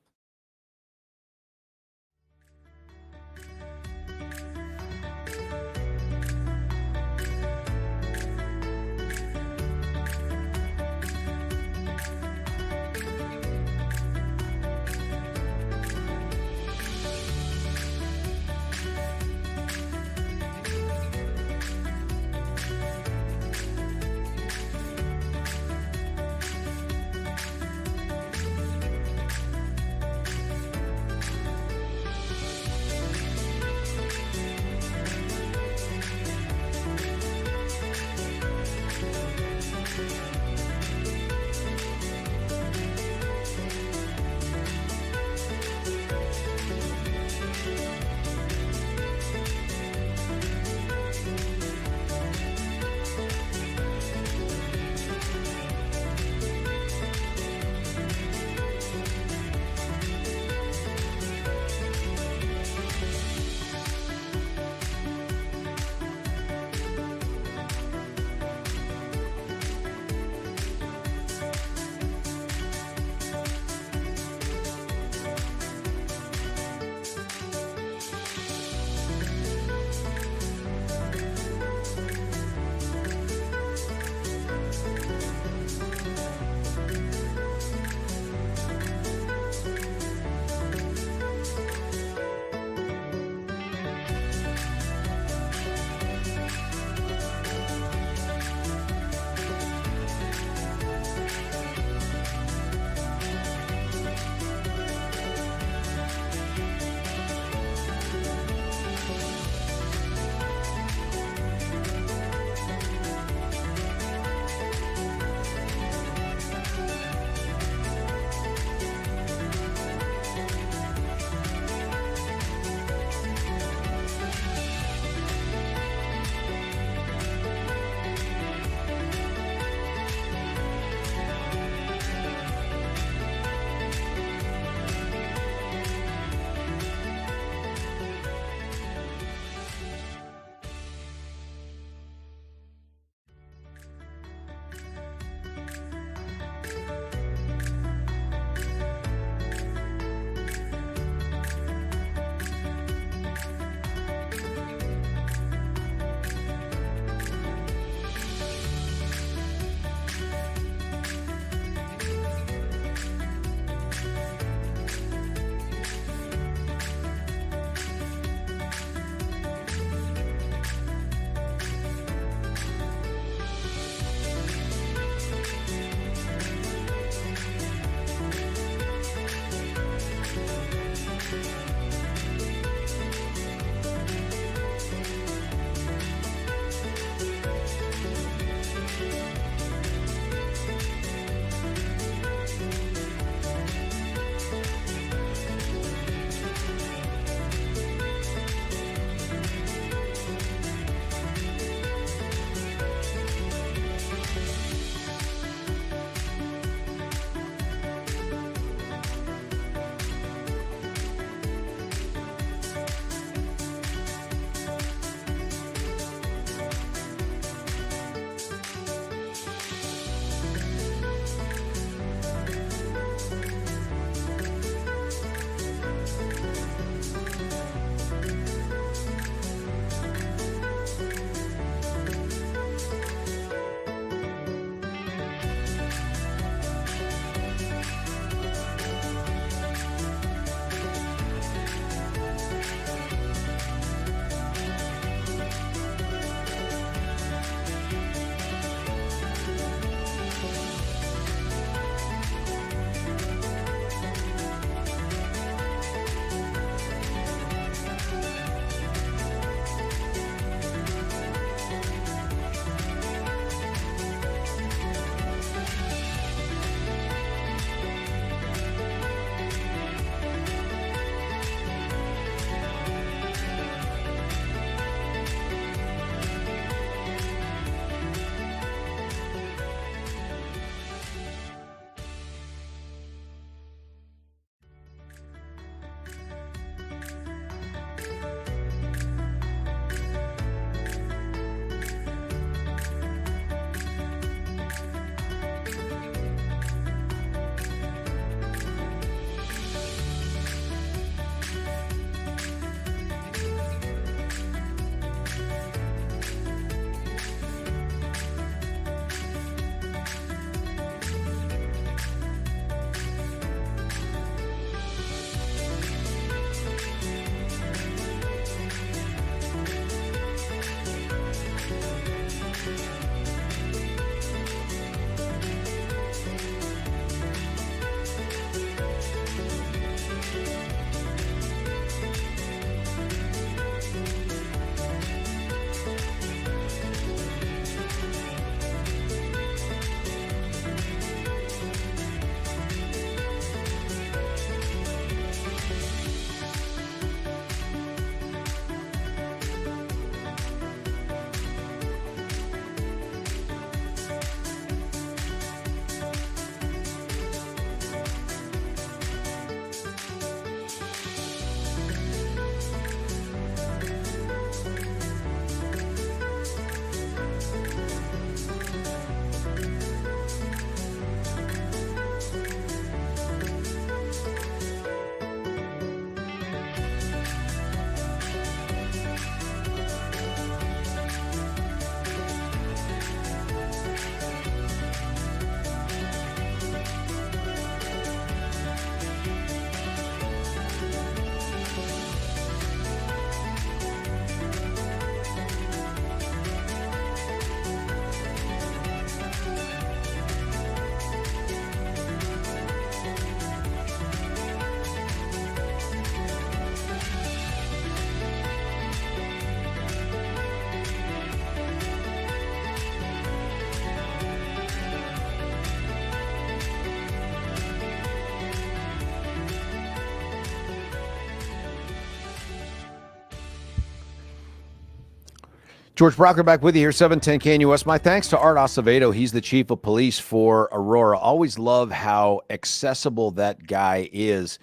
George Brauchler back with you here, 710 KNUS. My thanks to Art Acevedo. He's the chief of police for Aurora. Always love how accessible that guy is.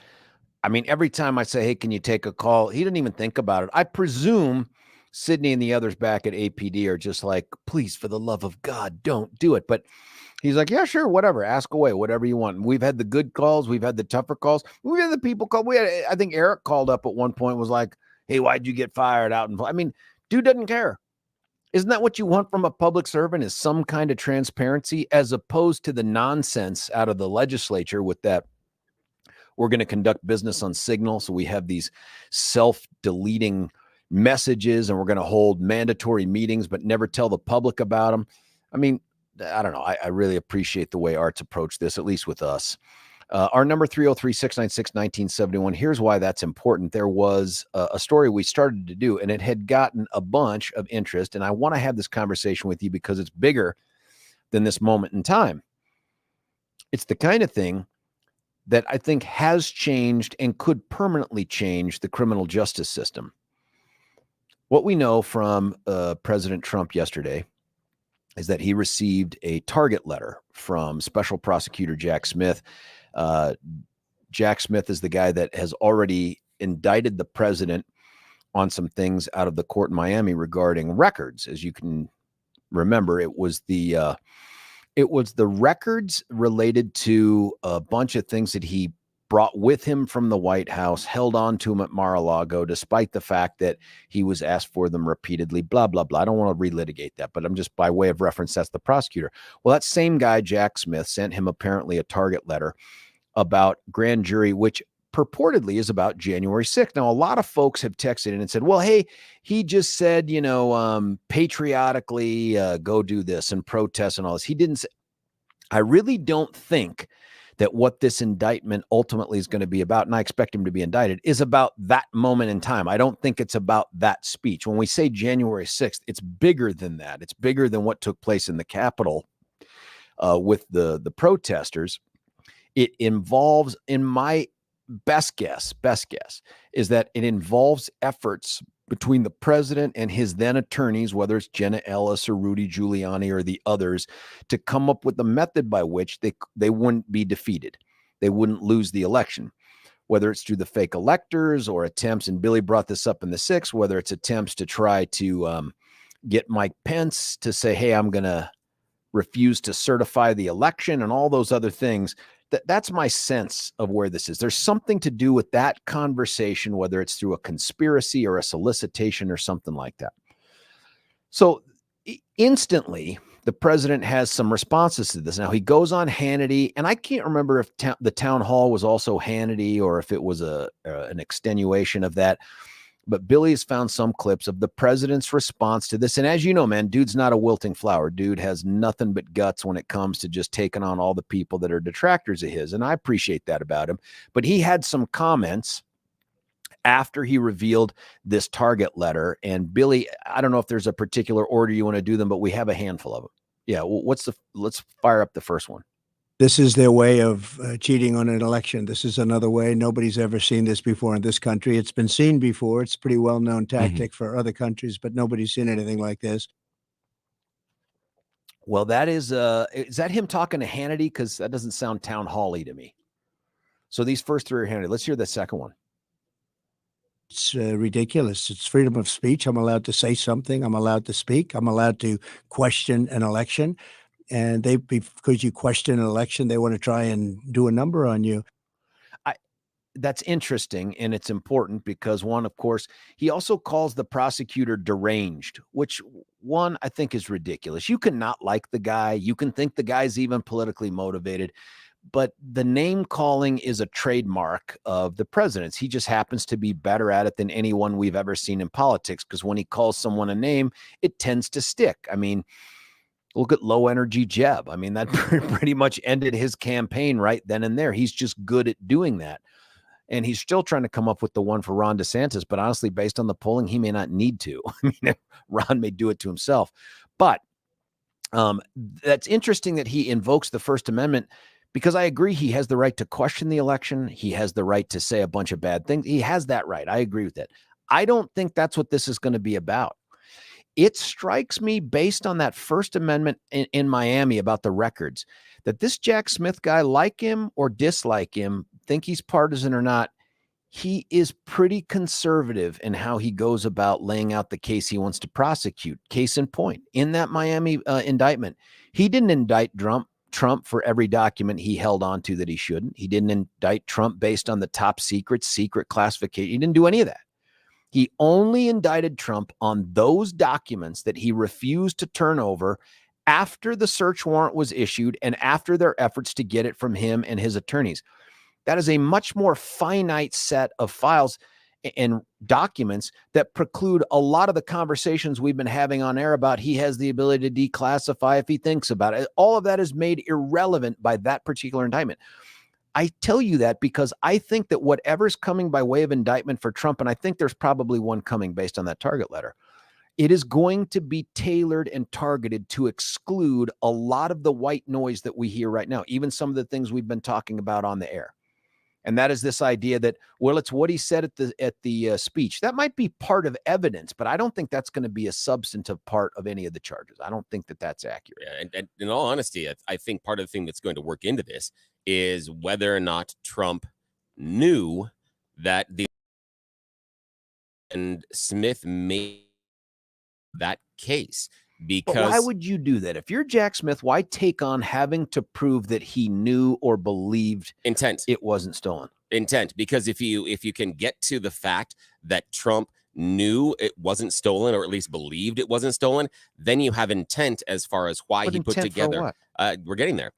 I mean, every time I say, hey, can you take a call? He didn't even think about it. I presume Sydney and the others back at APD are just like, please, for the love of God, don't do it. But he's like, yeah, sure, whatever. Ask away, whatever you want. And we've had the good calls. We've had the tougher calls. We've had the people call. I think Eric called up at one point, was like, hey, why'd you get fired out? And I mean, dude doesn't care. Isn't that what you want from a public servant, is some kind of transparency, as opposed to the nonsense out of the legislature with that we're going to conduct business on Signal. So we have these self-deleting messages and we're going to hold mandatory meetings, but never tell the public about them. I mean, I don't know. I really appreciate the way Art's approached this, at least with us. Our number 303-696-1971. Here's why that's important. There was a story we started to do, and it had gotten a bunch of interest. And I want to have this conversation with you because it's bigger than this moment in time. It's the kind of thing that I think has changed and could permanently change the criminal justice system. What we know from President Trump yesterday is that he received a target letter from Special Prosecutor Jack Smith. Jack Smith is the guy that has already indicted the president on some things out of the court in Miami regarding records. As you can remember, it was the records related to a bunch of things that he brought with him from the White House, held on to him at Mar-a-Lago, despite the fact that he was asked for them repeatedly, blah, blah, blah. I don't want to relitigate that, but I'm just, by way of reference, that's the prosecutor. Well, that same guy, Jack Smith, sent him apparently a target letter about grand jury, which purportedly is about January 6th. Now, a lot of folks have texted in and said, well, hey, he just said, patriotically go do this and protest and all this. He didn't say. I really don't think that what this indictment ultimately is going to be about, and I expect him to be indicted, is about that moment in time. I don't think it's about that speech. When we say January 6th, it's bigger than that. It's bigger than what took place in the Capitol with the protesters. It involves, in my best guess, is that it involves efforts between the president and his then attorneys, whether it's Jenna Ellis or Rudy Giuliani or the others, to come up with a method by which they wouldn't be defeated. They wouldn't lose the election, whether it's through the fake electors or attempts, and Billy brought this up in the 6th, whether it's attempts to try to get Mike Pence to say, hey, I'm going to refuse to certify the election and all those other things. That's my sense of where this is. There's something to do with that conversation, whether it's through a conspiracy or a solicitation or something like that. So instantly, the president has some responses to this. Now, he goes on Hannity, and I can't remember if the town hall was also Hannity or if it was an extenuation of that. But Billy has found some clips of the president's response to this. And as you know, man, dude's not a wilting flower. Dude has nothing but guts when it comes to just taking on all the people that are detractors of his. And I appreciate that about him. But he had some comments after he revealed this target letter. And Billy, I don't know if there's a particular order you want to do them, but we have a handful of them. Yeah. Let's fire up the first one. This is their way of cheating on an election. This is another way. Nobody's ever seen this before in this country. It's been seen before. It's a pretty well-known tactic for other countries, but nobody's seen anything like this. Well, that is that him talking to Hannity? Because that doesn't sound town hall-y to me. So these first three are Hannity. Let's hear the second one. It's ridiculous. It's freedom of speech. I'm allowed to say something. I'm allowed to speak. I'm allowed to question an election. And because you question an election, they want to try and do a number on you. That's interesting, and it's important because, one, of course, he also calls the prosecutor deranged, which, one, I think is ridiculous. You can not like the guy. You can think the guy's even politically motivated, but the name calling is a trademark of the president's. He just happens to be better at it than anyone we've ever seen in politics, because when he calls someone a name, it tends to stick. I mean, look at Low Energy Jeb. I mean, that pretty much ended his campaign right then and there. He's just good at doing that. And he's still trying to come up with the one for Ron DeSantis. But honestly, based on the polling, he may not need to. I mean, Ron may do it to himself. But that's interesting that he invokes the First Amendment, because I agree he has the right to question the election. He has the right to say a bunch of bad things. He has that right. I agree with that. I don't think that's what this is going to be about. it strikes me based on that First Amendment in Miami about the records that this Jack Smith guy, like him or dislike him, think he's partisan or not, he is pretty conservative in how he goes about laying out the case he wants to prosecute. Case in point, in that Miami indictment, he didn't indict Trump for every document he held onto that he shouldn't. He didn't indict Trump based on the top secret classification. He didn't do any of that. He only indicted Trump on those documents that he refused to turn over after the search warrant was issued and after their efforts to get it from him and his attorneys. That is a much more finite set of files and documents that preclude a lot of the conversations we've been having on air about he has the ability to declassify if he thinks about it. All of that is made irrelevant by that particular indictment. I tell you that because I think that whatever's coming by way of indictment for Trump, and I think there's probably one coming based on that target letter, it is going to be tailored and targeted to exclude a lot of the white noise that we hear right now, even some of the things we've been talking about on the air. And that is this idea that, well, it's what he said at the speech. That might be part of evidence, but I don't think that's going to be a substantive part of any of the charges. I don't think that that's accurate. Yeah, and in all honesty, I think part of the thing that's going to work into this is whether or not Trump knew that and Smith made that case. Because but why would you do that? If you're Jack Smith, why take on having to prove that he knew or believed intent it wasn't stolen? Intent, because if you can get to the fact that Trump knew it wasn't stolen, or at least believed it wasn't stolen, then you have intent as far as why he put together. We're getting there.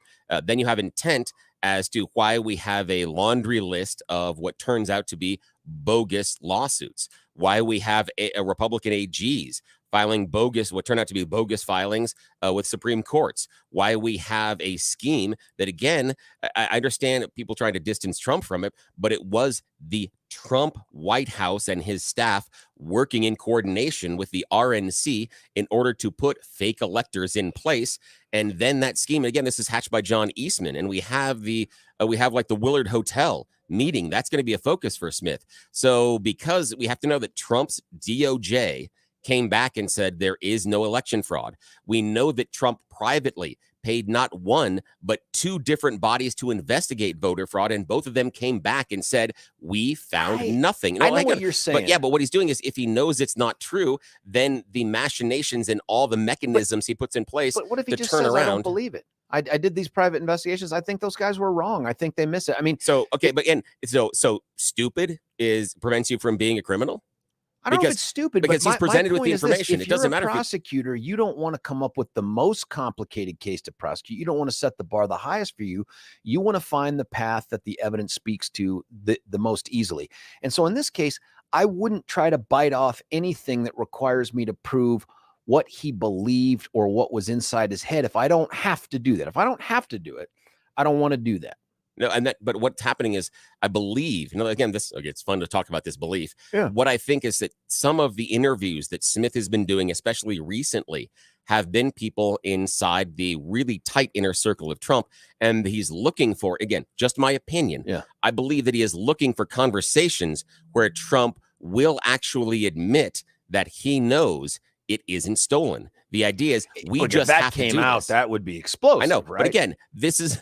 Then you have intent as to why we have a laundry list of what turns out to be bogus lawsuits, why we have a Republican AGs filing what turned out to be bogus filings with Supreme Courts, why we have a scheme that, again, I understand people trying to distance Trump from it, but it was the Trump White House and his staff working in coordination with the RNC in order to put fake electors in place. And then that scheme, again, this is hatched by John Eastman, and we have like the Willard Hotel meeting. That's going to be a focus for Smith. So because we have to know that Trump's DOJ came back and said there is no election fraud. We know that Trump privately paid not one, but two different bodies to investigate voter fraud, and both of them came back and said, we found nothing. No, I know what you're saying. But what he's doing is, if he knows it's not true, then the machinations and all the mechanisms he puts in place but what if he to just turn says, around. I don't believe it. I did these private investigations. I think those guys were wrong. I think they miss it. I mean, so stupid prevents you from being a criminal? I don't know if it's stupid, because but he's presented with the this. information. If It doesn't you're a matter. Prosecutor, you don't want to come up with the most complicated case to prosecute. You don't want to set the bar the highest for you. You want to find the path that the evidence speaks to the most easily. And so in this case, I wouldn't try to bite off anything that requires me to prove what he believed or what was inside his head if I don't have to do that. If I don't have to do it, I don't want to do that. No, but what's happening is, I believe, again, it's fun to talk about this belief. Yeah. What I think is that some of the interviews that Smith has been doing, especially recently, have been people inside the really tight inner circle of Trump. And he's looking for, again, just my opinion. Yeah. I believe that he is looking for conversations where Trump will actually admit that he knows it isn't stolen. The idea is if that came out, that would be explosive. I know, right? but again, this is.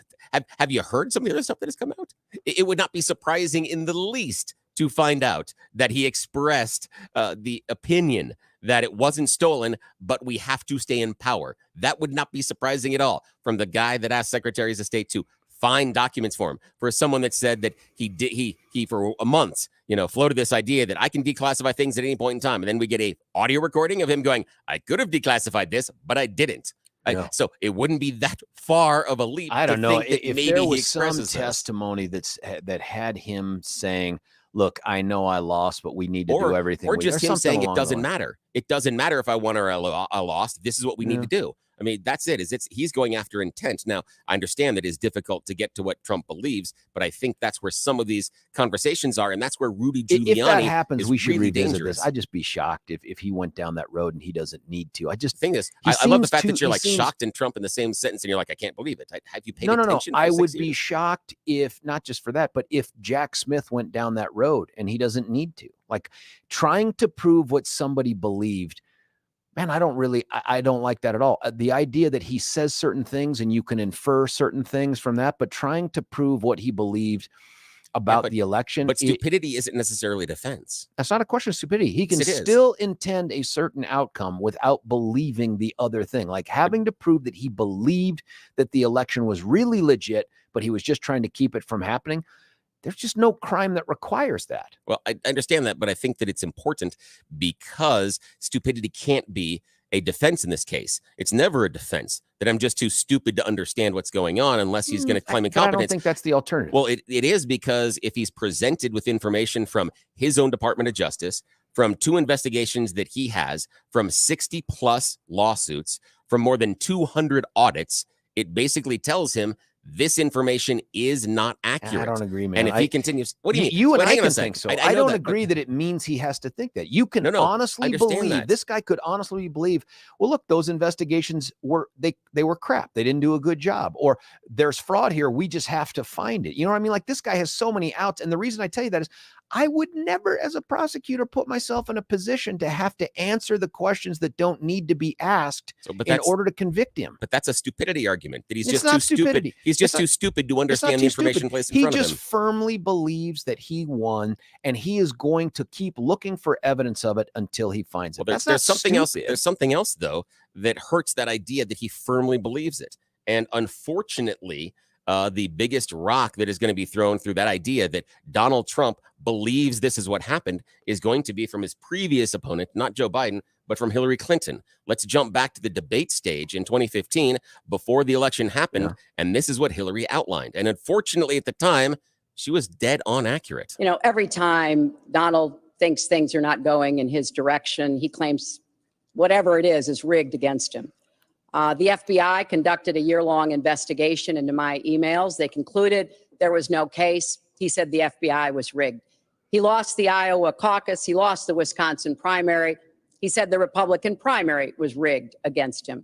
Have you heard some of the other stuff that has come out? It would not be surprising in the least to find out that he expressed the opinion that it wasn't stolen, but we have to stay in power. That would not be surprising at all from the guy that asked secretaries of state to find documents for him, for someone that said that he for a month, floated this idea that I can declassify things at any point in time. And then we get a audio recording of him going, I could have declassified this, but I didn't. Yeah. So it wouldn't be that far of a leap. I don't know if maybe there he was some expresses testimony that had him saying, "Look, I know I lost, but we need to do everything." Or just him saying it doesn't matter. It doesn't matter if I won or I lost. This is what we need to do. I mean, that's it. He's going after intent. Now, I understand that it's difficult to get to what Trump believes, but I think that's where some of these conversations are, and that's where Rudy Giuliani if that happens, is we should really revisit dangerous. this. I'd just be shocked if he went down that road and he doesn't need to. I just think this. I love the fact that you're shocked and Trump in the same sentence, and you're like, I can't believe it. Have you paid attention? No. I would be shocked if, not just for that, but if Jack Smith went down that road and he doesn't need to. Like, trying to prove what somebody believed man, I don't like that at all. The idea that he says certain things and you can infer certain things from that, but trying to prove what he believed about the election. But stupidity isn't necessarily defense. That's not a question of stupidity. He can still intend a certain outcome without believing the other thing, like having to prove that he believed that the election was really legit, but he was just trying to keep it from happening. There's just no crime that requires that. Well, I understand that, but I think that it's important because stupidity can't be a defense in this case. It's never a defense that I'm just too stupid to understand what's going on unless he's going to claim incompetence. I don't think that's the alternative. Well, it is, because if he's presented with information from his own Department of Justice, from 2 investigations that he has, from 60 plus lawsuits, from more than 200 audits, it basically tells him this information is not accurate. I don't agree, man. And if he continues, what do you mean? You and Well, I hang on can a second. think so. I I don't that, agree that it means he has to think that. You can I honestly understand believe that. this guy could honestly believe, well, look, those investigations were they were crap. They didn't do a good job, or there's fraud here. We just have to find it. You know what I mean? Like, this guy has so many outs. And the reason I tell you that is I would never, as a prosecutor, put myself in a position to have to answer the questions that don't need to be asked in order to convict him. But that's a stupidity argument, that he's It's just not too stupidity. stupid. He's just too stupid to understand the information placed in front of him. He just firmly believes that he won, and he is going to keep looking for evidence of it until he finds it. Well, there's something else. There's something else, though, that hurts that idea that he firmly believes it. And unfortunately, the biggest rock that is going to be thrown through that idea that Donald Trump believes this is what happened is going to be from his previous opponent, not Joe Biden, but from Hillary Clinton. Let's jump back to the debate stage in 2015 before the election happened. Yeah. And this is what Hillary outlined. And unfortunately, at the time, she was dead on accurate. You know, every time Donald thinks things are not going in his direction, he claims whatever it is rigged against him. The FBI conducted a year-long investigation into my emails. They concluded there was no case. He said the FBI was rigged. He lost the Iowa caucus. He lost the Wisconsin primary. He said the Republican primary was rigged against him.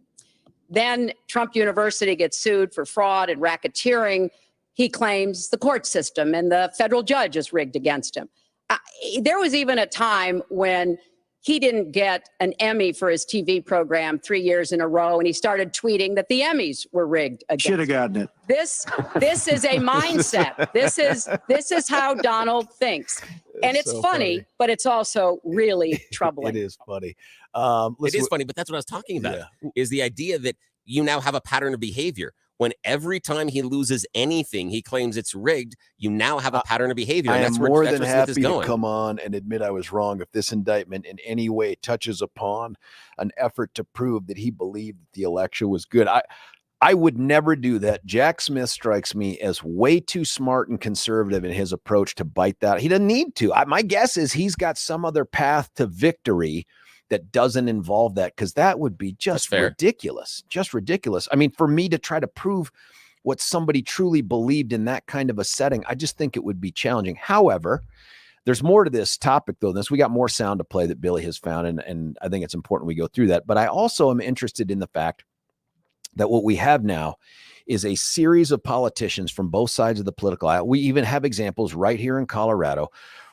Then Trump University gets sued for fraud and racketeering. He claims the court system and the federal judge is rigged against him. There was even a time when he didn't get an Emmy for his TV program 3 years in a row, and he started tweeting that the Emmys were rigged against him. Should have gotten it. This is a mindset. This is how Donald thinks. And it's so funny, but it's also really troubling. It is funny. It is funny, but that's what I was talking about, is the idea that you now have a pattern of behavior. When every time he loses anything, he claims it's rigged, you now have a pattern of behavior. I And am that's more where, than that's happy to going. come on and admit I was wrong if this indictment in any way touches upon an effort to prove that he believed that the election was good. I would never do that. Jack Smith strikes me as way too smart and conservative in his approach to bite that. He doesn't need to. My guess is he's got some other path to victory that doesn't involve that, because that would be just ridiculous. Just ridiculous. I mean, for me to try to prove what somebody truly believed in that kind of a setting, I just think it would be challenging. However, there's more to this topic, though. We got more sound to play that Billy has found, and I think it's important we go through that. But I also am interested in the fact that what we have now is a series of politicians from both sides of the political aisle. We even have examples right here in Colorado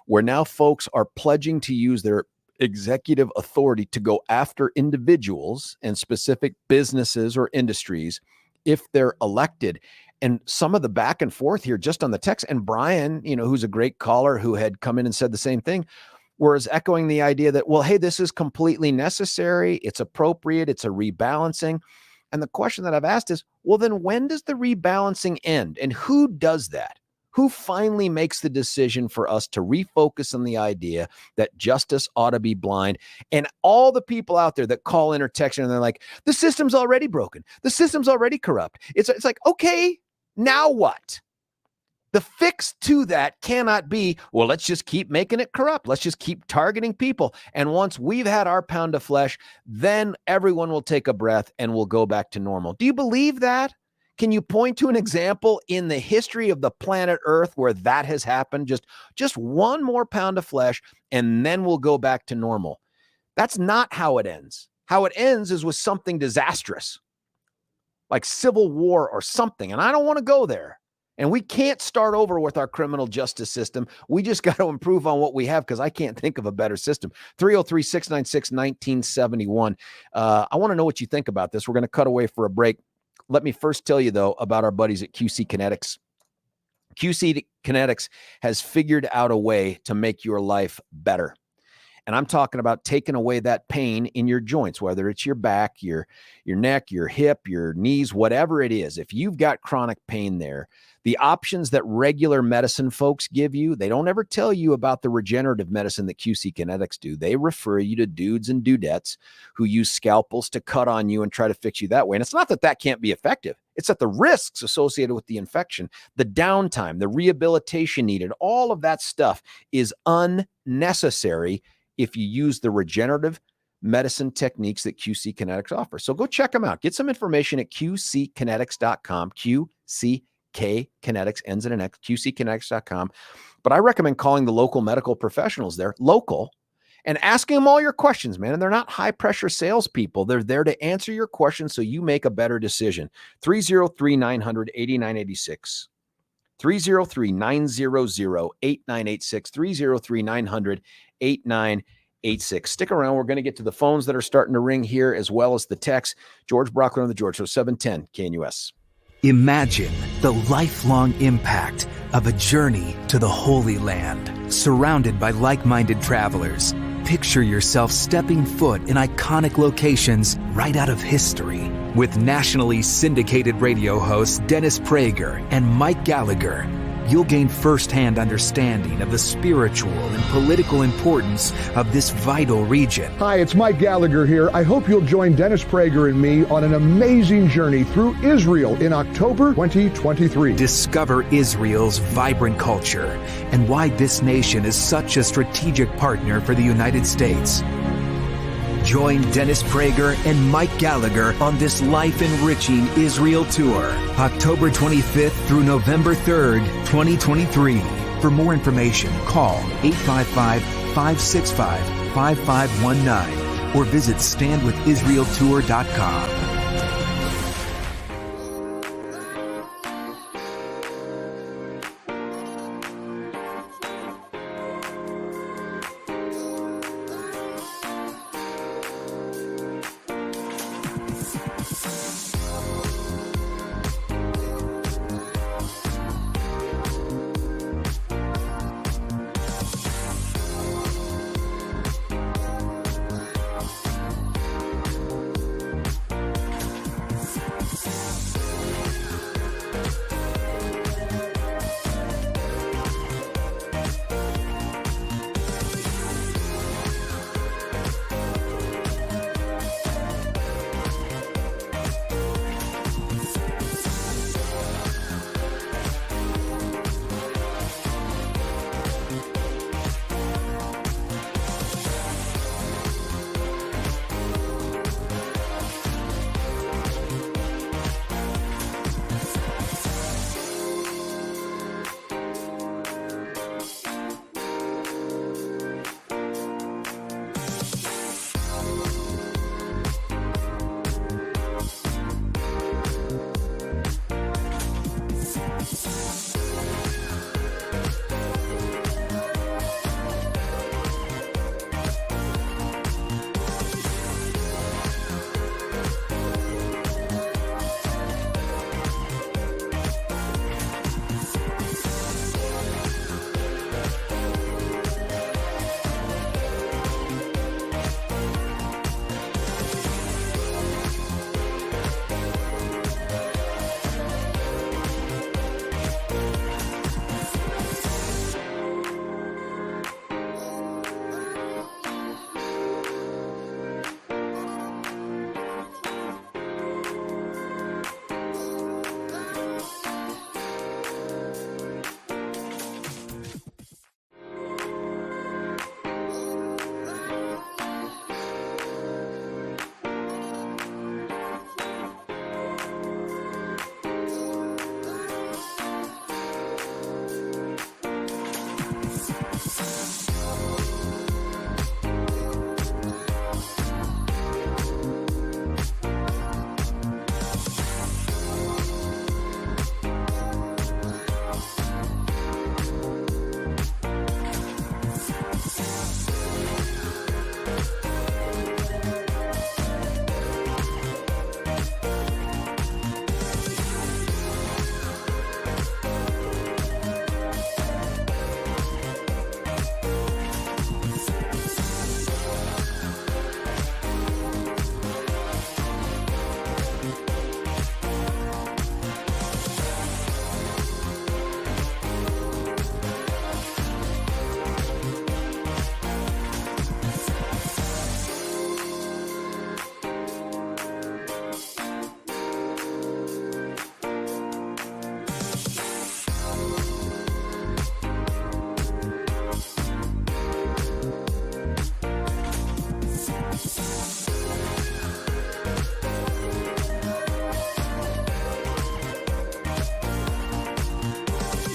where now folks are pledging to use their executive authority to go after individuals and specific businesses or industries if they're elected. And some of the back and forth here just on the text, and Brian, who's a great caller who had come in and said the same thing, whereas echoing the idea that, well, hey, this is completely necessary. It's appropriate. It's a rebalancing. And the question that I've asked is, well, then when does the rebalancing end? And who does that? Who finally makes the decision for us to refocus on the idea that justice ought to be blind? And all the people out there that call in or text and they're like, the system's already broken. The system's already corrupt. It's like, okay, now what? The fix to that cannot be, well, let's just keep making it corrupt. Let's just keep targeting people. And once we've had our pound of flesh, then everyone will take a breath and we'll go back to normal. Do you believe that? Can you point to an example in the history of the planet Earth where that has happened? Just one more pound of flesh, and then we'll go back to normal. That's not how it ends. How it ends is with something disastrous, like civil war or something. And I don't want to go there. And we can't start over with our criminal justice system. We just got to improve on what we have, because I can't think of a better system. 303-696-1971. I want to know what you think about this. We're going to cut away for a break. Let me first tell you, though, about our buddies at QC Kinetix. QC Kinetix has figured out a way to make your life better. And I'm talking about taking away that pain in your joints, whether it's your back, your neck, your hip, your knees, whatever it is. If you've got chronic pain there, the options that regular medicine folks give you, they don't ever tell you about the regenerative medicine that QC Kinetix do. They refer you to dudes and dudettes who use scalpels to cut on you and try to fix you that way. And it's not that that can't be effective. It's that the risks associated with the infection, the downtime, the rehabilitation needed, all of that stuff is unnecessary if you use the regenerative medicine techniques that QC Kinetix offers. So go check them out. Get some information at qckinetics.com. QC Kinetix ends in an X, qckinetics.com. But I recommend calling the local medical professionals there, local, and asking them all your questions, man. And they're not high pressure salespeople. They're there to answer your questions so you make a better decision. 303-900-8986. 303-900-8986. 303-900-8986. Stick around. We're going to get to the phones that are starting to ring here, as well as the text. George Brauchler on the George Show, 710 KNUS. Imagine the lifelong impact of a journey to the Holy Land, surrounded by like-minded travelers. Picture yourself stepping foot in iconic locations right out of history. With nationally syndicated radio hosts Dennis Prager and Mike Gallagher, you'll gain firsthand understanding of the spiritual and political importance of this vital region. Hi, it's Mike Gallagher here. I hope you'll join Dennis Prager and me on an amazing journey through Israel in October 2023. Discover Israel's vibrant culture and why this nation is such a strategic partner for the United States. Join Dennis Prager and Mike Gallagher on this life-enriching Israel tour, October 25th through November 3rd, 2023. For more information, call 855-565-5519 or visit standwithisraeltour.com.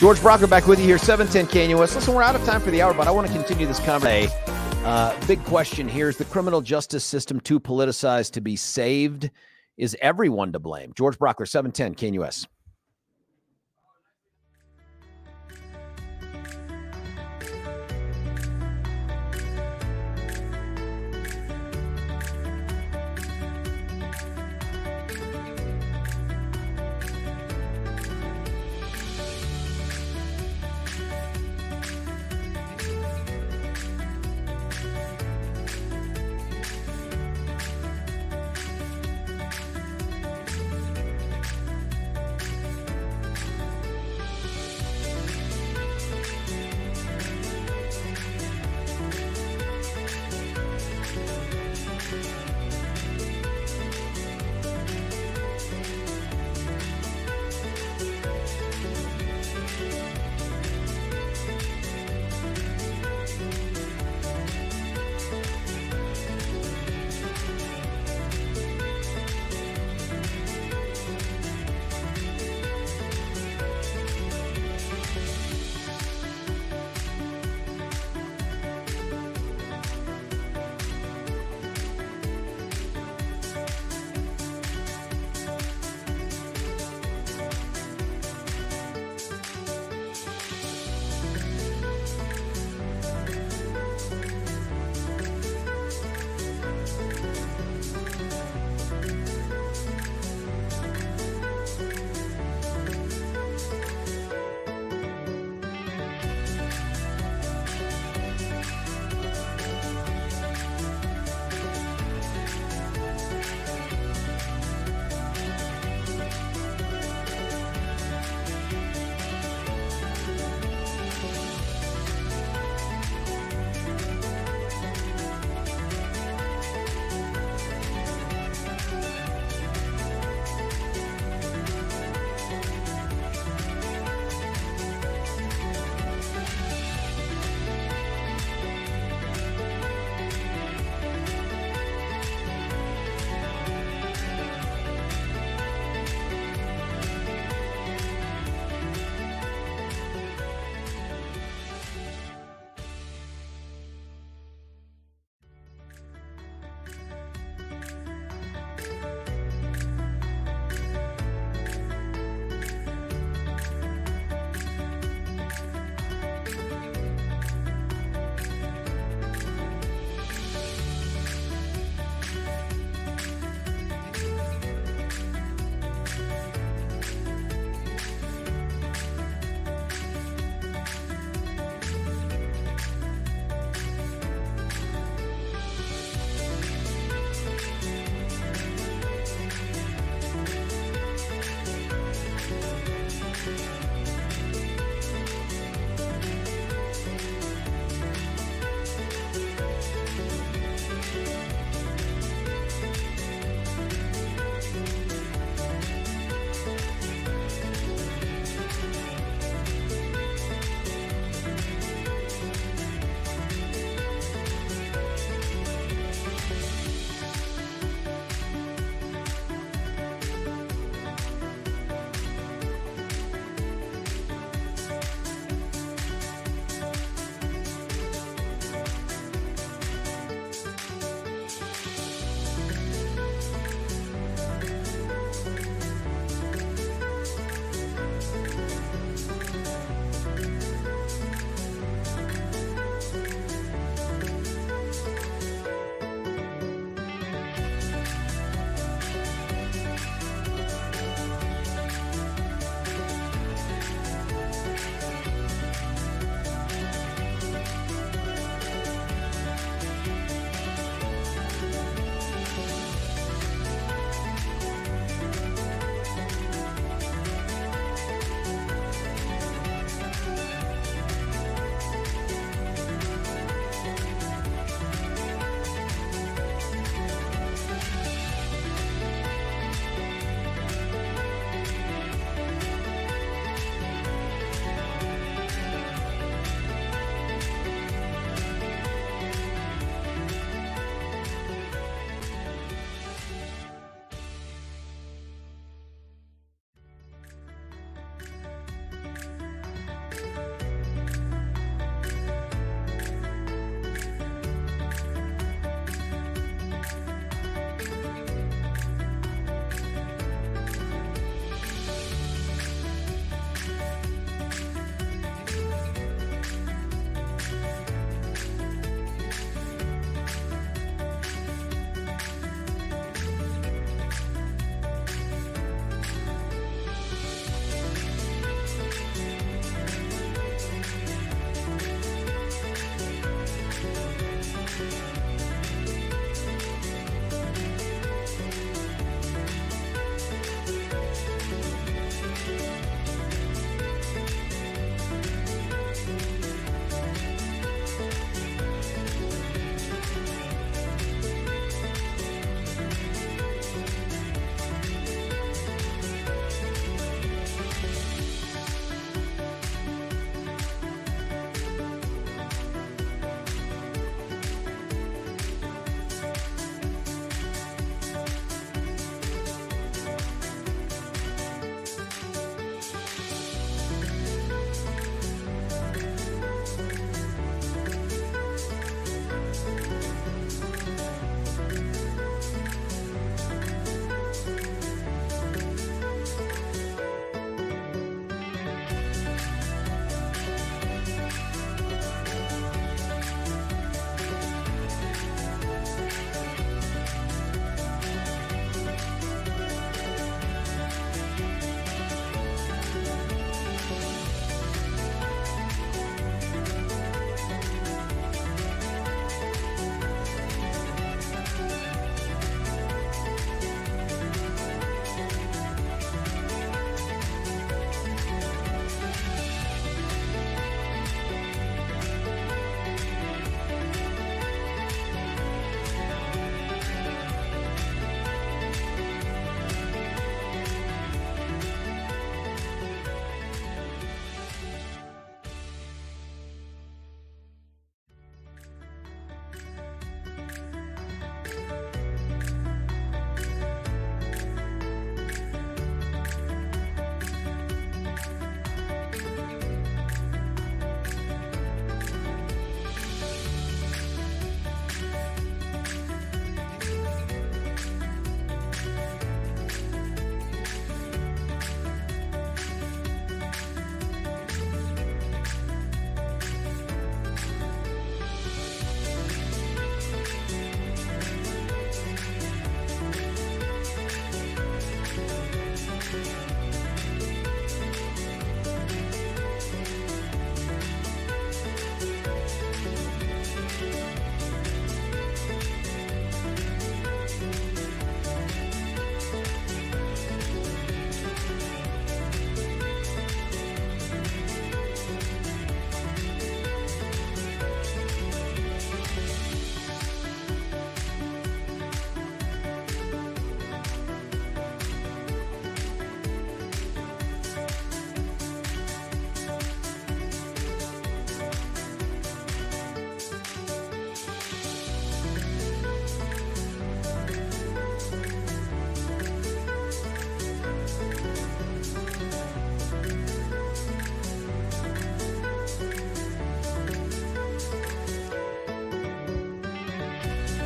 George Brauchler back with you here, 710 KNUS. Listen, we're out of time for the hour, but I want to continue this conversation. Big question here. Is the criminal justice system too politicized to be saved? Is everyone to blame? George Brauchler, 710 KNUS.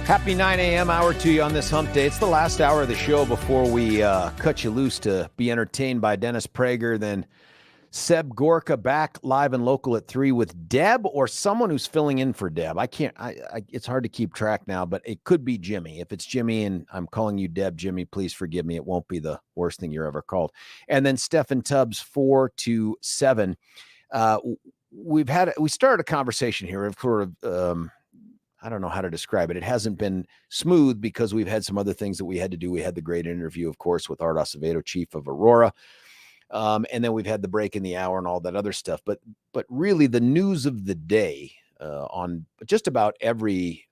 Happy 9 a.m. hour to you on this hump day. It's the last hour of the show before we cut you loose to be entertained by Dennis Prager, then Seb Gorka back live and local at 3 with Deb or someone who's filling in for Deb. It's hard to keep track now, but it could be Jimmy. If it's Jimmy and I'm calling you Deb, Jimmy, please forgive me. It won't be the worst thing you're ever called. And then Stephen Tubbs 4 to 7. We started a conversation here of sort of, I don't know how to describe it. It hasn't been smooth because we've had some other things that we had to do. We had the great interview, of course, with Art Acevedo, chief of Aurora. And then we've had the break in the hour and all that other stuff. But really the news of the day on just about every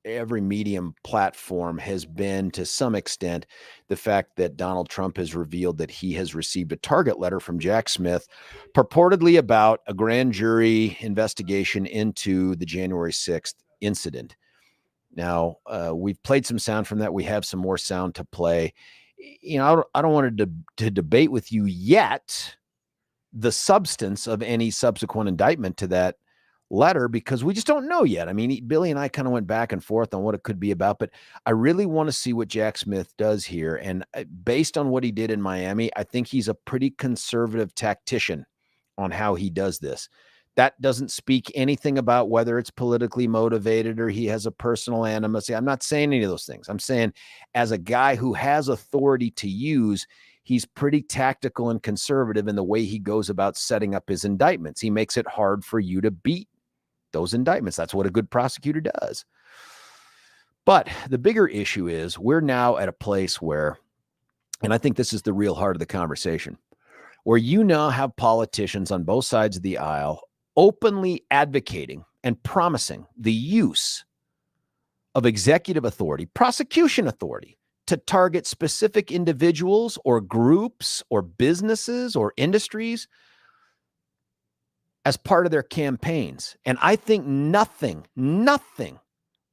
medium platform has been, to some extent, the fact that Donald Trump has revealed that he has received a target letter from Jack Smith purportedly about a grand jury investigation into the January 6th incident. Now, we've played some sound from that. We have some more sound to play. You know, I don't want to debate with you yet the substance of any subsequent indictment to that letter, because we just don't know yet. I mean, Billy and I kind of went back and forth on what it could be about, but I really want to see what Jack Smith does here. And based on what he did in Miami, I think he's a pretty conservative tactician on how he does this. That doesn't speak anything about whether it's politically motivated or he has a personal animus. I'm not saying any of those things. I'm saying as a guy who has authority to use, he's pretty tactical and conservative in the way he goes about setting up his indictments. He makes it hard for you to beat those indictments. That's what a good prosecutor does. But the bigger issue is we're now at a place where, and I think this is the real heart of the conversation, where you now have politicians on both sides of the aisle openly advocating and promising the use of executive authority, prosecution authority, to target specific individuals or groups or businesses or industries as part of their campaigns. And I think nothing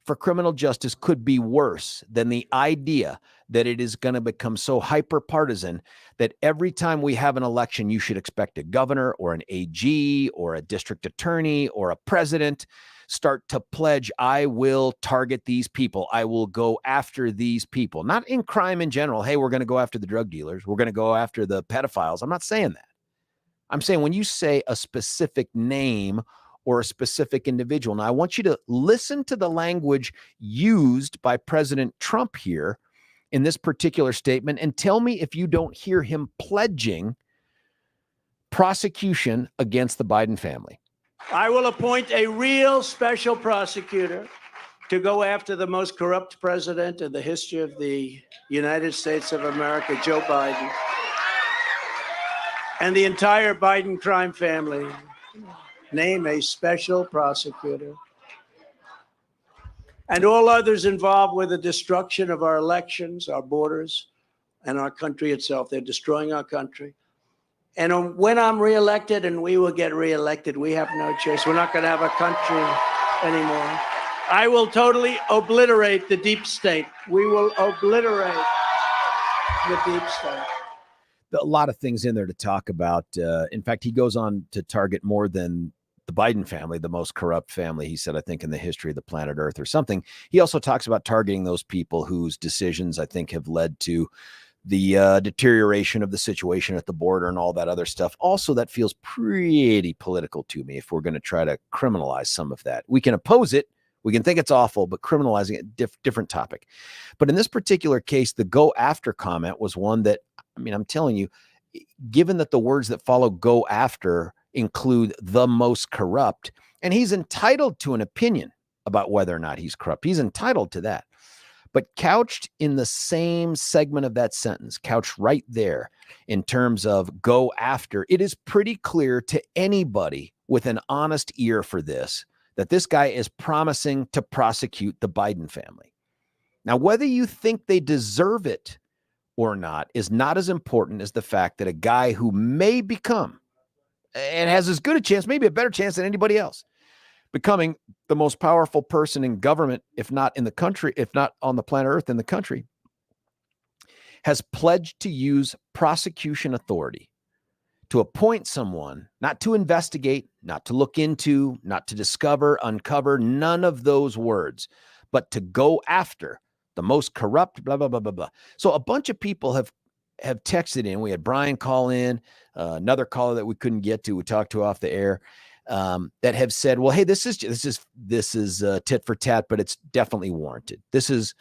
for criminal justice could be worse than the idea that it is going to become so hyper-partisan that every time we have an election, you should expect a governor or an AG or a district attorney or a president start to pledge, I will target these people. I will go after these people. Not in crime in general. Hey, we're going to go after the drug dealers. We're going to go after the pedophiles. I'm not saying that. I'm saying when you say a specific name or a specific individual. Now, I want you to listen to the language used by President Trump here in this particular statement and tell me if you don't hear him pledging prosecution against the Biden family. I will appoint a real special prosecutor to go after the most corrupt president in the history of the United States of America, Joe Biden, and the entire Biden crime family. Name a special prosecutor. And all others involved with the destruction of our elections, our borders, and our country itself. They're destroying our country. And when I'm reelected, and we will get reelected, we have no choice. We're not going to have a country anymore. I will totally obliterate the deep state. We will obliterate the deep state. A lot of things in there to talk about. In fact, he goes on to target more than the Biden family, the most corrupt family, he said, I think, in the history of the planet Earth or something. He also talks about targeting those people whose decisions, I think, have led to the deterioration of the situation at the border and all that other stuff. Also, that feels pretty political to me if we're going to try to criminalize some of that. We can oppose it. We can think it's awful, but criminalizing it, different topic. But in this particular case, the go after comment was one that, I mean, I'm telling you, given that the words that follow go after include the most corrupt, and he's entitled to an opinion about whether or not he's corrupt. He's entitled to that. But couched in the same segment of that sentence, couched right there in terms of go after, it is pretty clear to anybody with an honest ear for this that this guy is promising to prosecute the Biden family. Now, whether you think they deserve it or not is not as important as the fact that a guy who may become and has as good a chance, maybe a better chance than anybody else, becoming the most powerful person in government, if not in the country, if not on the planet Earth in the country, has pledged to use prosecution authority to appoint someone, not to investigate, not to look into, not to discover, uncover, none of those words, but to go after the most corrupt, blah, blah, blah, blah, blah. So a bunch of people have texted in. We had Brian call in, another caller that we couldn't get to, we talked to off the air, that have said, well, hey, this is tit for tat, but it's definitely warranted. This is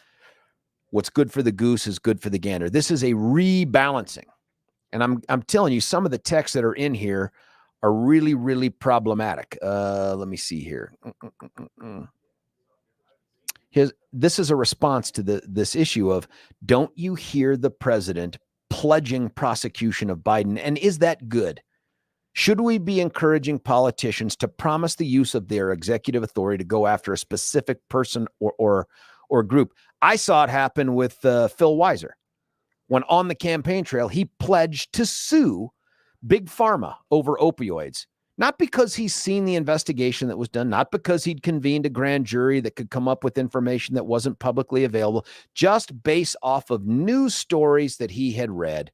what's good for the goose is good for the gander. This is a rebalancing. And I'm telling you, some of the texts that are in here are really, really problematic. Let me see here. This is a response to this issue of, don't you hear the president pledging prosecution of Biden? And is that good? Should we be encouraging politicians to promise the use of their executive authority to go after a specific person or group? I saw it happen with Phil Weiser. When on the campaign trail, he pledged to sue Big Pharma over opioids, not because he's seen the investigation that was done, not because he'd convened a grand jury that could come up with information that wasn't publicly available, just based off of news stories that he had read.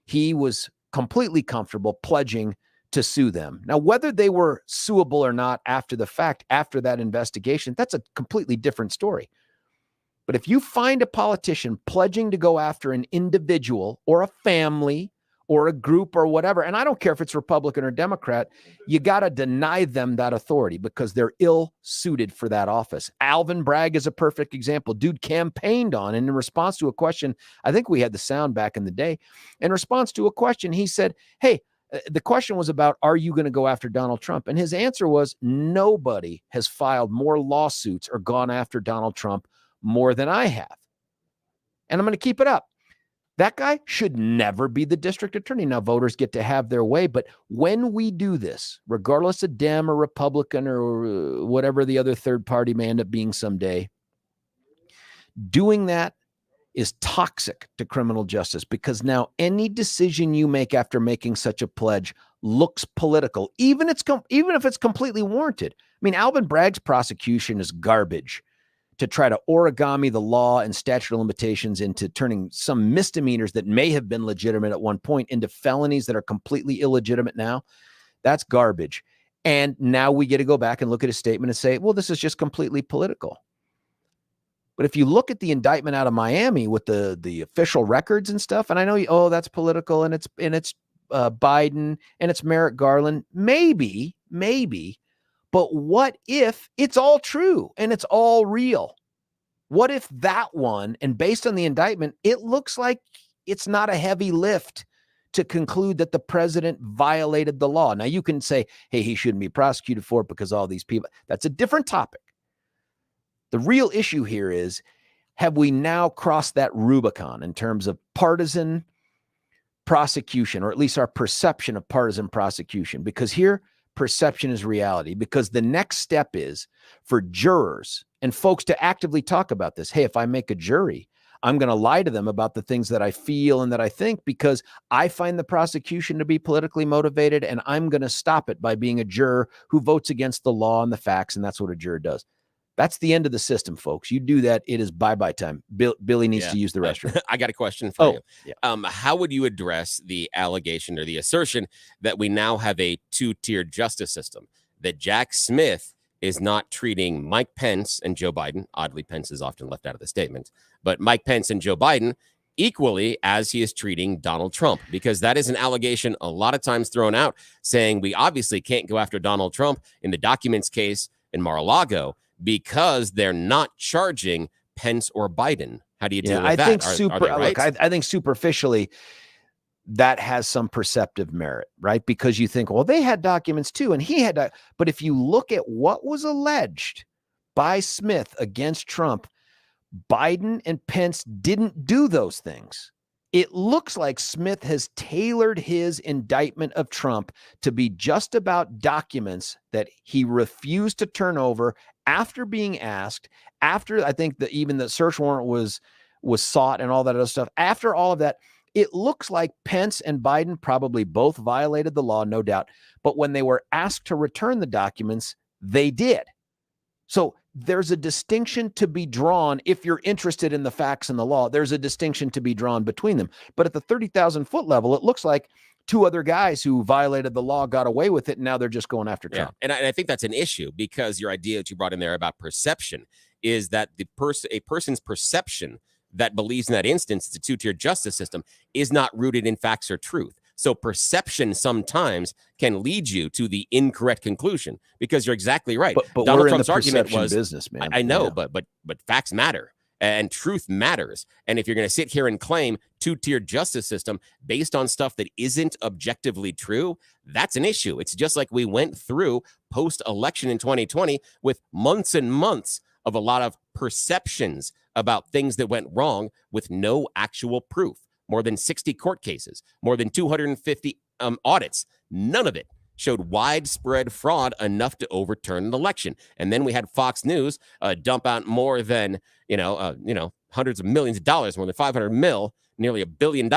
He was completely comfortable pledging to sue them. Now, whether they were suable or not after the fact, after that investigation, that's a completely different story. But if you find a politician pledging to go after an individual or a family or a group or whatever, and I don't care if it's Republican or Democrat, you got to deny them that authority because they're ill-suited for that office. Alvin Bragg is a perfect example. Dude campaigned on, and in response to a question, I think we had the sound back in the day, in response to a question, he said, hey, the question was about, are you going to go after Donald Trump? And his answer was, nobody has filed more lawsuits or gone after Donald Trump more than I have. And I'm going to keep it up. That guy should never be the district attorney. Now, voters get to have their way, but when we do this, regardless of Dem or Republican or whatever the other third party may end up being someday, doing that is toxic to criminal justice because now any decision you make after making such a pledge looks political, even if it's completely warranted. I mean, Alvin Bragg's prosecution is garbage. To try to origami the law and statute of limitations into turning some misdemeanors that may have been legitimate at one point into felonies that are completely illegitimate now, that's garbage. And now we get to go back and look at his statement and say, well, this is just completely political. But if you look at the indictment out of Miami with the official records and stuff, and I know, that's political and it's Biden and it's Merrick Garland, maybe, but what if it's all true and it's all real? What if that one, and based on the indictment, it looks like it's not a heavy lift to conclude that the president violated the law? Now, you can say, hey, he shouldn't be prosecuted for it because all these people. That's a different topic. The real issue here is, have we now crossed that Rubicon in terms of partisan prosecution, or at least our perception of partisan prosecution? Because here, perception is reality, because the next step is for jurors and folks to actively talk about this. Hey, if I make a jury, I'm going to lie to them about the things that I feel and that I think because I find the prosecution to be politically motivated, and I'm going to stop it by being a juror who votes against the law and the facts, and that's what a juror does. That's the end of the system, folks. You do that, it is bye-bye time. Billy needs to use the restroom. I got a question for you. Yeah. How would you address the allegation or the assertion that we now have a two-tiered justice system, that Jack Smith is not treating Mike Pence and Joe Biden, oddly, Pence is often left out of the statement, but Mike Pence and Joe Biden equally as he is treating Donald Trump? Because that is an allegation a lot of times thrown out, saying we obviously can't go after Donald Trump in the documents case in Mar-a-Lago because they're not charging Pence or Biden. How do you deal with that? I think superficially that has some perceptive merit, right? Because you think, well, they had documents too, and he had. But if you look at what was alleged by Smith against Trump, Biden and Pence didn't do those things. It looks like Smith has tailored his indictment of Trump to be just about documents that he refused to turn over after being asked, after I think that even the search warrant was sought and all that other stuff. After all of that, it looks like Pence and Biden probably both violated the law, no doubt. But when they were asked to return the documents, they did. So there's a distinction to be drawn. If you're interested in the facts and the law, there's a distinction to be drawn between them. But at the 30,000 foot level, it looks like two other guys who violated the law got away with it, and now they're just going after Trump. And I think that's an issue, because your idea that you brought in there about perception is that a person's perception that believes in that instance it's a two-tier justice system is not rooted in facts or truth. So perception sometimes can lead you to the incorrect conclusion, because you're exactly right. But Donald we're Trump's in the argument perception was, business, man. I know, Yeah. but facts matter and truth matters. And if you're going to sit here and claim two-tier justice system based on stuff that isn't objectively true, that's an issue. It's just like we went through post-election in 2020 with months and months of a lot of perceptions about things that went wrong with no actual proof. More than 60 court cases, more than 250 audits. None of it showed widespread fraud enough to overturn an election. And then we had Fox News dump out more than, hundreds of millions of dollars, more than 500 mil, nearly $1 billion,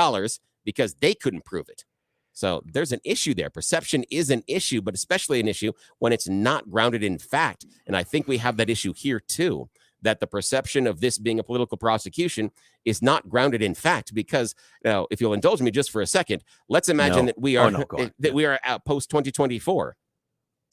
because they couldn't prove it. So there's an issue there. Perception is an issue, but especially an issue when it's not grounded in fact. And I think we have that issue here too, that the perception of this being a political prosecution is not grounded in fact. Because now, if you'll indulge me just for a second, let's imagine that we are we are out post 2024,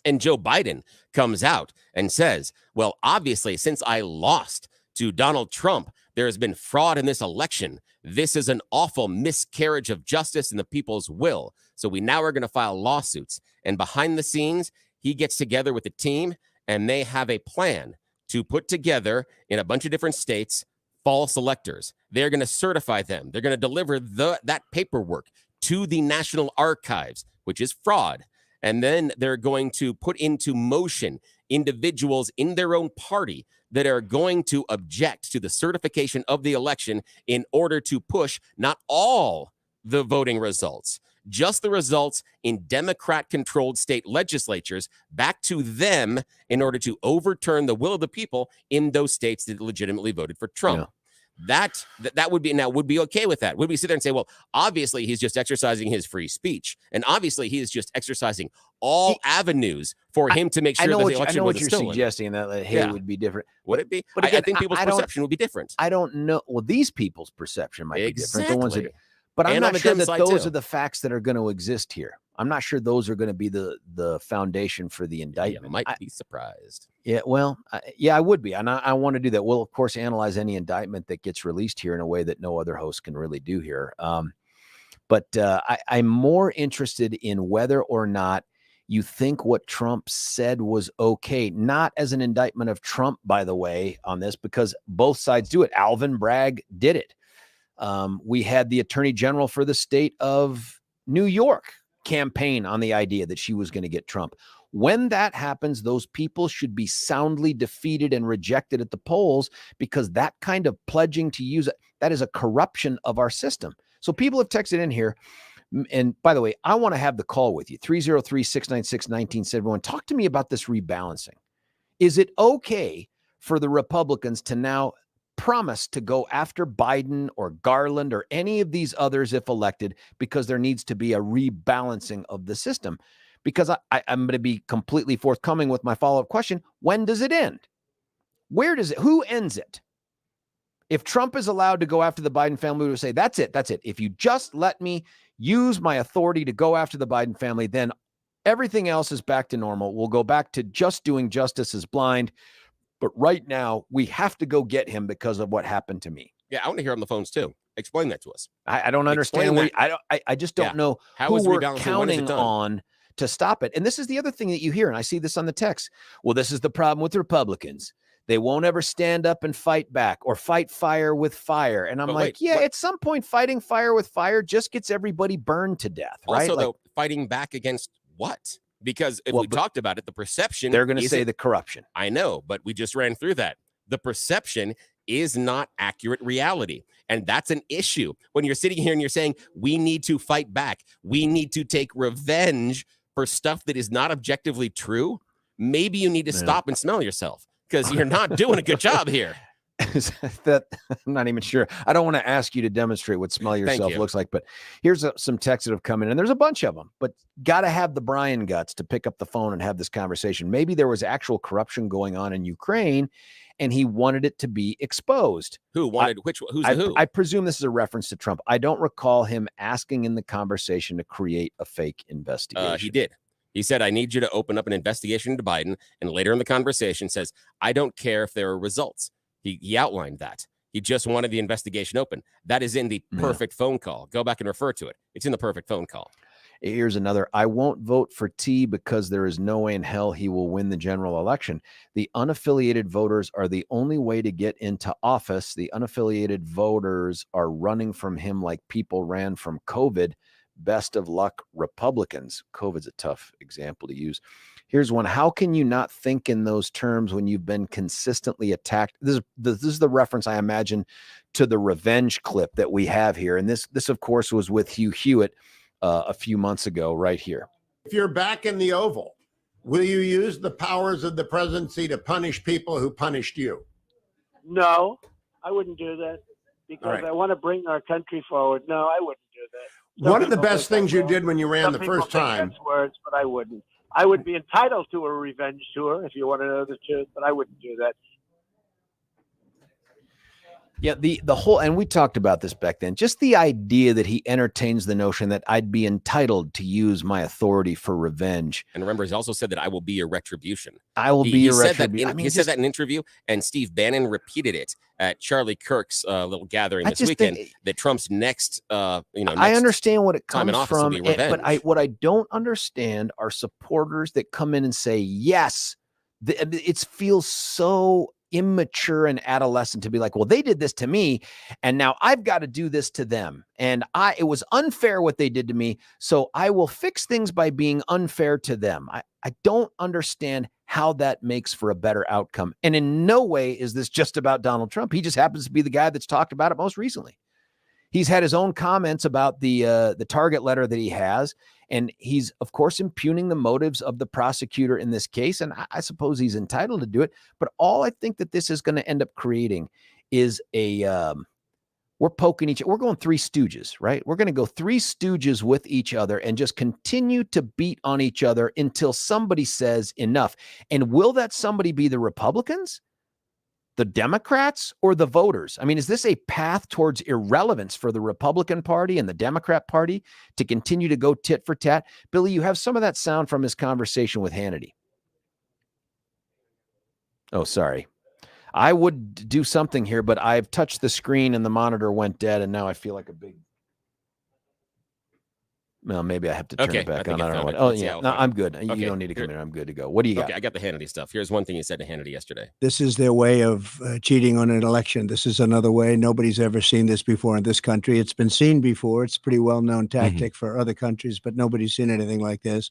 and Joe Biden comes out and says, "Well, obviously, since I lost to Donald Trump, there has been fraud in this election. This is an awful miscarriage of justice and the people's will. So we now are going to file lawsuits." And behind the scenes, he gets together with the team, and they have a plan to put together in a bunch of different states false electors. They're going to certify them. They're going to deliver that paperwork to the National Archives, which is fraud. And then they're going to put into motion individuals in their own party that are going to object to the certification of the election in order to push not all the voting results, just the results in Democrat-controlled state legislatures back to them in order to overturn the will of the people in those states that legitimately voted for Trump. Yeah. That would be okay with that? Would we sit there and say, well, obviously he's just exercising his free speech, and obviously he is just exercising all avenues for him to make sure that the election wasn't stolen? Suggesting that it would be different. Would it be? But again, I think people's perception would be different. I don't know. Well, these people's perception might be different. The ones that, but I'm And not on sure the that Dem those too. are the facts that are going to exist here. I'm not sure those are going to be the foundation for the indictment. You might be surprised. Yeah, well, I would be. And I want to do that. We'll, of course, analyze any indictment that gets released here in a way that no other host can really do here. But I'm more interested in whether or not you think what Trump said was okay, not as an indictment of Trump, by the way, on this, because both sides do it. Alvin Bragg did it. We had the attorney general for the state of New York campaign on the idea that she was going to get Trump. When that happens, those people should be soundly defeated and rejected at the polls, because that kind of pledging to use it, that is a corruption of our system. So people have texted in here. And by the way, I want to have the call with you. 303-696-1971. Talk to me about this rebalancing. Is it okay for the Republicans to now promise to go after Biden or Garland or any of these others if elected, because there needs to be a rebalancing of the system? Because I'm going to be completely forthcoming with my follow-up question. When does it end? Where does it? Who ends it? If Trump is allowed to go after the Biden family, we would say, that's it. That's it. If you just let me use my authority to go after the Biden family, then everything else is back to normal. We'll go back to just doing justice is blind. But right now, we have to go get him because of what happened to me. Yeah, I want to hear on the phones too. Explain that to us. I don't understand. I just don't know who we're counting on to stop it. And this is the other thing that you hear, and I see this on the text. Well, this is the problem with Republicans. They won't ever stand up and fight back or fight fire with fire. And I'm at some point, fighting fire with fire just gets everybody burned to death, right? Also, though, fighting back against what? Because if we talked about it, the perception... They're going to say the corruption. I know, but we just ran through that. The perception is not accurate reality. And that's an issue. When you're sitting here and you're saying, we need to fight back, we need to take revenge for stuff that is not objectively true, maybe you need to stop and smell yourself, because you're not doing a good job here. That I'm not even sure. I don't want to ask you to demonstrate what smell yourself looks like, but here's some texts that have come in, and there's a bunch of them, but got to have the Brian guts to pick up the phone and have this conversation. Maybe there was actual corruption going on in Ukraine and he wanted it to be exposed. Who wanted who's the who? I presume this is a reference to Trump. I don't recall him asking in the conversation to create a fake investigation. He did. He said, I need you to open up an investigation into Biden. And later in the conversation says, I don't care if there are results. He outlined that. He just wanted the investigation open. That is in the perfect phone call. Go back and refer to it. It's in the perfect phone call. Here's another. I won't vote for T because there is no way in hell he will win the general election. The unaffiliated voters are the only way to get into office. The unaffiliated voters are running from him like people ran from COVID. Best of luck, Republicans. COVID's a tough example to use. Here's one. How can you not think in those terms when you've been consistently attacked? This is the reference, I imagine, to the revenge clip that we have here. And this of course, was with Hugh Hewitt a few months ago right here. If you're back in the Oval, will you use the powers of the presidency to punish people who punished you? No, I wouldn't do that because right. I want to bring our country forward. No, I wouldn't do that. One of the best things you did when you ran the first time. That's words, but I wouldn't. I would be entitled to a revenge tour if you want to know the truth, but I wouldn't do that. Yeah, the whole, and we talked about this back then, just the idea that he entertains the notion that I'd be entitled to use my authority for revenge. And remember, he's also said that I will be your retribution. I will be your retribution. He said that in an interview, and Steve Bannon repeated it at Charlie Kirk's little gathering this weekend, that Trump's next, I understand what it comes from, but what I don't understand are supporters that come in and say, yes, it feels so immature and adolescent to be like, well, they did this to me and now I've got to do this to them. And it was unfair what they did to me. So I will fix things by being unfair to them. I don't understand how that makes for a better outcome. And in no way is this just about Donald Trump. He just happens to be the guy that's talked about it most recently. He's had his own comments about the target letter that he has. And he's, of course, impugning the motives of the prosecutor in this case. And I suppose he's entitled to do it. But all I think that this is going to end up creating is we're poking each other. We're going three stooges, right? We're going to go three stooges with each other and just continue to beat on each other until somebody says enough. And will that somebody be the Republicans, the Democrats, or the voters? I mean, is this a path towards irrelevance for the Republican Party and the Democrat Party to continue to go tit for tat? Billy, you have some of that sound from his conversation with Hannity. Oh, sorry. I would do something here, but I've touched the screen and the monitor went dead, and now I feel like a big... Well, maybe I have to turn it back on. I don't know what. Oh, yeah. No, I'm good. Okay. You don't need to come in. I'm good to go. What do you got? Okay, I got the Hannity stuff. Here's one thing he said to Hannity yesterday. This is their way of cheating on an election. This is another way. Nobody's ever seen this before in this country. It's been seen before. It's a pretty well-known tactic for other countries, but nobody's seen anything like this.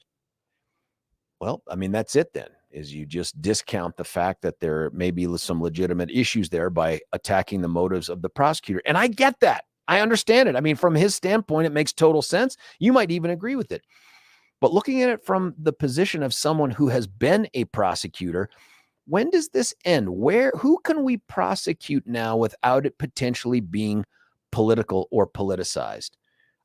Well, I mean, that's it then, is you just discount the fact that there may be some legitimate issues there by attacking the motives of the prosecutor. And I get that. I understand it. I mean, from his standpoint, it makes total sense. You might even agree with it. But looking at it from the position of someone who has been a prosecutor, when does this end? Who can we prosecute now without it potentially being political or politicized?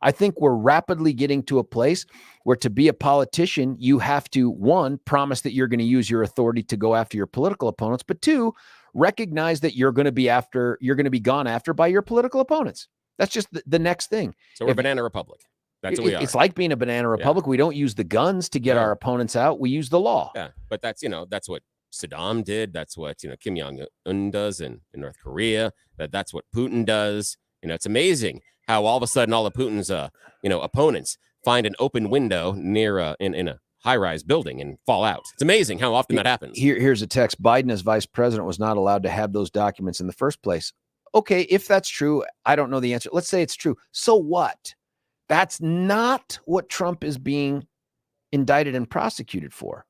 I think we're rapidly getting to a place where to be a politician, you have to, one, promise that you're going to use your authority to go after your political opponents, but two, recognize that you're going to be gone after by your political opponents. That's just the next thing. So we're a banana republic. That's what we are. It's like being a banana republic. We don't use the guns to get our opponents out. We use the law. Yeah, but that's what Saddam did. That's what Kim Jong-un does in North Korea. That's what Putin does. It's amazing how all of a sudden all of Putin's opponents find an open window near in a high-rise building and fall out. It's amazing how often that happens. Here's a text. Biden as vice president was not allowed to have those documents in the first place. Okay, if that's true, I don't know the answer. Let's say it's true. So what? That's not what Trump is being indicted and prosecuted for.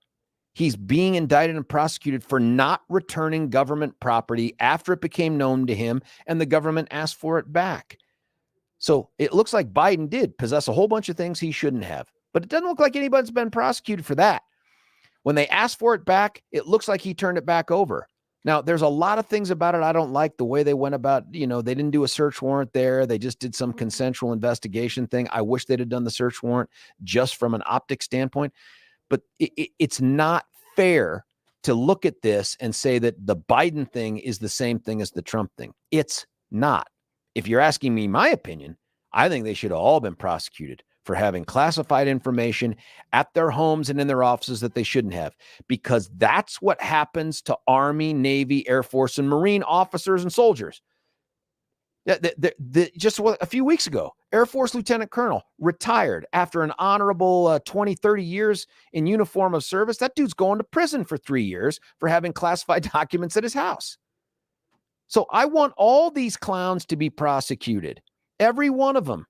He's being indicted and prosecuted for not returning government property after it became known to him and the government asked for it back. So it looks like Biden did possess a whole bunch of things he shouldn't have, but it doesn't look like anybody's been prosecuted for that. When they asked for it back, it looks like he turned it back over. Now, there's a lot of things about it I don't like. The way they went about, they didn't do a search warrant there. They just did some consensual investigation thing. I wish they'd have done the search warrant just from an optic standpoint. But it's not fair to look at this and say that the Biden thing is the same thing as the Trump thing. It's not. If you're asking me my opinion, I think they should have all been prosecuted for having classified information at their homes and in their offices that they shouldn't have, because that's what happens to Army, Navy, Air Force, and Marine officers and soldiers. Just a few weeks ago, Air Force Lieutenant Colonel retired after an honorable 20, 30 years in uniform of service. That dude's going to prison for 3 years for having classified documents at his house. So I want all these clowns to be prosecuted, every one of them,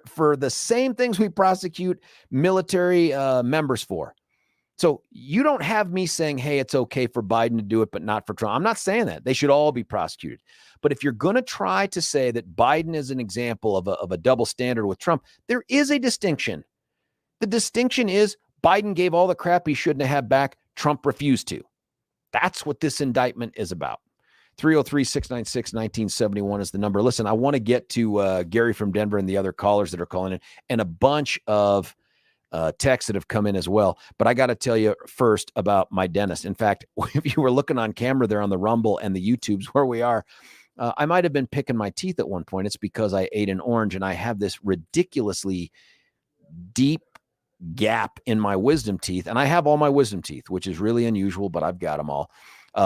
for the same things we prosecute military members for. So you don't have me saying, hey, it's okay for Biden to do it, but not for Trump. I'm not saying that. They should all be prosecuted. But if you're going to try to say that Biden is an example of a double standard with Trump, there is a distinction. The distinction is Biden gave all the crap he shouldn't have had back. Trump refused to. That's what this indictment is about. 303-696-1971 is the number. Listen, I want to get to Gary from Denver and the other callers that are calling in, and a bunch of texts that have come in as well. But I got to tell you first about my dentist. In fact, if you were looking on camera there on the Rumble and the YouTubes where we are, I might have been picking my teeth at one point. It's because I ate an orange and I have this ridiculously deep gap in my wisdom teeth. And I have all my wisdom teeth, which is really unusual, but I've got them all.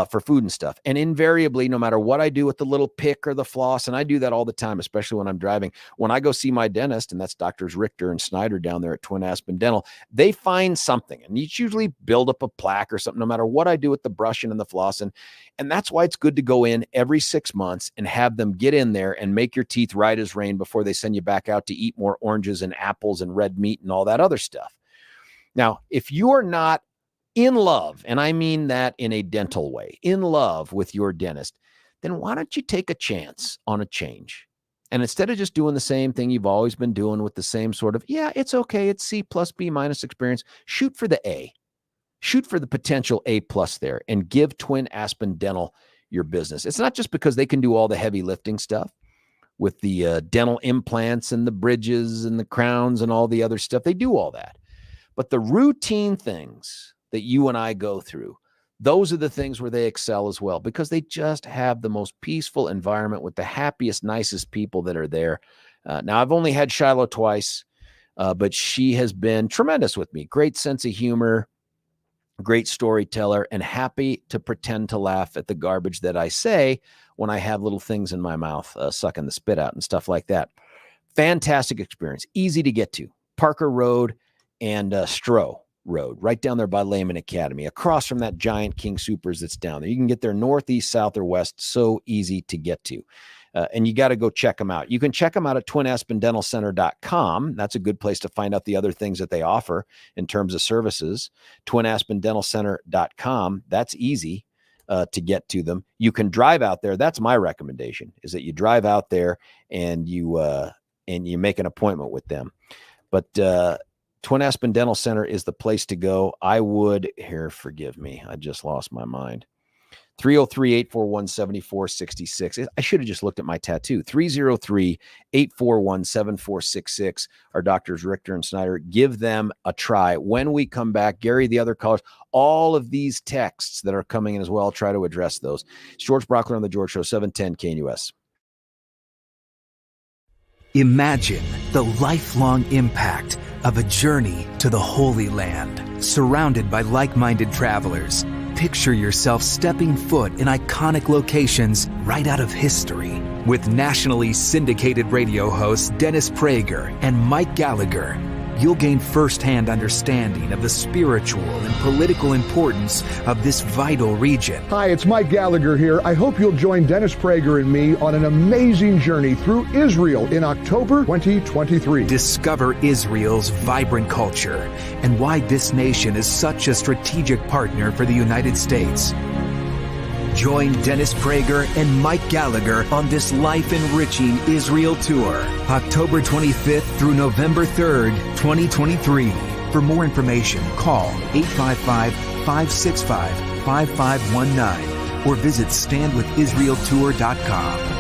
For food and stuff. And invariably, no matter what I do with the little pick or the floss, and I do that all the time, especially when I'm driving, when I go see my dentist, and that's Doctors Richter and Snyder down there at Twin Aspen Dental, they find something, and it's usually build up a plaque or something, no matter what I do with the brushing and the flossing. And that's why it's good to go in every 6 months and have them get in there and make your teeth right as rain before they send you back out to eat more oranges and apples and red meat and all that other stuff. Now, if you're not in love, and I mean that in a dental way, in love with your dentist, then why don't you take a chance on a change? And instead of just doing the same thing you've always been doing with the same sort of, yeah, it's okay, it's C plus B minus experience, shoot for the A. Shoot for the potential A plus there and give Twin Aspen Dental your business. It's not just because they can do all the heavy lifting stuff with the dental implants and the bridges and the crowns and all the other stuff. They do all that. But the routine things that you and I go through, those are the things where they excel as well, because they just have the most peaceful environment with the happiest, nicest people that are there. Now, I've only had Shiloh twice, but she has been tremendous with me. Great sense of humor, great storyteller, and happy to pretend to laugh at the garbage that I say when I have little things in my mouth, sucking the spit out and stuff like that. Fantastic experience. Easy to get to. Parker Road and Stroh Road, right down there by Lehman Academy, across from that giant King Soopers that's down there. You can get there north, east, south, or west. So easy to get to. And you got to go check them out. You can check them out at twinaspendentalcenter.com. That's a good place to find out the other things that they offer in terms of services. twinaspendentalcenter.com. That's easy to get to them. You can drive out there. That's my recommendation, is that you drive out there and you make an appointment with them. But Twin Aspen Dental Center is the place to go. I would, here, forgive me, I just lost my mind. 303-841-7466. I should have just looked at my tattoo. 303-841-7466 are Doctors Richter and Snyder. Give them a try. When we come back, Gary, the other callers, all of these texts that are coming in as well, I'll try to address those. It's George Brauchler on The George Show, 710 KNUS. Imagine the lifelong impact of a journey to the Holy Land, surrounded by like-minded travelers. Picture yourself stepping foot in iconic locations right out of history. With nationally syndicated radio hosts Dennis Prager and Mike Gallagher, you'll gain firsthand understanding of the spiritual and political importance of this vital region. Hi, it's Mike Gallagher here. I hope you'll join Dennis Prager and me on an amazing journey through Israel in October 2023. Discover Israel's vibrant culture and why this nation is such a strategic partner for the United States. Join Dennis Prager and Mike Gallagher on this life-enriching Israel tour, October 25th through November 3rd, 2023. For more information, call 855-565-5519 or visit standwithisraeltour.com.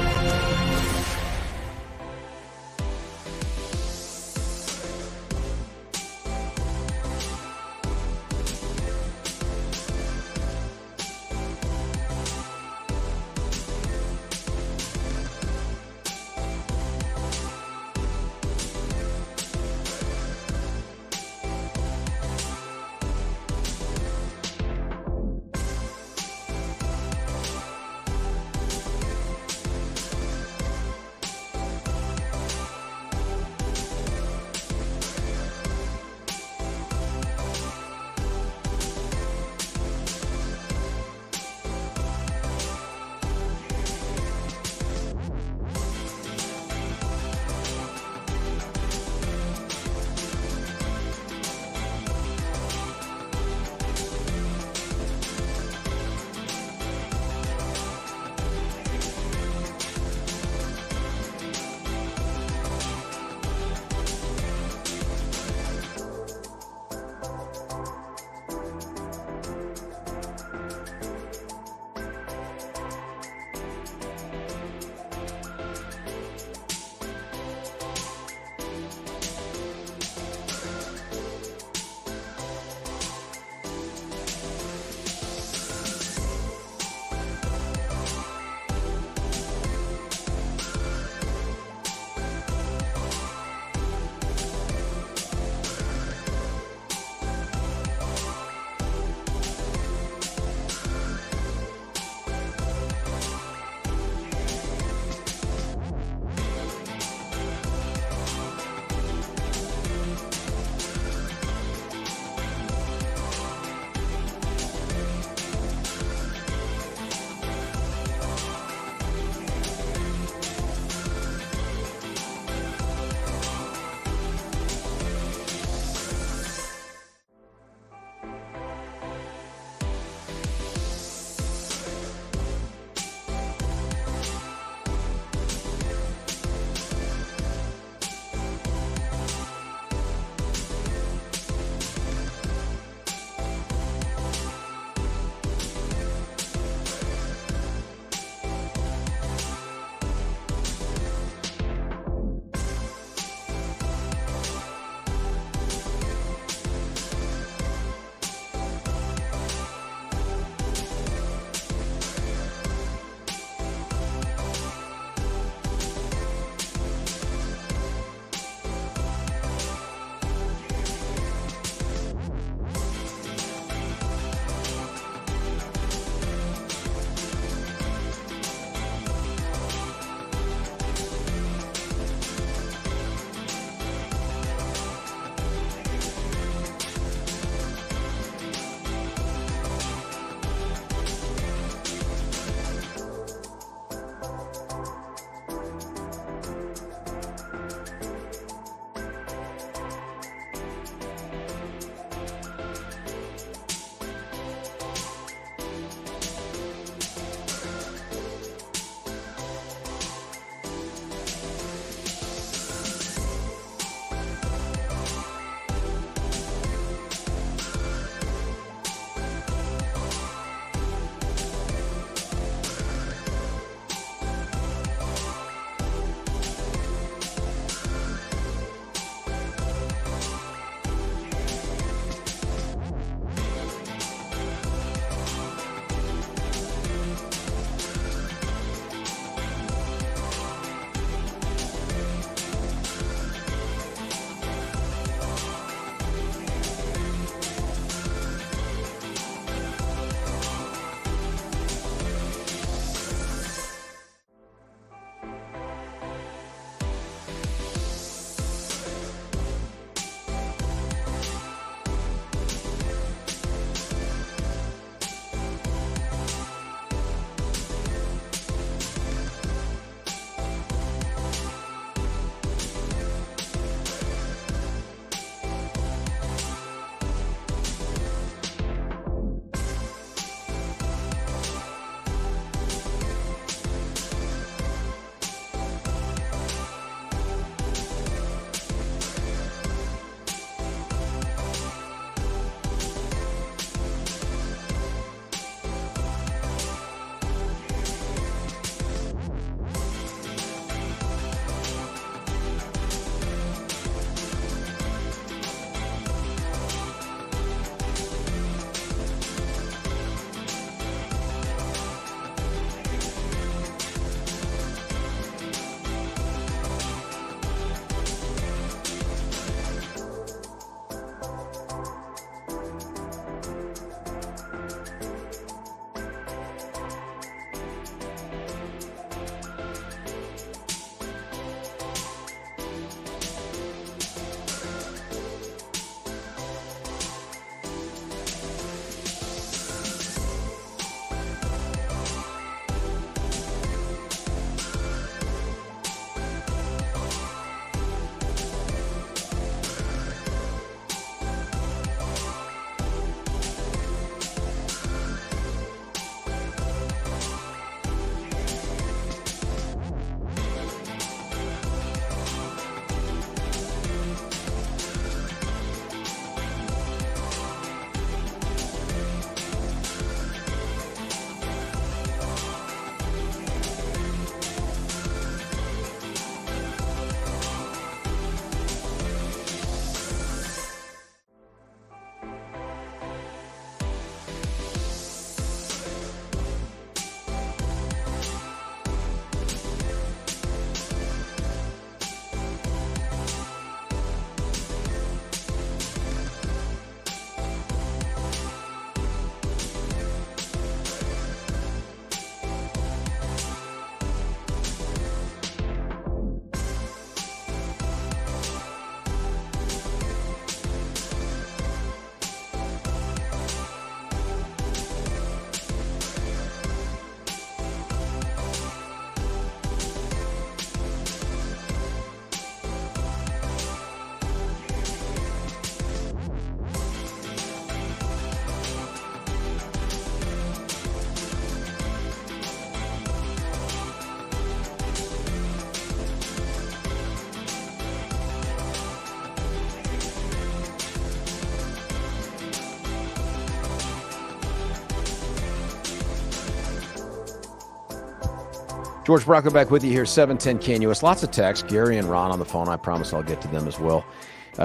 George Brauchler back with you here, 710 KNUS. Lots of texts. Gary and Ron on the phone. I promise I'll get to them as well.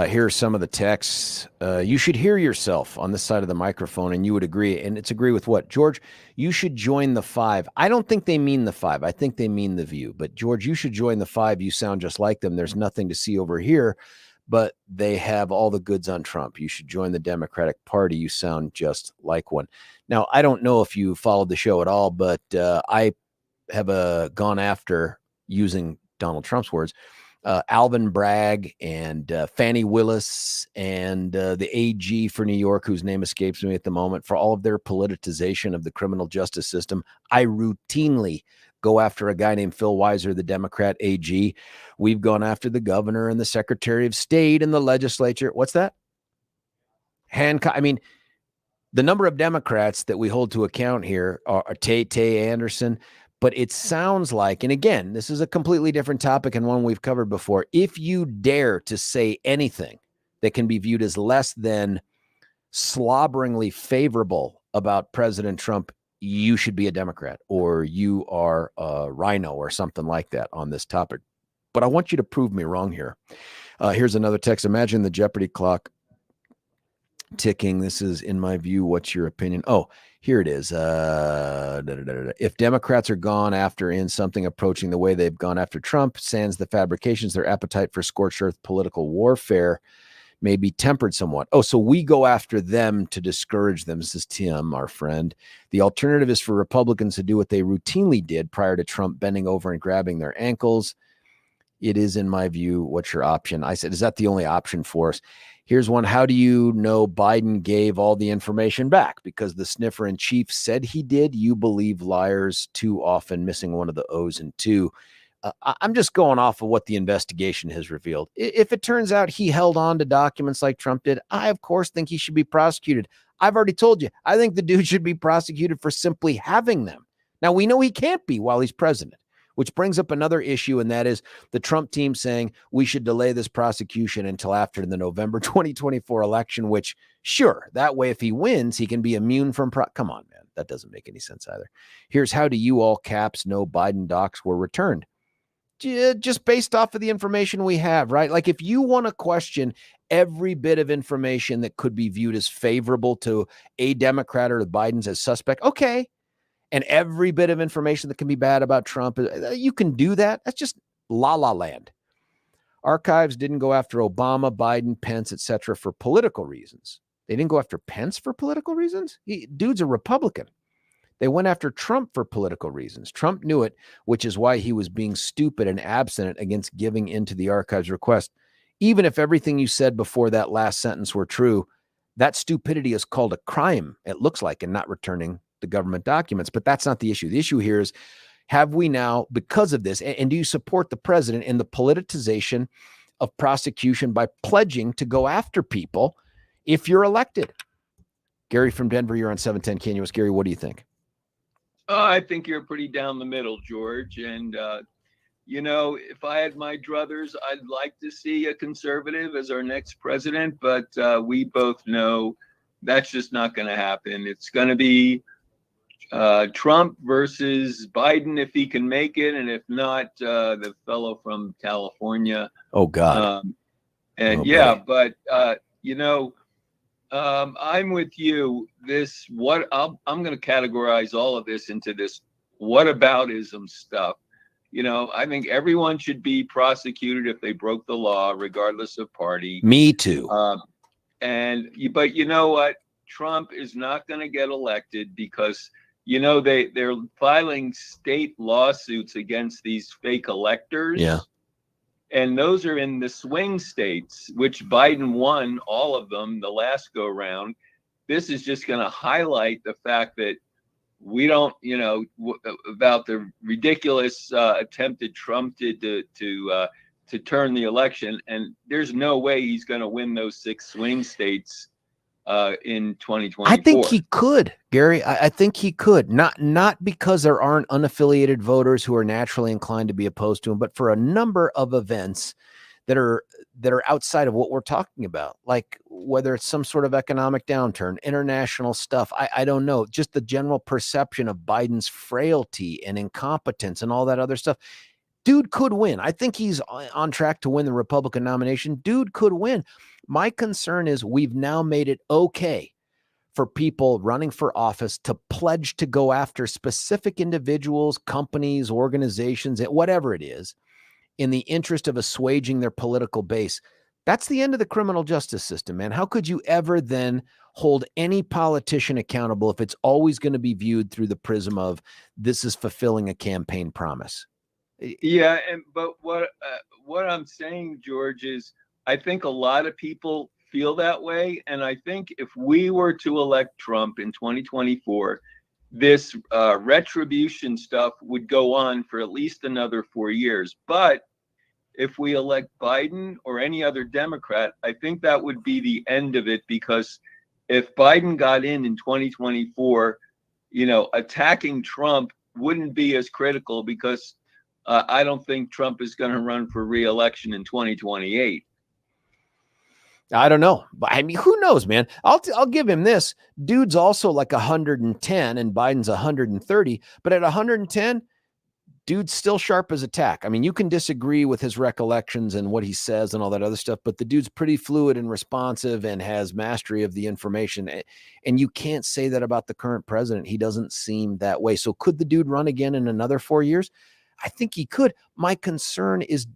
Here are some of the texts. You should hear yourself on this side of the microphone, and you would agree. And it's agree with what? George, you should join the 5. I don't think they mean the 5. I think they mean the View. But, George, you should join the 5. You sound just like them. There's nothing to see over here, but they have all the goods on Trump. You should join the Democratic Party. You sound just like one. Now, I don't know if you followed the show at all, but I have gone after, using Donald Trump's words, Alvin Bragg and Fannie Willis and the AG for New York, whose name escapes me at the moment, for all of their politicization of the criminal justice system. I routinely go after a guy named Phil Weiser, the Democrat AG. We've gone after the governor and the Secretary of State and the legislature. What's that? Hancock. I mean, the number of Democrats that we hold to account here are Tay Anderson. But it sounds like, and again, this is a completely different topic and one we've covered before. If you dare to say anything that can be viewed as less than slobberingly favorable about President Trump, you should be a Democrat, or you are a rhino or something like that on this topic. But I want you to prove me wrong here. Here's another text. Imagine the Jeopardy clock ticking. This is, in my view, what's your opinion? Oh, here it is. If Democrats are gone after in something approaching the way they've gone after Trump, sans the fabrications, their appetite for scorched earth political warfare may be tempered somewhat. Oh, so we go after them to discourage them. This is Tim, our friend. The alternative is for Republicans to do what they routinely did prior to Trump bending over and grabbing their ankles. It is, in my view, what's your option? I said, is that the only option for us? Here's one. How do you know Biden gave all the information back? Because the sniffer in chief said he did. You believe liars too often, missing one of the O's and 2. I'm just going off of what the investigation has revealed. If it turns out he held on to documents like Trump did, I, of course, think he should be prosecuted. I've already told you, I think the dude should be prosecuted for simply having them. Now, we know he can't be while he's president, which brings up another issue, and that is the Trump team saying we should delay this prosecution until after the November 2024 election, which, sure, that way if he wins, he can be immune from come on, man. That doesn't make any sense either. Here's how do you all caps know Biden docs were returned? Just based off of the information we have, right? Like if you want to question every bit of information that could be viewed as favorable to a Democrat or Biden's as suspect, okay. And every bit of information that can be bad about Trump, you can do that. That's just la land. Archives didn't go after Obama, Biden, Pence, etc. for political reasons. They didn't go after Pence for political reasons. Dude's a Republican. They went after Trump for political reasons. Trump knew it, which is why he was being stupid and abstinent against giving into the archives request. Even if everything you said before that last sentence were true, that stupidity is called a crime, it looks like, in not returning the government documents. But that's not the issue. The issue here is, have we now, because of this, and do you support the president in the politicization of prosecution by pledging to go after people if you're elected? Gary from Denver, you're on 710 KNUS. Gary, what do you think? I think you're pretty down the middle, George. And, if I had my druthers, I'd like to see a conservative as our next president. But we both know that's just not going to happen. It's going to be Trump versus Biden if he can make it. And if not, the fellow from California. Oh, God. I'm with you. I'm going to categorize all of this into this whataboutism stuff. I think everyone should be prosecuted if they broke the law, regardless of party. Me too. But you know what? Trump is not going to get elected because, they're filing state lawsuits against these fake electors. Yeah. And those are in the swing states, which Biden won all of them the last go round. This is just going to highlight the fact that we don't, about the ridiculous attempted Trump did to turn the election. And there's no way he's going to win those 6 swing states in 2024. I think he could, Gary. I think he could. Not because there aren't unaffiliated voters who are naturally inclined to be opposed to him, but for a number of events that are outside of what we're talking about, like whether it's some sort of economic downturn, international stuff. I don't know, just the general perception of Biden's frailty and incompetence and all that other stuff. Dude could win. I think he's on track to win the Republican nomination. Dude could win. My concern is we've now made it okay for people running for office to pledge to go after specific individuals, companies, organizations, whatever it is, in the interest of assuaging their political base. That's the end of the criminal justice system, man. How could you ever then hold any politician accountable if it's always going to be viewed through the prism of this is fulfilling a campaign promise? Yeah, but what I'm saying, George, is I think a lot of people feel that way, and I think if we were to elect Trump in 2024, this retribution stuff would go on for at least another 4 years. But if we elect Biden or any other Democrat, I think that would be the end of it, because if Biden got in 2024, attacking Trump wouldn't be as critical, because I don't think Trump is going to run for re-election in 2028. I don't know. But I mean, who knows, man? I'll give him this. Dude's also like 110 and Biden's 130, but at 110, dude's still sharp as a tack. I mean, you can disagree with his recollections and what he says and all that other stuff, but the dude's pretty fluid and responsive and has mastery of the information. And you can't say that about the current president. He doesn't seem that way. So could the dude run again in another 4 years? I think he could. My concern is,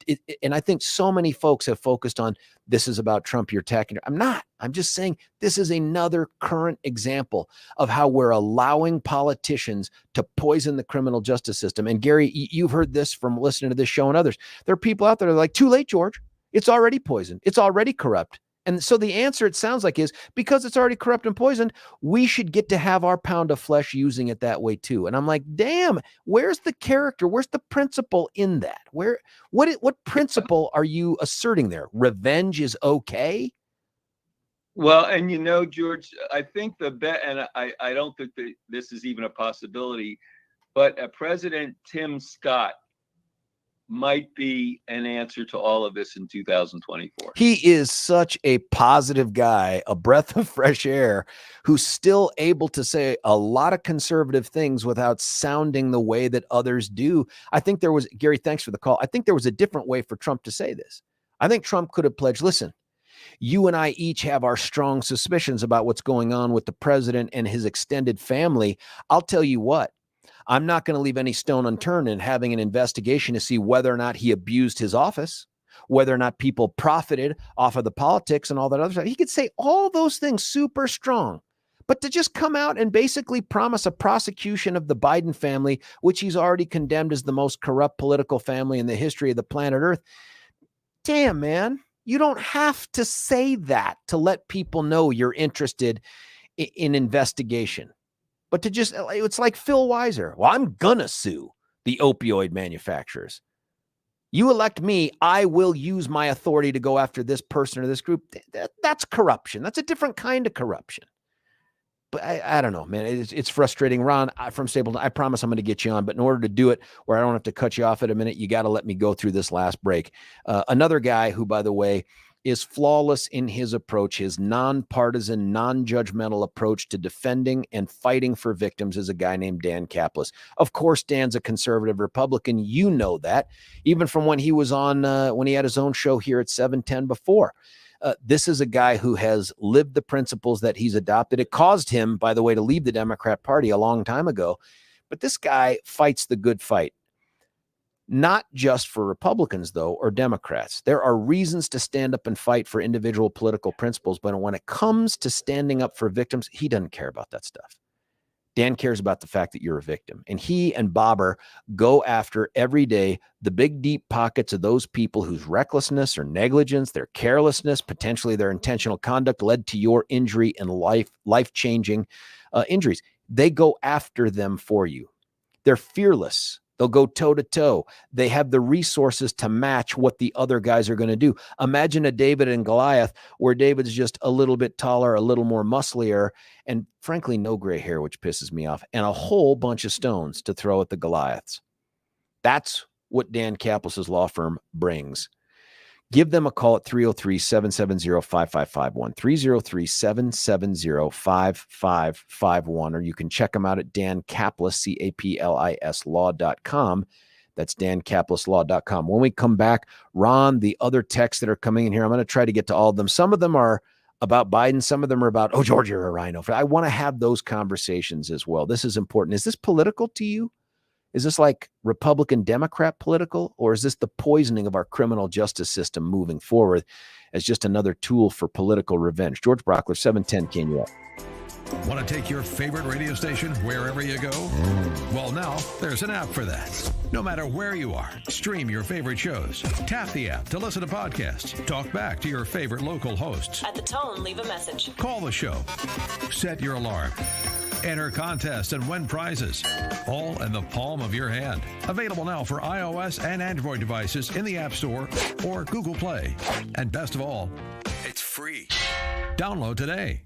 and I think so many folks have focused on this is about Trump, you're attacking. I'm not. I'm just saying this is another current example of how we're allowing politicians to poison the criminal justice system. And Gary, you've heard this from listening to this show and others. There are people out there that are like, too late, George. It's already poisoned. It's already corrupt. And so the answer, it sounds like, is because it's already corrupt and poisoned, we should get to have our pound of flesh using it that way too. And I'm like, damn, where's the character? Where's the principle in that? What principle are you asserting there? Revenge is okay? Well, and George, I think the bet, and I don't think that this is even a possibility, but President Tim Scott might be an answer to all of this in 2024. He is such a positive guy, a breath of fresh air, who's still able to say a lot of conservative things without sounding the way that others do. I think there was, Gary, thanks for the call. I think there was a different way for Trump to say this. I think Trump could have pledged, listen, you and I each have our strong suspicions about what's going on with the president and his extended family. I'll tell you what, I'm not going to leave any stone unturned in having an investigation to see whether or not he abused his office, whether or not people profited off of the politics and all that other stuff. He could say all those things super strong, but to just come out and basically promise a prosecution of the Biden family, which he's already condemned as the most corrupt political family in the history of the planet Earth. Damn, man, you don't have to say that to let people know you're interested in investigation. But to just, it's like Phil Weiser. Well, I'm going to sue the opioid manufacturers. You elect me, I will use my authority to go after this person or this group. That's corruption. That's a different kind of corruption. But I don't know, man. It's frustrating. Ron, from Stapleton, I promise I'm going to get you on. But in order to do it where I don't have to cut you off at a minute, you got to let me go through this last break. Another guy who, by the way, is flawless in his approach, his nonpartisan, non-judgmental approach to defending and fighting for victims, is a guy named Dan Caplis. Of course, Dan's a conservative Republican. You know that, even from when he was on, when he had his own show here at 710 before. This is a guy who has lived the principles that he's adopted. It caused him, by the way, to leave the Democrat Party a long time ago. But this guy fights the good fight. Not just for Republicans, though, or Democrats. There are reasons to stand up and fight for individual political principles, but when it comes to standing up for victims, he doesn't care about that stuff. Dan cares about the fact that you're a victim. And he and Bobber go after every day the big, deep pockets of those people whose recklessness or negligence, their carelessness, potentially their intentional conduct led to your injury and life-changing injuries. They go after them for you. They're fearless. They'll go toe-to-toe. They have the resources to match what the other guys are going to do. Imagine a David and Goliath where David's just a little bit taller, a little more musclier, and frankly, no gray hair, which pisses me off, and a whole bunch of stones to throw at the Goliaths. That's what Dan Caplis' law firm brings. Give them a call at 303-770-5551, 303-770-5551, or you can check them out at Dan Caplis, Caplis law.com. That's dancaplis.law.com. When we come back, Ron, the other texts that are coming in here, I'm going to try to get to all of them. Some of them are about Biden. Some of them are about, oh, George, you're a rhino. I want to have those conversations as well. This is important. Is this political to you? Is this like Republican Democrat political, or is this the poisoning of our criminal justice system moving forward as just another tool for political revenge? George Brauchler, 710 KNUS. Want to take your favorite radio station wherever you go? Well, now there's an app for that. No matter where you are, stream your favorite shows. Tap the app to listen to podcasts. Talk back to your favorite local hosts. At the tone, leave a message. Call the show. Set your alarm. Enter contests and win prizes. All in the palm of your hand. Available now for iOS and Android devices in the App Store or Google Play. And best of all, it's free. Download today.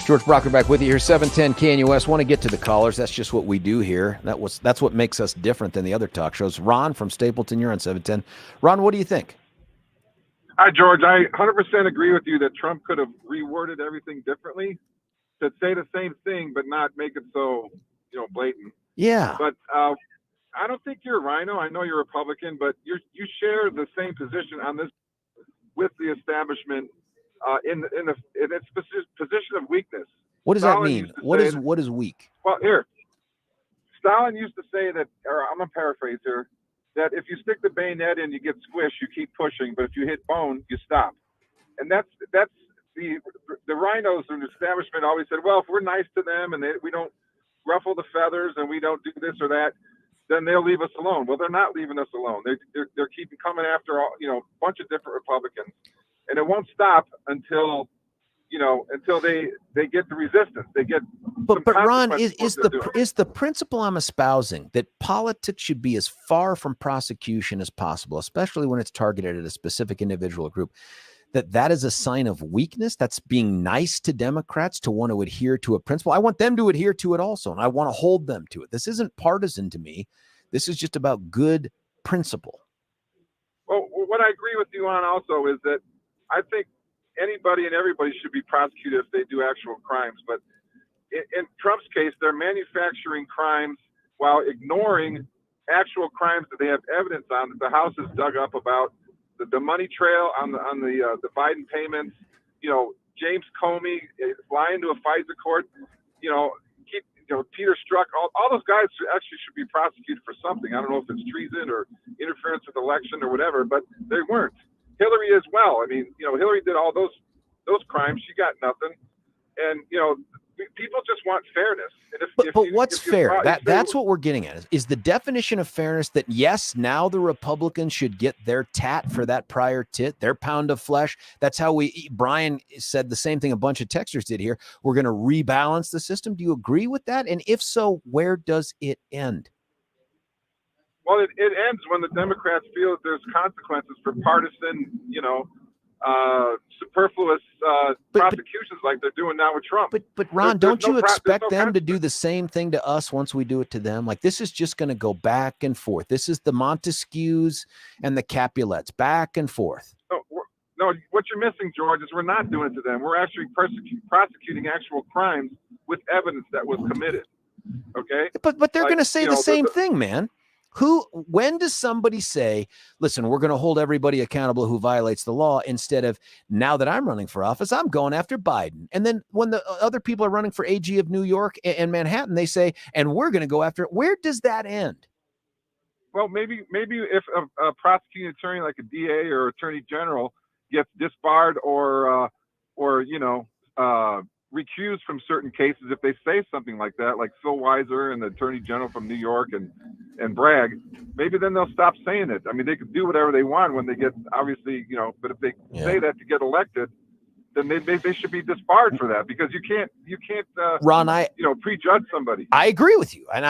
George Brauchler back with you here, 710 KNUS. Want to get to the callers. That's just what we do here. That's what makes us different than the other talk shows. Ron from Stapleton, you're on 710. Ron, what do you think? Hi, George. I 100% agree with you that Trump could have reworded everything differently to say the same thing, but not make it so, blatant. Yeah. But I don't think you're a rhino. I know you're a Republican, but you share the same position on this with the establishment in its position of weakness. What does that mean? What is weak? Well, here, Stalin used to say that, or I'm gonna paraphrase here, that if you stick the bayonet in, you get squished, you keep pushing, but if you hit bone, you stop. And that's the rhinos in the establishment always said, well, if we're nice to them and we don't ruffle the feathers and we don't do this or that, then they'll leave us alone. Well, they're not leaving us alone. They're keeping coming after a bunch of different Republicans, and it won't stop until they get the resistance. They get. But Ron, is the principle I'm espousing that politics should be as far from prosecution as possible, especially when it's targeted at a specific individual or group, that is a sign of weakness? That's being nice to Democrats to want to adhere to a principle. I want them to adhere to it also, and I want to hold them to it. This isn't partisan to me. This is just about good principle. Well, what I agree with you on also is that I think anybody and everybody should be prosecuted if they do actual crimes. But in Trump's case, they're manufacturing crimes while ignoring actual crimes that they have evidence on, that the House has dug up about the money trail on the Biden payments. James Comey lying to a FISA court. Peter Strzok. All those guys actually should be prosecuted for something. I don't know if it's treason or interference with election or whatever, but they weren't. Hillary as well. I mean, Hillary did all those crimes. She got nothing. And, people just want fairness. And but what's fair? That's what we're getting at. Is the definition of fairness that, yes, now the Republicans should get their tat for that prior tit, their pound of flesh. That's how Brian said the same thing a bunch of texters did here. We're going to rebalance the system. Do you agree with that? And if so, where does it end? Well, it ends when the Democrats feel that there's consequences for partisan, superfluous prosecutions like they're doing now with Trump. But Ron, don't you expect them to do the same thing to us once we do it to them? Like, this is just going to go back and forth. This is the Montesquieu's and the Capulets, back and forth. No, what you're missing, George, is we're not doing it to them. We're actually prosecuting actual crimes with evidence that was committed. Okay? But they're going to say the same thing, man. When does somebody say, listen, we're going to hold everybody accountable who violates the law, instead of, now that I'm running for office, I'm going after Biden? And then when the other people are running for AG of New York and Manhattan, they say, and we're going to go after it. Where does that end? Well, maybe if a prosecuting attorney like a DA or attorney general gets disbarred or recused from certain cases, if they say something like that, like Phil Weiser and the attorney general from New York and Bragg, maybe then they'll stop saying it. I mean, they could do whatever they want when they get, obviously, but if they say that to get elected, then they should be disbarred for that, because you can't Ron, prejudge somebody. I agree with you, and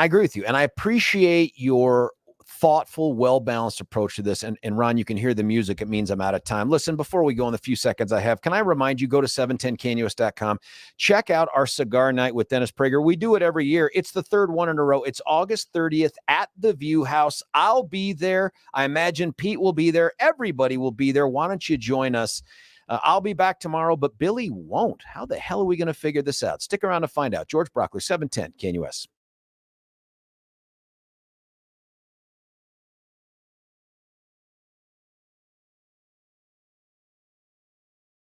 I appreciate your thoughtful, well-balanced approach to this. And Ron, you can hear the music. It means I'm out of time. Listen, before we go in the few seconds I have, can I remind you, go to 710knus.com. Check out our cigar night with Dennis Prager. We do it every year. It's the third one in a row. It's August 30th at the View House. I'll be there. I imagine Pete will be there. Everybody will be there. Why don't you join us? I'll be back tomorrow, but Billy won't. How the hell are we going to figure this out? Stick around to find out. George Brauchler, 710 KNUS.